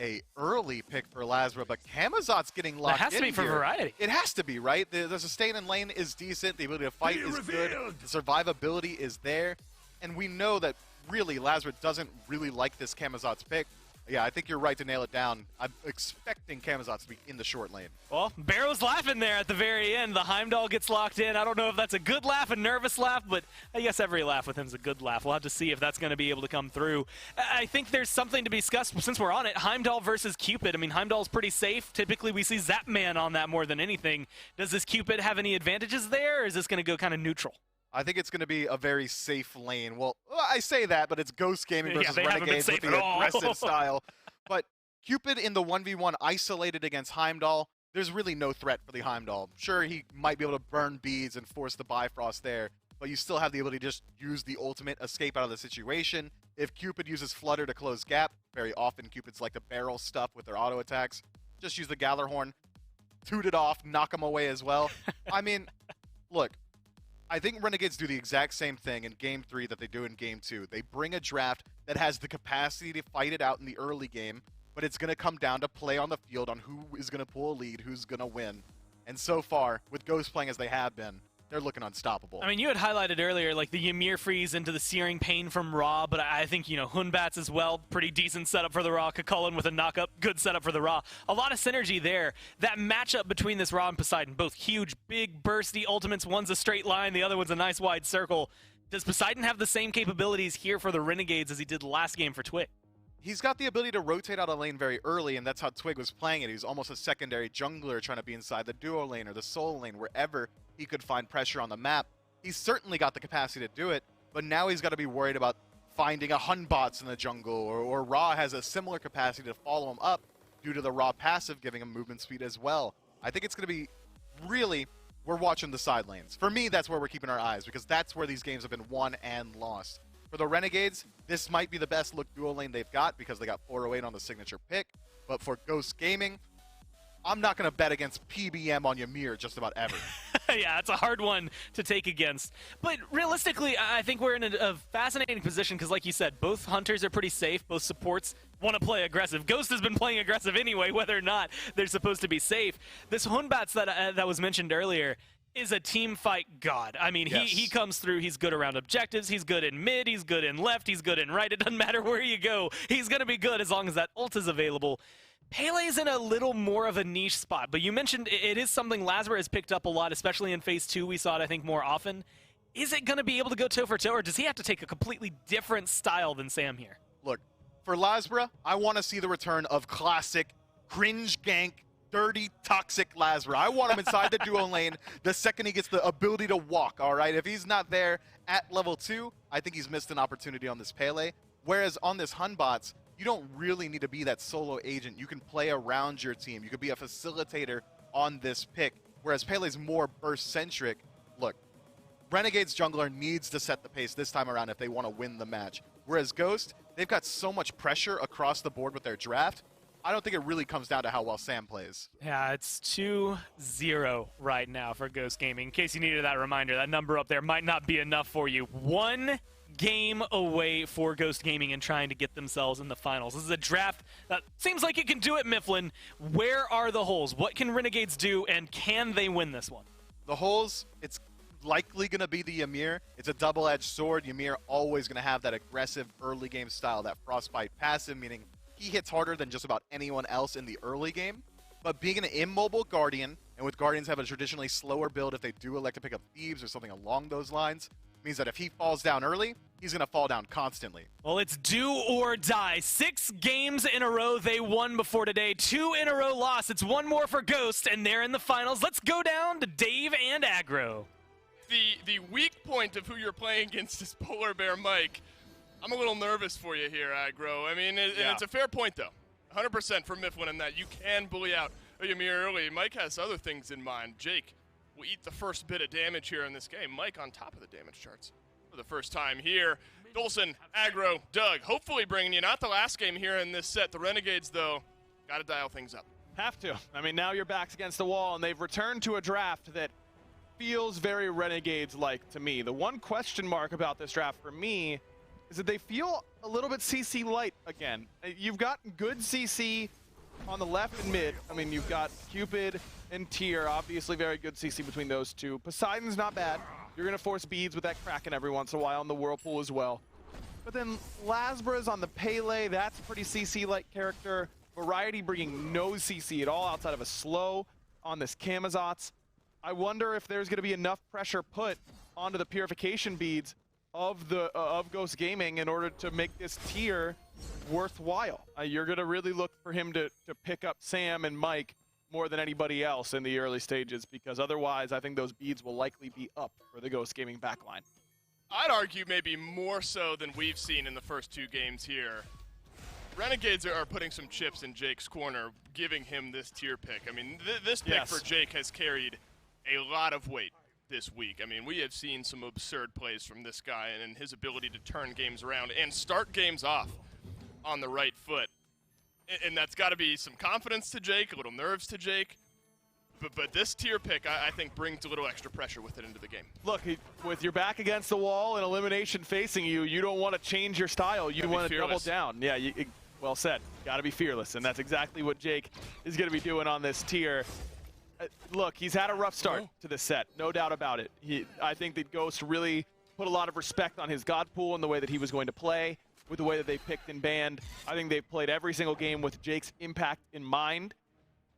a early pick for Lazra, but Camazot's getting locked in. It has to be for variety. It has to be, right? The sustain in lane is decent. The ability to fight is good. The survivability is there. And we know that really Lazra doesn't really like this Camazot's pick. Yeah, I think you're right to nail it down. I'm expecting Camazot's to be in the short lane. Well, Barrow's laughing there at the very end. The Heimdall gets locked in. I don't know if that's a good laugh, a nervous laugh, but I guess every laugh with him is a good laugh. We'll have to see if that's going to be able to come through. I think there's something to be discussed since we're on it. Heimdall versus Cupid. I mean, Heimdall's pretty safe. Typically, we see Zapman on that more than anything. Does this Cupid have any advantages there, or is this going to go kind of neutral? I think it's going to be a very safe lane. Well, I say that, but it's Ghost Gaming versus Renegades with the aggressive style. But Cupid in the 1v1 isolated against Heimdall, there's really no threat for the Heimdall. Sure, he might be able to burn beads and force the Bifrost there, but you still have the ability to just use the ultimate, escape out of the situation. If Cupid uses Flutter to close gap, very often Cupids like to barrel stuff with their auto attacks. Just use the Gallarhorn, toot it off, knock him away as well. I mean, look. I think Renegades do the exact same thing in Game 3 that they do in Game 2. They bring a draft that has the capacity to fight it out in the early game, but it's going to come down to play on the field on who is going to pull a lead, who's going to win. And so far, with Ghost playing as they have been, they're looking unstoppable. I mean, you had highlighted earlier, like, the Ymir freeze into the Searing Pain from Ra, but I think, you know, Hunbats as well, pretty decent setup for the Ra. Kakulin with a knockup, good setup for the Ra. A lot of synergy there. That matchup between this Ra and Poseidon, both huge, big, bursty ultimates. One's a straight line, the other one's a nice wide circle. Does Poseidon have the same capabilities here for the Renegades as he did last game for Twig? He's got the ability to rotate out a lane very early, and that's how Twig was playing it. He's almost a secondary jungler trying to be inside the duo lane or the solo lane, wherever he could find pressure on the map. He's certainly got the capacity to do it, but now he's got to be worried about finding a Hunbots in the jungle, or Ra has a similar capacity to follow him up due to the Ra passive giving him movement speed as well. I think it's going to be really, we're watching the side lanes. For me, that's where we're keeping our eyes, because that's where these games have been won and lost. For the Renegades, this might be the best look duo lane they've got because they got 408 on the signature pick. But for Ghost Gaming, I'm not going to bet against PBM on Ymir just about ever. Yeah, it's a hard one to take against. But realistically, I think we're in a fascinating position because, like you said, both hunters are pretty safe. Both supports want to play aggressive. Ghost has been playing aggressive anyway, whether or not they're supposed to be safe. This Hunbats that was mentioned earlier is a team fight god. I mean, yes. he comes through, he's good around objectives, he's good in mid, he's good in left, he's good in right. It doesn't matter where you go. He's going to be good as long as that ult is available. Pele's in a little more of a niche spot, but you mentioned it is something Lazra has picked up a lot, especially in Phase 2. We saw it, I think, more often. Is it going to be able to go toe for toe, or does he have to take a completely different style than Sam here? Look, for Lazra, I want to see the return of classic, cringe gank, dirty, toxic Lazra. I want him inside the duo lane the second he gets the ability to walk, all right? If he's not there at level 2, I think he's missed an opportunity on this Pele. Whereas on this Hunbots, you don't really need to be that solo agent. You can play around your team. You could be a facilitator on this pick, whereas Pele's more burst-centric. Look, Renegade's jungler needs to set the pace this time around if they want to win the match. Whereas Ghost, they've got so much pressure across the board with their draft, I don't think it really comes down to how well Sam plays. Yeah, it's 2-0 right now for Ghost Gaming. In case you needed that reminder, that number up there might not be enough for you. 1 game away for Ghost Gaming and trying to get themselves in the finals. This is a draft that seems like it can do it, Mifflin. Where are the holes? What can Renegades do, and can they win this one? The holes, it's likely going to be the Ymir. It's a double-edged sword. Ymir always going to have that aggressive early game style, that Frostbite passive, meaning he hits harder than just about anyone else in the early game. But being an immobile Guardian, and with Guardians have a traditionally slower build if they do elect to pick up Thieves or something along those lines, means that if he falls down early, he's going to fall down constantly. Well, it's do or die. 6 games in a row they won before today. 2 in a row lost. It's 1 more for Ghost, and they're in the finals. Let's go down to Dave and Aggro. The weak point of who you're playing against is Polar Bear Mike. I'm a little nervous for you here, Aggro. I mean, and it's a fair point, though. 100% for Mifflin in that you can bully out Ymir early. Mike has other things in mind. Jake will eat the first bit of damage here in this game. Mike on top of the damage charts for the first time here. Dolson, aggro, Doug, hopefully bringing you not the last game here in this set. The Renegades, though, got to dial things up. Have to. I mean, now your back's against the wall, and they've returned to a draft that feels very Renegades-like to me. The one question mark about this draft for me is that they feel a little bit CC light again. You've got good CC on the left and mid. I mean, you've got Cupid and Tyr, obviously very good CC between those two. Poseidon's not bad. You're going to force beads with that Kraken every once in a while in the Whirlpool as well. But then Lasbra's on the Pele, that's a pretty CC-like character. Variety bringing no CC at all outside of a slow on this Camazotz. I wonder if there's going to be enough pressure put onto the purification beads of Ghost Gaming in order to make this tier worthwhile. You're going to really look for him to pick up Sam and Mike more than anybody else in the early stages, because otherwise I think those beads will likely be up for the Ghost Gaming backline. I'd argue maybe more so than we've seen in the first two games here. Renegades are putting some chips in Jake's corner, giving him this tier pick. I mean, this pick for Jake has carried a lot of weight this week. I mean, we have seen some absurd plays from this guy and his ability to turn games around and start games off on the right foot. And that's got to be some confidence to Jake, a little nerves to Jake. But this tier pick, I think, brings a little extra pressure with it into the game. Look, with your back against the wall and elimination facing you, you don't want to change your style. You want to double down. Yeah, well said. Got to be fearless, and that's exactly what Jake is going to be doing on this tier. Look, he's had a rough start to this set, no doubt about it. I think that Ghost really put a lot of respect on his God pool and the way that he was going to play, with the way that they picked and banned. I think they've played every single game with Jake's impact in mind.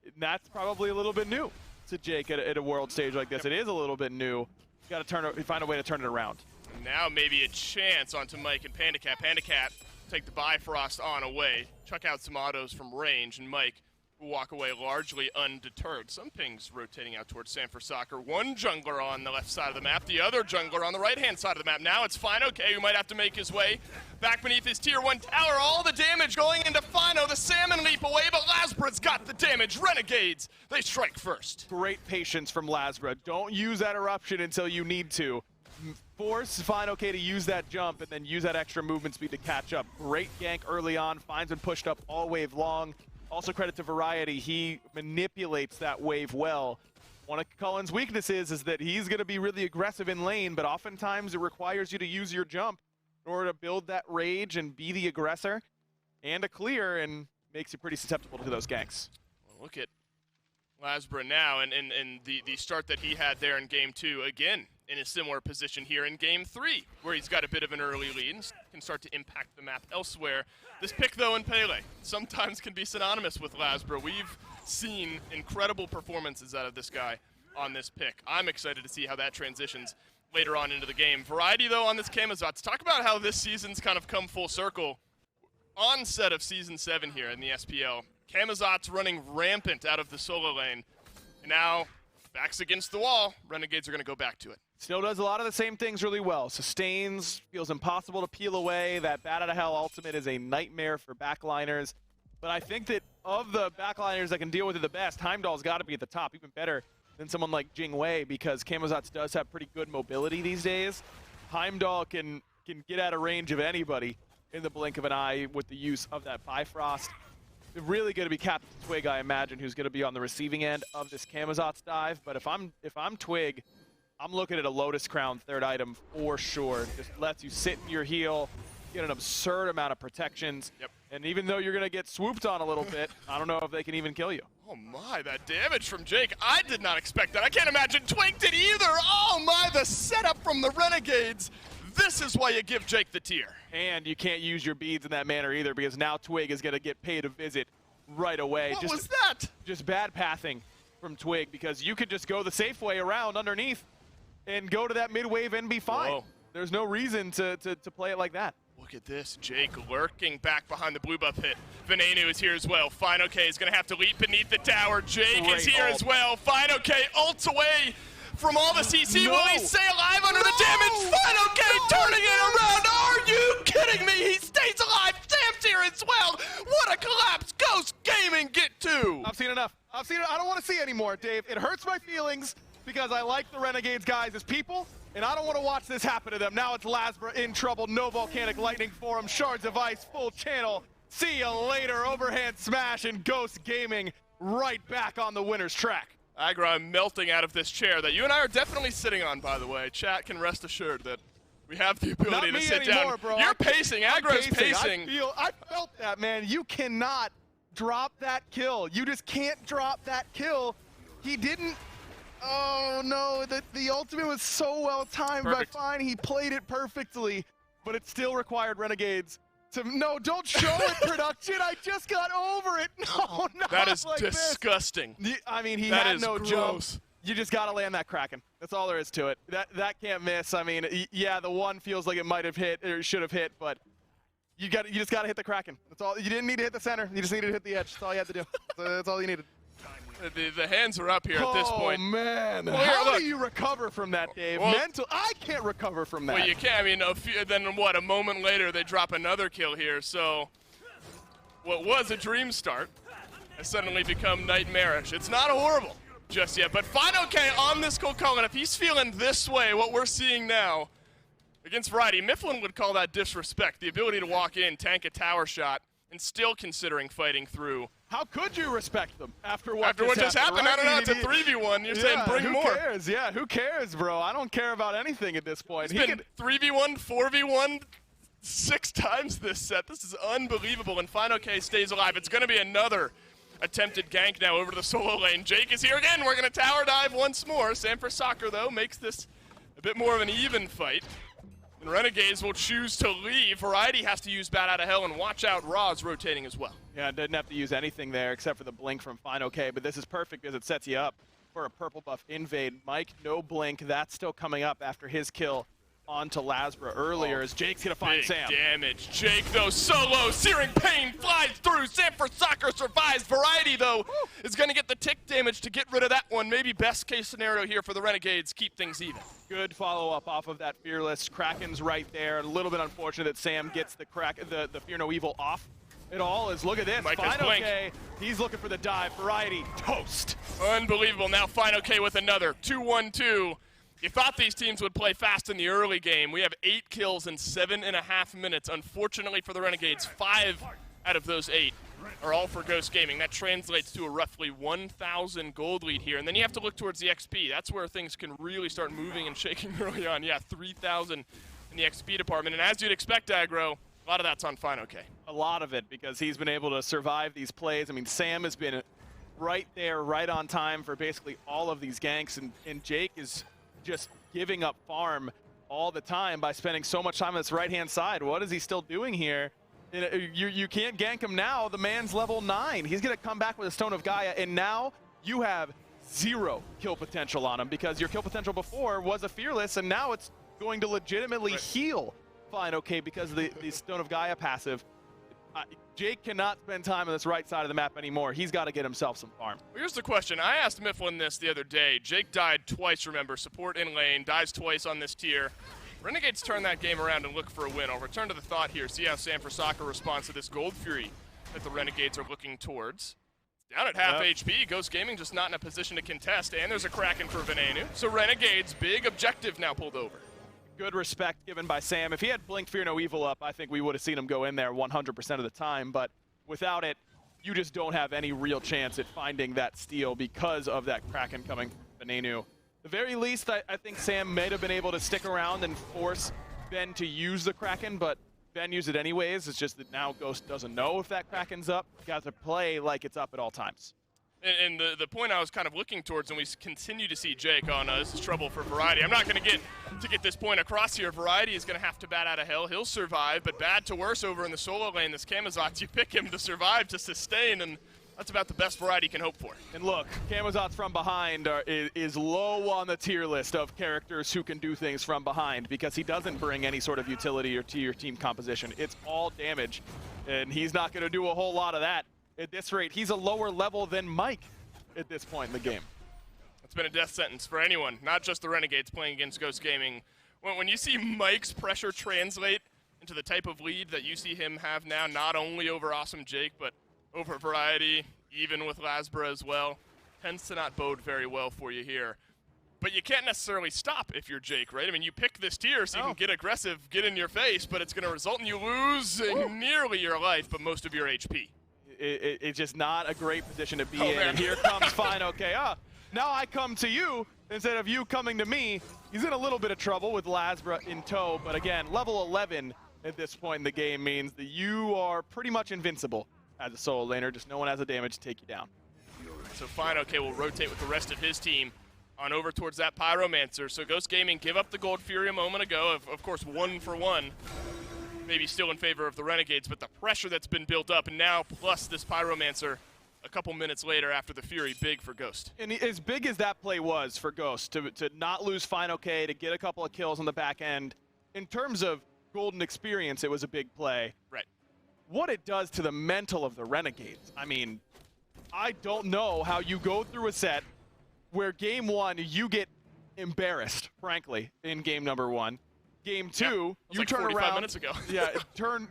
And that's probably a little bit new to Jake at a world stage like this. It is a little bit new. You got to find a way to turn it around. Now maybe a chance onto Mike and PandaCat. PandaCat take the Bifrost on away, chuck out some autos from range, and Mike will walk away largely undeterred. Some pings rotating out towards Sanford Soccer. One jungler on the left side of the map, the other jungler on the right-hand side of the map. Now it's Fino K who might have to make his way back beneath his tier 1 tower. All the damage going into Fino. The Salmon leap away, but Lasbra's got the damage. Renegades, they strike first. Great patience from Lasbra. Don't use that eruption until you need to. Force Fino K to use that jump and then use that extra movement speed to catch up. Great gank early on. Finds him pushed up all wave long. Also credit to Variety, he manipulates that wave well. One of Cullen's weaknesses is that he's going to be really aggressive in lane, but oftentimes it requires you to use your jump in order to build that rage and be the aggressor and a clear, and makes you pretty susceptible to those ganks. Well, look at Lasbra now and the start that he had there in game 2, again in a similar position here in game 3, where he's got a bit of an early lead and can start to impact the map elsewhere. This pick, though, in Pele sometimes can be synonymous with Lasbra. We've seen incredible performances out of this guy on this pick. I'm excited to see how that transitions later on into the game. Variety, though, on this Camazotz. Talk about how this season's kind of come full circle. Onset of Season 7 here in the SPL. Camazotz running rampant out of the solo lane. And now, backs against the wall, Renegades are going to go back to it. Still does a lot of the same things really well. Sustains, feels impossible to peel away. That Bat Out of Hell ultimate is a nightmare for backliners. But I think that of the backliners that can deal with it the best, Heimdall's got to be at the top, even better than someone like Jing Wei, because Camazotz does have pretty good mobility these days. Heimdall can get out of range of anybody in the blink of an eye with the use of that Bifrost. It's really going to be Captain Twig, I imagine, who's going to be on the receiving end of this Camazotz dive. But if I'm Twig, I'm looking at a Lotus Crown third item for sure. Just lets you sit in your heel, get an absurd amount of protections. Yep. And even though you're going to get swooped on a little bit, I don't know if they can even kill you. Oh my, that damage from Jake. I did not expect that. I can't imagine Twig did either. Oh my, the setup from the Renegades. This is why you give Jake the tier. And you can't use your beads in that manner either, because now Twig is going to get paid a visit right away. What was that? Just bad pathing from Twig, because you could just go the safe way around underneath and go to that mid-wave and be fine. Whoa. There's no reason to play it like that. Look at this, Jake lurking back behind the blue buff hit. Venenu is here as well. Fino K is going to have to leap beneath the tower. Jake is here as well. Fino K ults away from all the CC. Will he stay alive under the damage? Fino K turning it around. Are you kidding me? He stays alive. Sam's here as well. What a collapse. Ghost Gaming get 2. 2. I've seen enough. I've seen it. I don't want to see anymore, Dave. It hurts my feelings because I like the Renegades guys as people, and I don't want to watch this happen to them. Now it's Lasbra in trouble. No volcanic lightning for him. Shards of ice, full channel. See you later. Overhand smash, and Ghost Gaming right back on the winner's track. Aggro, I'm melting out of this chair that you and I are definitely sitting on, by the way. Chat can rest assured that we have the ability to sit anymore, down. Bro. You're pacing. Aggro's pacing. I felt that, man. You cannot drop that kill. You just can't drop that kill. He didn't. Oh no, the ultimate was so well timed, but fine, he played it perfectly, but it still required Renegades to, no, don't show it, production, I just got over it. No, not That is like disgusting. this. I mean, he That had is no gross. jump. You just gotta land that Kraken. That's all there is to it. That can't miss. I mean, yeah, the one feels like it might have hit, or should have hit, but you just gotta hit the Kraken. That's all. You didn't need to hit the center. You just needed to hit the edge. That's all you had to do. That's all you needed. The hands are up here at this point. Oh man! Well, How do you recover from that, Dave? Well, I can't recover from that. Well, you can't. I mean, then what? A moment later, they drop another kill here. So, what was a dream start has suddenly become nightmarish. It's not horrible just yet, but Final K on this cold call, and if he's feeling this way, what we're seeing now against Variety, Mifflin would call that disrespect. The ability to walk in, tank a tower shot, and still considering fighting through. How could you respect them after what just happened? Right? I don't know. It's a 3v1. You're saying bring more. Who cares? Yeah, who cares, bro? I don't care about anything at this point. It's been 3v1, 4v1 6 times this set. This is unbelievable, and Final K stays alive. It's going to be another attempted gank now over to the solo lane. Jake is here again. We're going to tower dive once more. Sam for Soccer, though, makes this a bit more of an even fight. And Renegades will choose to leave. Variety has to use Bat Out of Hell, and watch out, Raw's rotating as well. Yeah, didn't have to use anything there except for the blink from Final K, but this is perfect because it sets you up for a purple buff invade. Mike, no blink. That's still coming up after his kill onto Lasbra earlier as Jake's going to find Big Sam. damage. Jake, though, solo. Searing pain flies through. Sam for Soccer survives. Variety, though, is going to get the tick damage to get rid of that one. Maybe best case scenario here for the Renegades. Keep things even. Good follow-up off of that Fearless. Kraken's right there. A little bit unfortunate that Sam gets the Fear No Evil off. It all is, look at this, Mike has Final blink. K, he's looking for the dive, Variety, toast. Unbelievable, now Final K with another, 2-1-2. You thought these teams would play fast in the early game. We have 8 kills in 7.5 minutes. Unfortunately for the Renegades, 5 out of those 8 are all for Ghost Gaming. That translates to a roughly 1,000 gold lead here. And then you have to look towards the XP. That's where things can really start moving and shaking early on. Yeah, 3,000 in the XP department. And as you'd expect, Aggro, a lot of that's on Final K. A lot of it, because he's been able to survive these plays. I mean, Sam has been right there, right on time for basically all of these ganks, and Jake is just giving up farm all the time by spending so much time on this right-hand side. What is he still doing here? You can't gank him now. The man's level 9. He's going to come back with a Stone of Gaia, and now you have 0 kill potential on him, because your kill potential before was a Fearless, and now it's going to legitimately heal Final K because of the Stone of Gaia passive. Jake cannot spend time on this right side of the map anymore. He's got to get himself some farm. Well, here's the question. I asked Mifflin this the other day. Jake died twice, remember. Support in lane, dies twice on this tier. Renegades turn that game around and look for a win. I'll return to the thought here. See how Sam for Soccer responds to this Gold Fury that the Renegades are looking towards. Down at half HP, Ghost Gaming just not in a position to contest, and there's a Kraken for Venenu. So Renegades, big objective now pulled over. Good respect given by Sam. If he had Blink Fear No Evil up, I think we would have seen him go in there 100% of the time, but without it, you just don't have any real chance at finding that steal because of that Kraken coming from Venenu. The very least, I think Sam may have been able to stick around and force Ben to use the Kraken, but Ben used it anyways. It's just that now Ghost doesn't know if that Kraken's up. You got to play like it's up at all times. And the point I was kind of looking towards, and we continue to see Jake on, this is trouble for Variety. I'm not going to get this point across here. Variety is going to have to Bat Out of Hell. He'll survive, but bad to worse over in the solo lane. This Camazotz, you pick him to survive, to sustain, and that's about the best Variety can hope for. And look, Camazotz from behind is low on the tier list of characters who can do things from behind, because he doesn't bring any sort of utility or to your team composition. It's all damage, and he's not going to do a whole lot of that. At this rate, he's a lower level than Mike at this point in the game. It's been a death sentence for anyone, not just the Renegades playing against Ghost Gaming. When you see Mike's pressure translate into the type of lead that you see him have now, not only over Awesome Jake, but over Variety, even with Lasbra as well. Tends to not bode very well for you here. But you can't necessarily stop if you're Jake, right? I mean, you pick this tier so you can get aggressive, get in your face, but it's going to result in you losing nearly your life, but most of your HP. It's just not a great position to be in. Man. And here comes fine, okay. Now I come to you instead of you coming to me. He's in a little bit of trouble with Lasbra in tow, but again, level 11 at this point in the game means that you are pretty much invincible as a solo laner. Just no one has the damage to take you down. So fine, okay, we'll rotate with the rest of his team on over towards that Pyromancer. So Ghost Gaming give up the Gold Fury a moment ago, of course 1 for 1. Maybe still in favor of the Renegades, but the pressure that's been built up, and now plus this Pyromancer a couple minutes later after the Fury, big for Ghost. And as big as that play was for Ghost, to not lose fine okay, to get a couple of kills on the back end, in terms of golden experience, it was a big play. Right. What it does to the mental of the Renegades, I mean, I don't know how you go through a set where game 1 you get embarrassed, frankly, in game number 1. Game 2, you like turn 45 around. minutes ago.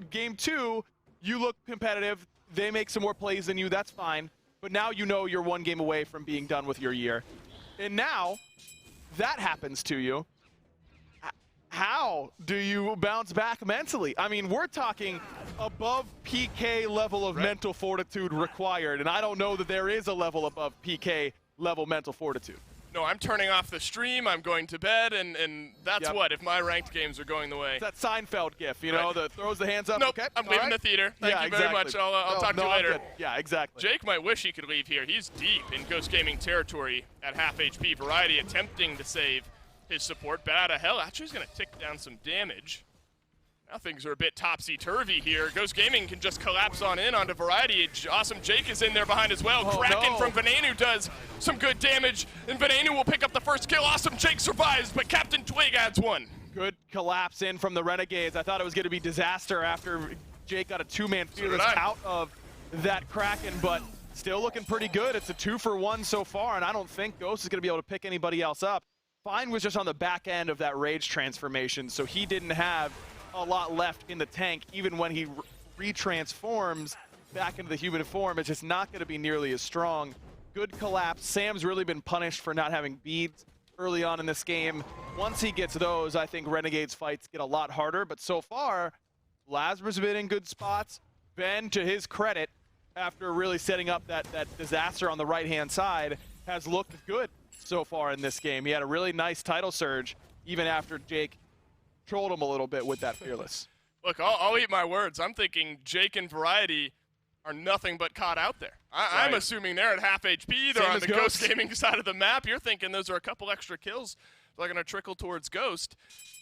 Game 2, you look competitive. They make some more plays than you. That's fine. But now you know you're 1 game away from being done with your year. And now that happens to you. How do you bounce back mentally? I mean, we're talking above PK level of mental fortitude required, and I don't know that there is a level above PK level mental fortitude. No, I'm turning off the stream, I'm going to bed, and that's what, if my ranked games are going the way. It's that Seinfeld gif, you know, that throws the hands up. Nope, Okay, I'm leaving the theater. Thank you very much. I'll talk to you later. Yeah, exactly. Jake might wish he could leave here. He's deep in Ghost Gaming territory at half HP. Variety attempting to save his support. Bad out of hell. Actually, he's going to tick down some damage. Now things are a bit topsy-turvy here. Ghost Gaming can just collapse on in onto Variety. Awesome Jake is in there behind as well. Kraken from Venenu does some good damage, and Venenu will pick up the first kill. Awesome Jake survives, but Captain Twig adds 1. Good collapse in from the Renegades. I thought it was going to be disaster after Jake got a 2-man fearless out of that Kraken, but still looking pretty good. It's a 2 for 1 so far, and I don't think Ghost is going to be able to pick anybody else up. Fine was just on the back end of that Rage transformation, so he didn't have a lot left in the tank. Even when he retransforms back into the human form, it's just not going to be nearly as strong. Good collapse. Sam's really been punished for not having beads early on in this game. Once he gets those, I think Renegades fights get a lot harder, but so far, Lasbra's been in good spots. Ben, to his credit, after really setting up that disaster on the right-hand side, has looked good so far in this game. He had a really nice title surge, even after Jake trolled him a little bit with that fearless. Look, I'll eat my words. I'm thinking Jake and Variety are nothing but caught out there. I'm assuming they're at half HP. They're on the Ghost Gaming side of the map. You're thinking those are a couple extra kills. They're going to trickle towards Ghost.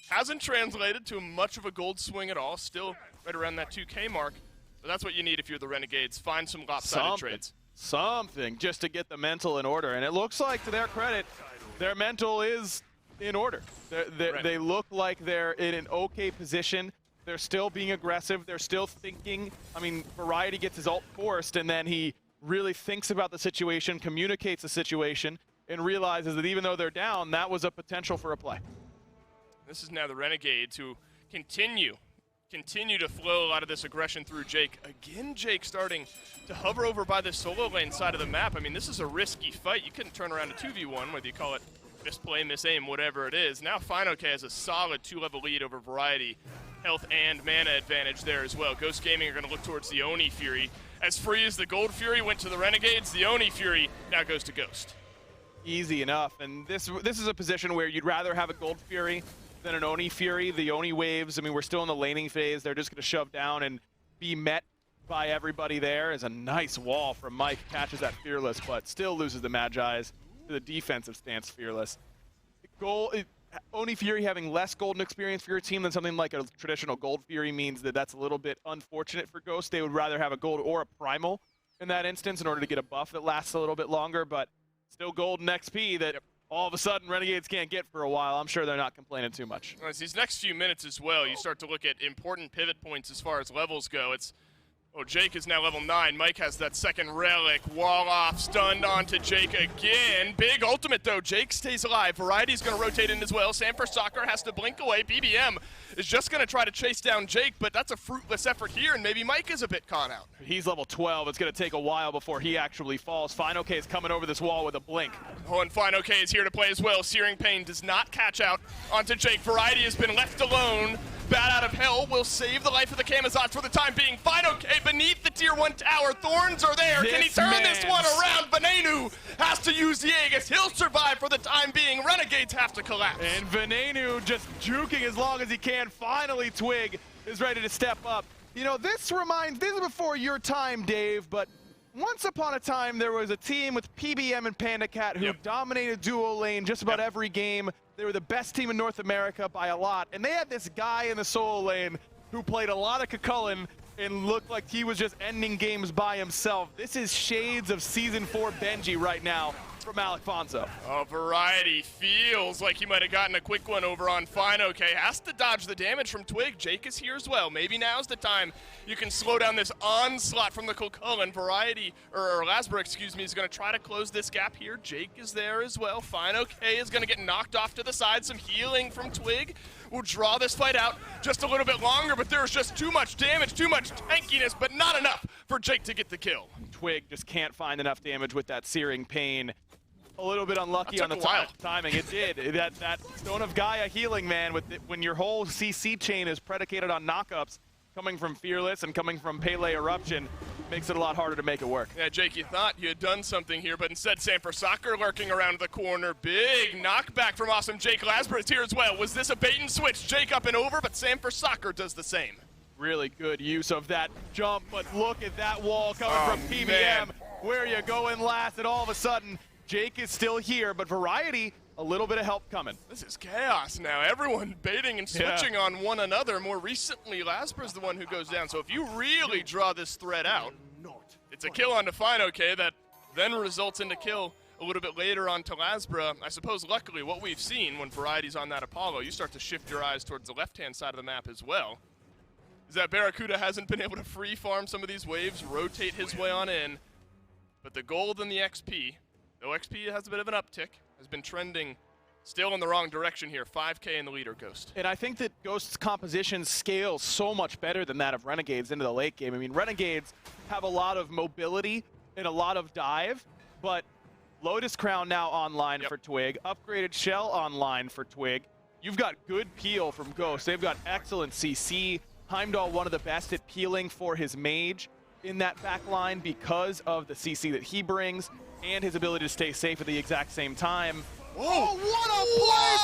Hasn't translated to much of a gold swing at all. Still right around that 2K mark. But that's what you need if you're the Renegades. Find some lopsided trades. Something just to get the mental in order. And it looks like, to their credit, their mental is in order. They look like they're in an okay position. They're still being aggressive. They're still thinking. I mean, Variety gets his ult forced, and then he really thinks about the situation, communicates the situation, and realizes that even though they're down, that was a potential for a play. This is now the Renegades who continue to flow a lot of this aggression through Jake. Again, Jake starting to hover over by the solo lane side of the map. I mean, this is a risky fight. You couldn't turn around a 2v1, whether you call it misplay, misaim, whatever it is. Now FineOK has a solid 2-level lead over Variety. Health and mana advantage there as well. Ghost Gaming are going to look towards the Oni Fury. As free as the Gold Fury went to the Renegades, the Oni Fury now goes to Ghost. Easy enough, and this is a position where you'd rather have a Gold Fury than an Oni Fury. The Oni waves, I mean, we're still in the laning phase. They're just going to shove down and be met by everybody there. Is a nice wall from Mike. Catches that Fearless, but still loses the Magi's to the defensive stance Fearless. Oni Fury having less golden experience for your team than something like a traditional Gold Fury means that that's a little bit unfortunate for Ghost. They would rather have a gold or a primal in that instance in order to get a buff that lasts a little bit longer, but still golden XP that all of a sudden Renegades can't get for a while. I'm sure they're not complaining too much. These next few minutes as well, you start to look at important pivot points as far as levels go. It's Oh, Jake is now level 9. Mike has that second relic. Wall off, stunned onto Jake again. Big ultimate, though. Jake stays alive. Variety's going to rotate in as well. Soccer has to blink away. BBM is just going to try to chase down Jake, but that's a fruitless effort here, and maybe Mike is a bit caught out. He's level 12. It's going to take a while before he actually falls. FinoK is coming over this wall with a blink. Oh, and FinoK is here to play as well. Searing Pain does not catch out onto Jake. Variety has been left alone. Bat out of hell will save the life of the Camazotz for the time being. FinoK beneath the tier 1 tower. Thorns are there. Can he turn this one around? Venenu has to use the Aegis. He'll survive for the time being. Renegades have to collapse. And Venenu just juking as long as he can. Finally, Twig is ready to step up. You know, this is before your time, Dave, but once upon a time there was a team with PBM and PandaCat who dominated duo lane just about every game. They were the best team in North America by a lot, and they had this guy in the solo lane who played a lot of Kukulkan and looked like he was just ending games by himself. This is shades of Season 4 Benji right now from Alfonso. Oh, Variety feels like he might have gotten a quick one over on FinoK. Has to dodge the damage from Twig. Jake is here as well. Maybe now's the time you can slow down this onslaught from the Kukulkan. Variety, or Lasbra, excuse me, is going to try to close this gap here. Jake is there as well. FinoK is going to get knocked off to the side. Some healing from Twig will draw this fight out just a little bit longer, but there's just too much damage, too much tankiness, but not enough for Jake to get the kill. Twig just can't find enough damage with that Searing Pain. A little bit unlucky on the timing. It did. That Stone of Gaia healing, man, when your whole CC chain is predicated on knockups coming from Fearless and coming from Pele Eruption, makes it a lot harder to make it work. Yeah, Jake, you thought you had done something here, but instead Soccer lurking around the corner. Big knockback from awesome Jake. Lasbra is here as well. Was this a bait and switch? Jake up and over, but Soccer does the same. Really good use of that jump, but look at that wall coming from PBM. Man. Where you going last, and all of a sudden, Jake is still here, but Variety, a little bit of help coming. This is chaos now. Everyone baiting and switching on one another. More recently, Lasbra's the one who goes down. So if you really draw this thread out, it's a kill onto FinoK that then results in a kill a little bit later onto Lasbra. I suppose, luckily, what we've seen when Variety's on that Apollo, you start to shift your eyes towards the left-hand side of the map as well, is that Barracuda hasn't been able to free farm some of these waves, rotate his way on in. But the gold and the XP, though XP has a bit of an uptick, has been trending still in the wrong direction here. 5K in the leader, Ghost. And I think that Ghost's composition scales so much better than that of Renegades into the late game. I mean, Renegades have a lot of mobility and a lot of dive, but Lotus Crown now online for Twig, upgraded Shell online for Twig. You've got good peel from Ghost. They've got excellent CC. Heimdall, one of the best at peeling for his mage in that back line because of the CC that he brings and his ability to stay safe at the exact same time. Oh, what a play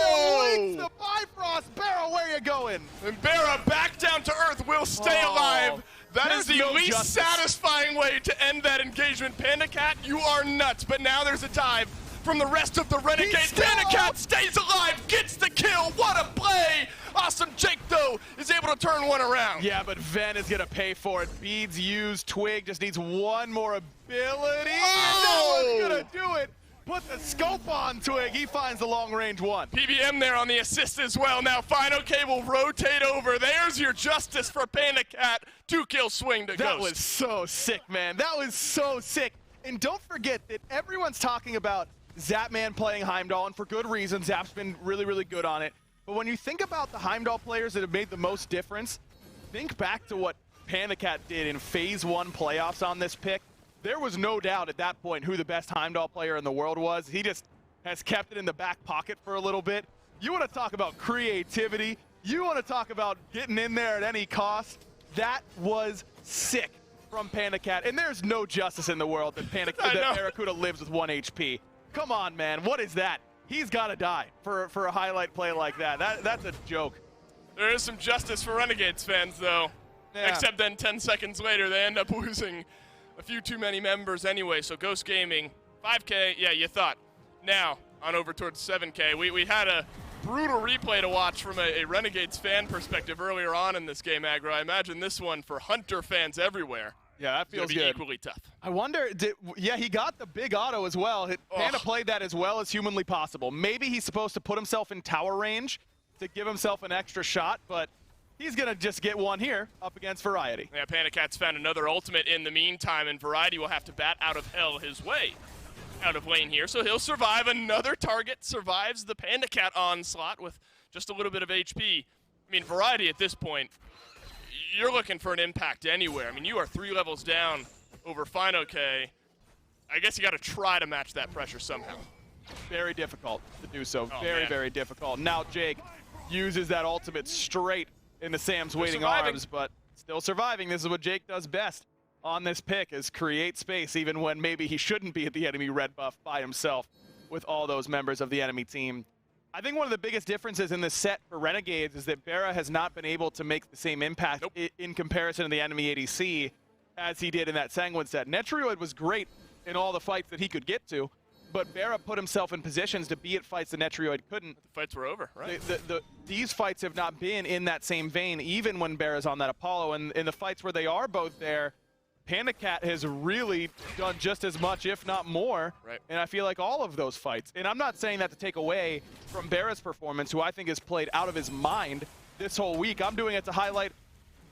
from Panda! Links the Bifrost. Barra, where you going? And Barra back down to earth will stay alive. That is the least satisfying way to end that engagement. PandaCat, you are nuts. But now there's a dive from the rest of the Renegades. PandaCat stays alive, gets the kill. What a play! Awesome Jake, though, is able to turn one around. Yeah, but Ven is going to pay for it. Beads used. Twig just needs one more ability. Oh! And that one's going to do it. Put the scope on Twig. He finds the long-range one. PBM there on the assist as well. Now FinoK will rotate over. There's your justice for PandaCat. 2-kill swing to Ghost. That was so sick, man. That was so sick. And don't forget that everyone's talking about Zapman playing Heimdall, and for good reason. Zap's been really, really good on it. But when you think about the Heimdall players that have made the most difference, think back to what PandaCat did in Phase 1 playoffs on this pick. There was no doubt at that point who the best Heimdall player in the world was. He just has kept it in the back pocket for a little bit. You want to talk about creativity. You want to talk about getting in there at any cost. That was sick from PandaCat. And there's no justice in the world that Barracuda lives with 1 HP. Come on, man. What is that? He's got to die for a highlight play like that. That's a joke. There is some justice for Renegades fans, though. Yeah. Except then 10 seconds later, they end up losing a few too many members anyway. So Ghost Gaming, 5K, yeah, you thought. Now, on over towards 7K. We had a brutal replay to watch from a Renegades fan perspective earlier on in this game, Aggro. I imagine this one for Hunter fans everywhere. Yeah, that feels good. Equally tough. I wonder, he got the big auto as well. Panda played that as well as humanly possible. Maybe he's supposed to put himself in tower range to give himself an extra shot, but he's going to just get one here up against Variety. Yeah, Panda Cat's found another ultimate in the meantime, and Variety will have to bat out of hell his way out of lane here. So he'll survive another target, survives the Panda Cat onslaught with just a little bit of HP. I mean, Variety at this point, you're looking for an impact anywhere. I mean, you are 3 levels down over FineOK. I guess you got to try to match that pressure somehow. Very difficult to do so. Oh, very, man. very difficult. Now Jake uses that ultimate straight into Sam's Still waiting surviving. arms, but still surviving. This is what Jake does best on this pick, is create space even when maybe he shouldn't be at the enemy red buff by himself with all those members of the enemy team. I think one of the biggest differences in this set for Renegades is that Barra has not been able to make the same impact in comparison to the enemy ADC as he did in that Sanguine set. Netrioid was great in all the fights that he could get to, but Barra put himself in positions to be at fights that Netrioid couldn't. The fights were over, right? These fights have not been in that same vein, even when Barra's on that Apollo. And in the fights where they are both there, Panda Cat has really done just as much, if not more. Right. And I feel like all of those fights, and I'm not saying that to take away from Barra's performance, who I think has played out of his mind this whole week. I'm doing it to highlight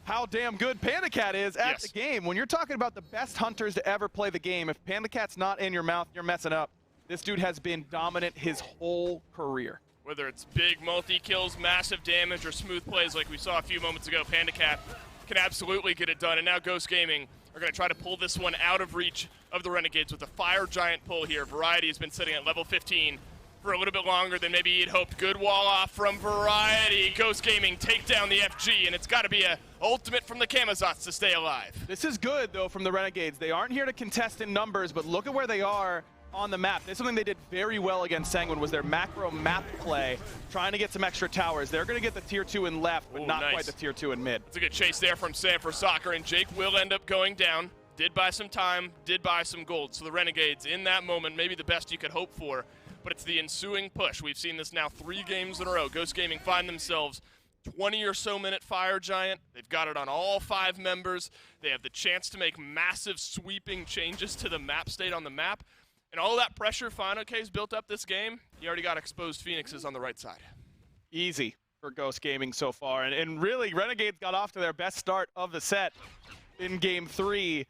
how damn good Panda Cat is at the game. When you're talking about the best hunters to ever play the game, if Panda Cat's not in your mouth, you're messing up. This dude has been dominant his whole career. Whether it's big multi-kills, massive damage, or smooth plays like we saw a few moments ago, Panda Cat can absolutely get it done. And now Ghost Gaming are going to try to pull this one out of reach of the Renegades with a Fire Giant pull here. Variety has been sitting at level 15 for a little bit longer than maybe he'd hoped. Good wall off from Variety. Ghost Gaming take down the FG, and it's got to be a ultimate from the Kamazots to stay alive. This is good, though, from the Renegades. They aren't here to contest in numbers, but look at where they are on the map. This is something they did very well against Sanguine, was their macro map play, trying to get some extra towers. They're going to get the tier 2 in left, but not quite the tier 2 in mid. It's a good chase there from Sam for Soccer, and Jake will end up going down. Did buy some time, did buy some gold. So the Renegades, in that moment, maybe the best you could hope for, but it's the ensuing push. We've seen this now 3 games in a row. Ghost Gaming find themselves 20 or so minute Fire Giant. They've got it on all 5 members. They have the chance to make massive sweeping changes to the map state on the map. And all that pressure FineOK's built up this game, you already got exposed Phoenixes on the right side. Easy for Ghost Gaming so far. And really, Renegades got off to their best start of the set in game 3.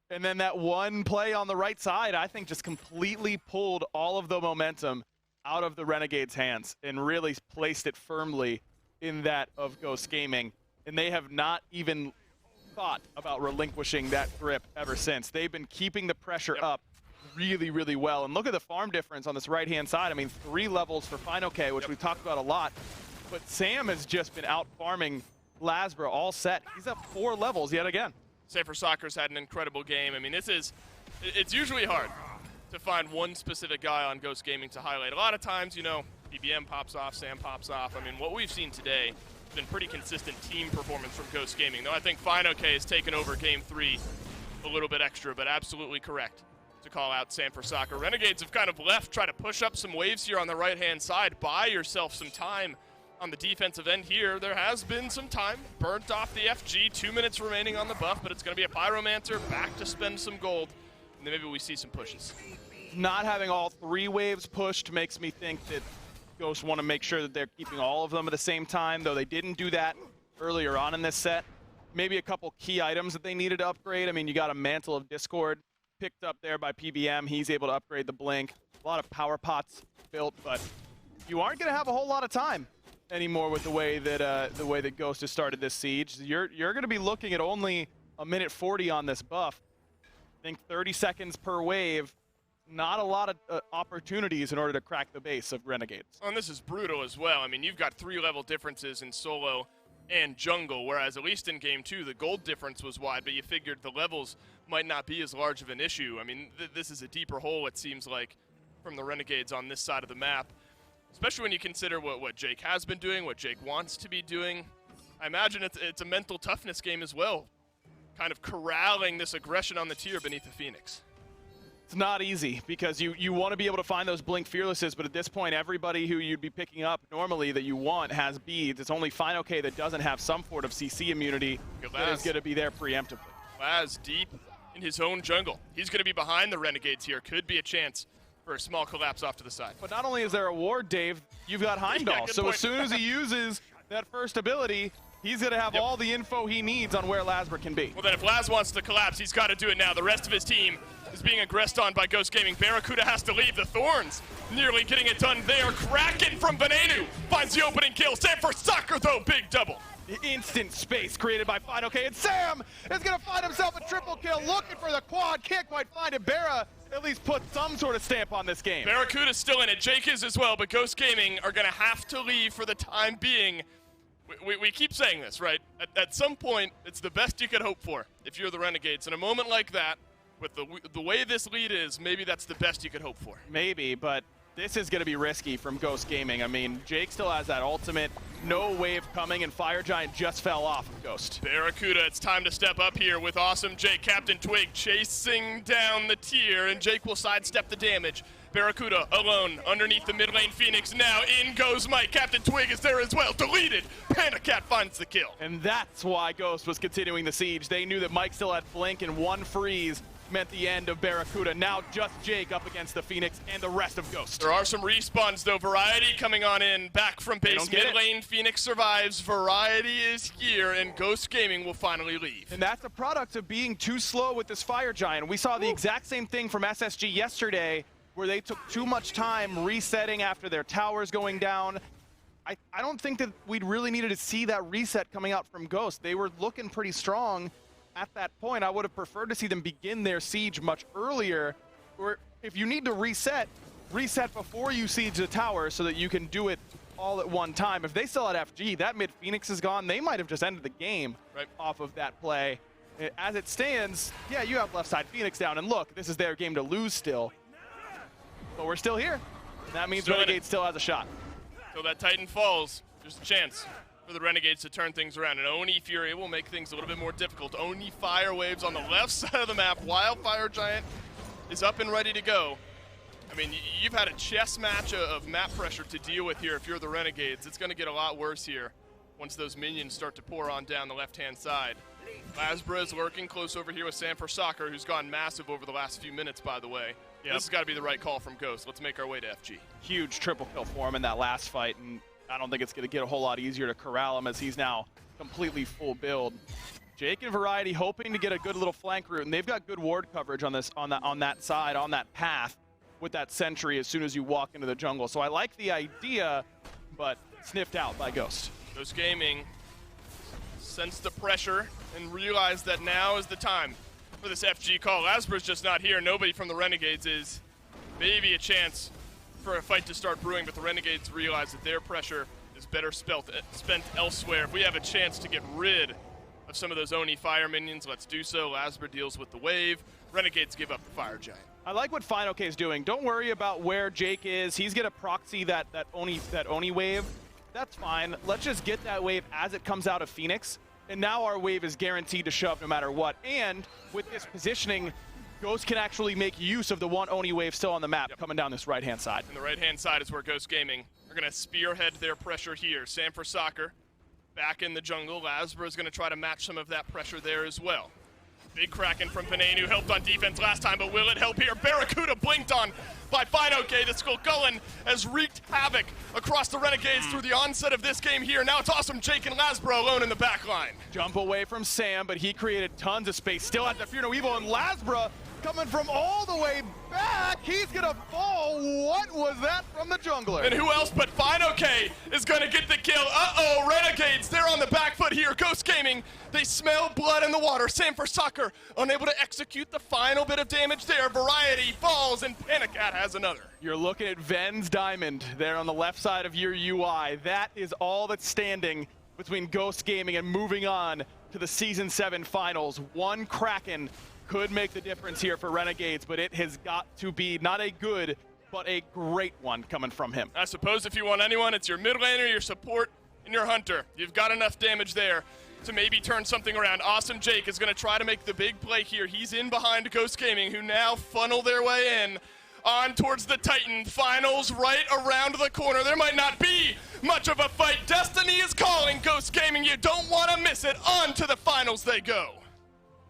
And then that one play on the right side, I think, just completely pulled all of the momentum out of the Renegades' hands and really placed it firmly in that of Ghost Gaming. And they have not even thought about relinquishing that grip ever since. They've been keeping the pressure up really, really well. And look at the farm difference on this right-hand side. I mean, 3 levels for FineOK, which we've talked about a lot. But Sam has just been out-farming Lasbra all set. He's up 4 levels yet again. Safer Soccer's had an incredible game. I mean, it's usually hard to find one specific guy on Ghost Gaming to highlight. A lot of times, you know, BBM pops off, Sam pops off. I mean, what we've seen today has been pretty consistent team performance from Ghost Gaming, though I think FineOK has taken over game 3 a little bit extra, but absolutely correct to call out Sam for Soccer. Renegades have kind of left, try to push up some waves here on the right-hand side. Buy yourself some time on the defensive end here. There has been some time burnt off the FG, 2 minutes remaining on the buff, but it's going to be a Pyromancer back to spend some gold, and then maybe we see some pushes. Not having all 3 waves pushed makes me think that Ghosts want to make sure that they're keeping all of them at the same time, though they didn't do that earlier on in this set. Maybe a couple key items that they needed to upgrade. I mean, you got a Mantle of Discord picked up there by PBM. He's able to upgrade the Blink. A lot of power pots built, but you aren't going to have a whole lot of time anymore with the way that Ghost has started this siege. You're going to be looking at only a minute 40 on this buff. I think 30 seconds per wave. Not a lot of opportunities in order to crack the base of Renegades. And this is brutal as well. I mean, you've got 3 level differences in solo and jungle, whereas at least in game 2, the gold difference was wide, but you figured the levels might not be as large of an issue. I mean, this is a deeper hole, it seems like, from the Renegades on this side of the map, especially when you consider what Jake has been doing, what Jake wants to be doing. I imagine it's a mental toughness game as well, kind of corralling this aggression on the tier beneath the Phoenix. It's not easy because you want to be able to find those Blink Fearlesses, but at this point, everybody who you'd be picking up normally that you want has beads. It's only FineOK that doesn't have some sort of CC immunity that is going to be there preemptively. Laz deep in his own jungle. He's going to be behind the Renegades here. Could be a chance for a small collapse off to the side. But not only is there a ward, Dave, you've got Heimdall. good So point. as soon as he uses that first ability, He's going to have all the info he needs on where Lasbra can be. Well, then if Laz wants to collapse, he's got to do it now. The rest of his team is being aggressed on by Ghost Gaming. Barracuda has to leave. The Thorns nearly getting it done there. Kraken from Venenu finds the opening kill. Sam for soccer, though, big double. Instant space created by FineOK, and Sam is going to find himself a triple kill, looking for the quad, can't quite find it. Barra at least put some sort of stamp on this game. Barracuda's still in it, Jake is as well, but Ghost Gaming are going to have to leave for the time being. We keep saying this, right? At some point, it's the best you could hope for if you're the Renegades. In a moment like that, with the way this lead is, maybe that's the best you could hope for. Maybe, but this is going to be risky from Ghost Gaming. I mean, Jake still has that ultimate, no wave coming, and Fire Giant just fell off of Ghost. Barracuda, it's time to step up here with Awesome Jake. Captain Twig chasing down the tier, and Jake will sidestep the damage. Barracuda alone underneath the mid lane Phoenix. Now in goes Mike. Captain Twig is there as well. Deleted. Panacat finds the kill. And that's why Ghost was continuing the siege. They knew that Mike still had Blink, and one freeze meant the end of Barracuda. Now just Jake up against the Phoenix and the rest of Ghost. There are some respawns though. Variety coming on in, back from base. Mid lane, Phoenix survives. Variety is here, and Ghost Gaming will finally leave. And that's a product of being too slow with this Fire Giant. We saw the exact same thing from SSG yesterday, where they took too much time resetting after their towers going down. I don't think that we'd really needed to see that reset coming out from Ghost. They were looking pretty strong at that point. I would have preferred to see them begin their siege much earlier. Or if you need to reset before you siege the tower so that you can do it all at one time. If they still had FG, that mid Phoenix is gone, they might have just ended the game off of that play. As it stands, yeah, you have left side Phoenix down, and look, this is their game to lose still. But we're still here. And that means Renegades still has a shot. Till that Titan falls, there's a chance for the Renegades to turn things around. And Oni Fury will make things a little bit more difficult. Oni Fire Waves on the left side of the map. Wildfire Giant is up and ready to go. I mean, you've had a chess match of map pressure to deal with here if you're the Renegades. It's going to get a lot worse here once those minions start to pour on down the left-hand side. Lasbra is lurking close over here with Sam for Soccer, who's gone massive over the last few minutes, by the way. Yep. This has got to be the right call from Ghost. Let's make our way to FG. Huge triple kill for him in that last fight, and I don't think it's going to get a whole lot easier to corral him as he's now completely full build. Jake and Variety hoping to get a good little flank route, and they've got good ward coverage on this, on that side, on that path with that sentry as soon as you walk into the jungle. So I like the idea, but sniffed out by Ghost. Ghost Gaming sensed the pressure and realized that now is the time for this FG call. Lasbra's just not here. Nobody from the Renegades is. Maybe a chance for a fight to start brewing, but the Renegades realize that their pressure is better spent elsewhere. If we have a chance to get rid of some of those Oni Fire minions, let's do so. Lasbra deals with the wave. Renegades give up the Fire Giant. I like what FineOK is doing. Don't worry about where Jake is. He's gonna proxy that Oni wave. That's fine. Let's just get that wave as it comes out of Phoenix. And now our wave is guaranteed to shove no matter what. And with this positioning, Ghost can actually make use of the one Oni wave still on the map coming down this right-hand side. And the right-hand side is where Ghost Gaming are going to spearhead their pressure here. Sam for Soccer back in the jungle. Lasbra is going to try to match some of that pressure there as well. Big Kraken from Panenu helped on defense last time, but will it help here? Barracuda blinked on by FineOK. The Skullcullen has wreaked havoc across the Renegades through the onset of this game here. Now it's Awesome Jake and Lasbra alone in the back line. Jump away from Sam, but he created tons of space. Still has the Fear No Evil, and Lasbra coming from all the way back. He's gonna fall. What was that from the jungler? And who else but FineOK is gonna get the kill? Uh-oh, Renegades, they're on the back foot here. Ghost Gaming, they smell blood in the water. Sam for Soccer, unable to execute the final bit of damage there. Variety falls, and Panacat has another. You're looking at Ven's Diamond there on the left side of your UI. That is all that's standing between Ghost Gaming and moving on to the Season 7 Finals. One Kraken could make the difference here for Renegades, but it has got to be not a good, but a great one coming from him. I suppose if you want anyone, it's your mid laner, your support, and your hunter. You've got enough damage there to maybe turn something around. Awesome Jake is going to try to make the big play here. He's in behind Ghost Gaming, who now funnel their way in on towards the Titan. Finals right around the corner. There might not be much of a fight. Destiny is calling. Ghost Gaming, you don't want to miss it. On to the finals they go.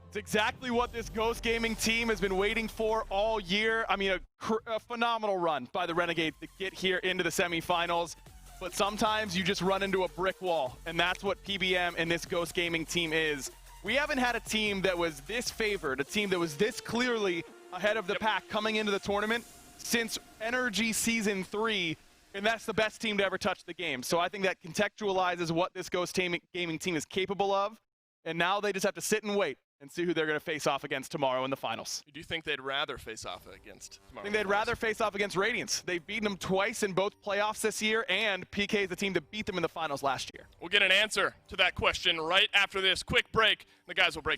It's exactly what this Ghost Gaming team has been waiting for all year. I mean, a phenomenal run by the Renegades to get here into the semifinals. but sometimes you just run into a brick wall, and that's what PBM and this Ghost Gaming team is. We haven't had a team that was this favored, a team that was this clearly ahead of the pack coming into the tournament since Energy Season 3, and that's the best team to ever touch the game. So I think that contextualizes what this Ghost Gaming team is capable of, and now they just have to sit and wait and see who they're going to face off against tomorrow in the finals. Do you think they'd rather face off against tomorrow? I think they'd rather face off against Radiance. They've beaten them twice in both playoffs this year, and PK is the team that beat them in the finals last year. We'll get an answer to that question right after this quick break. The guys will break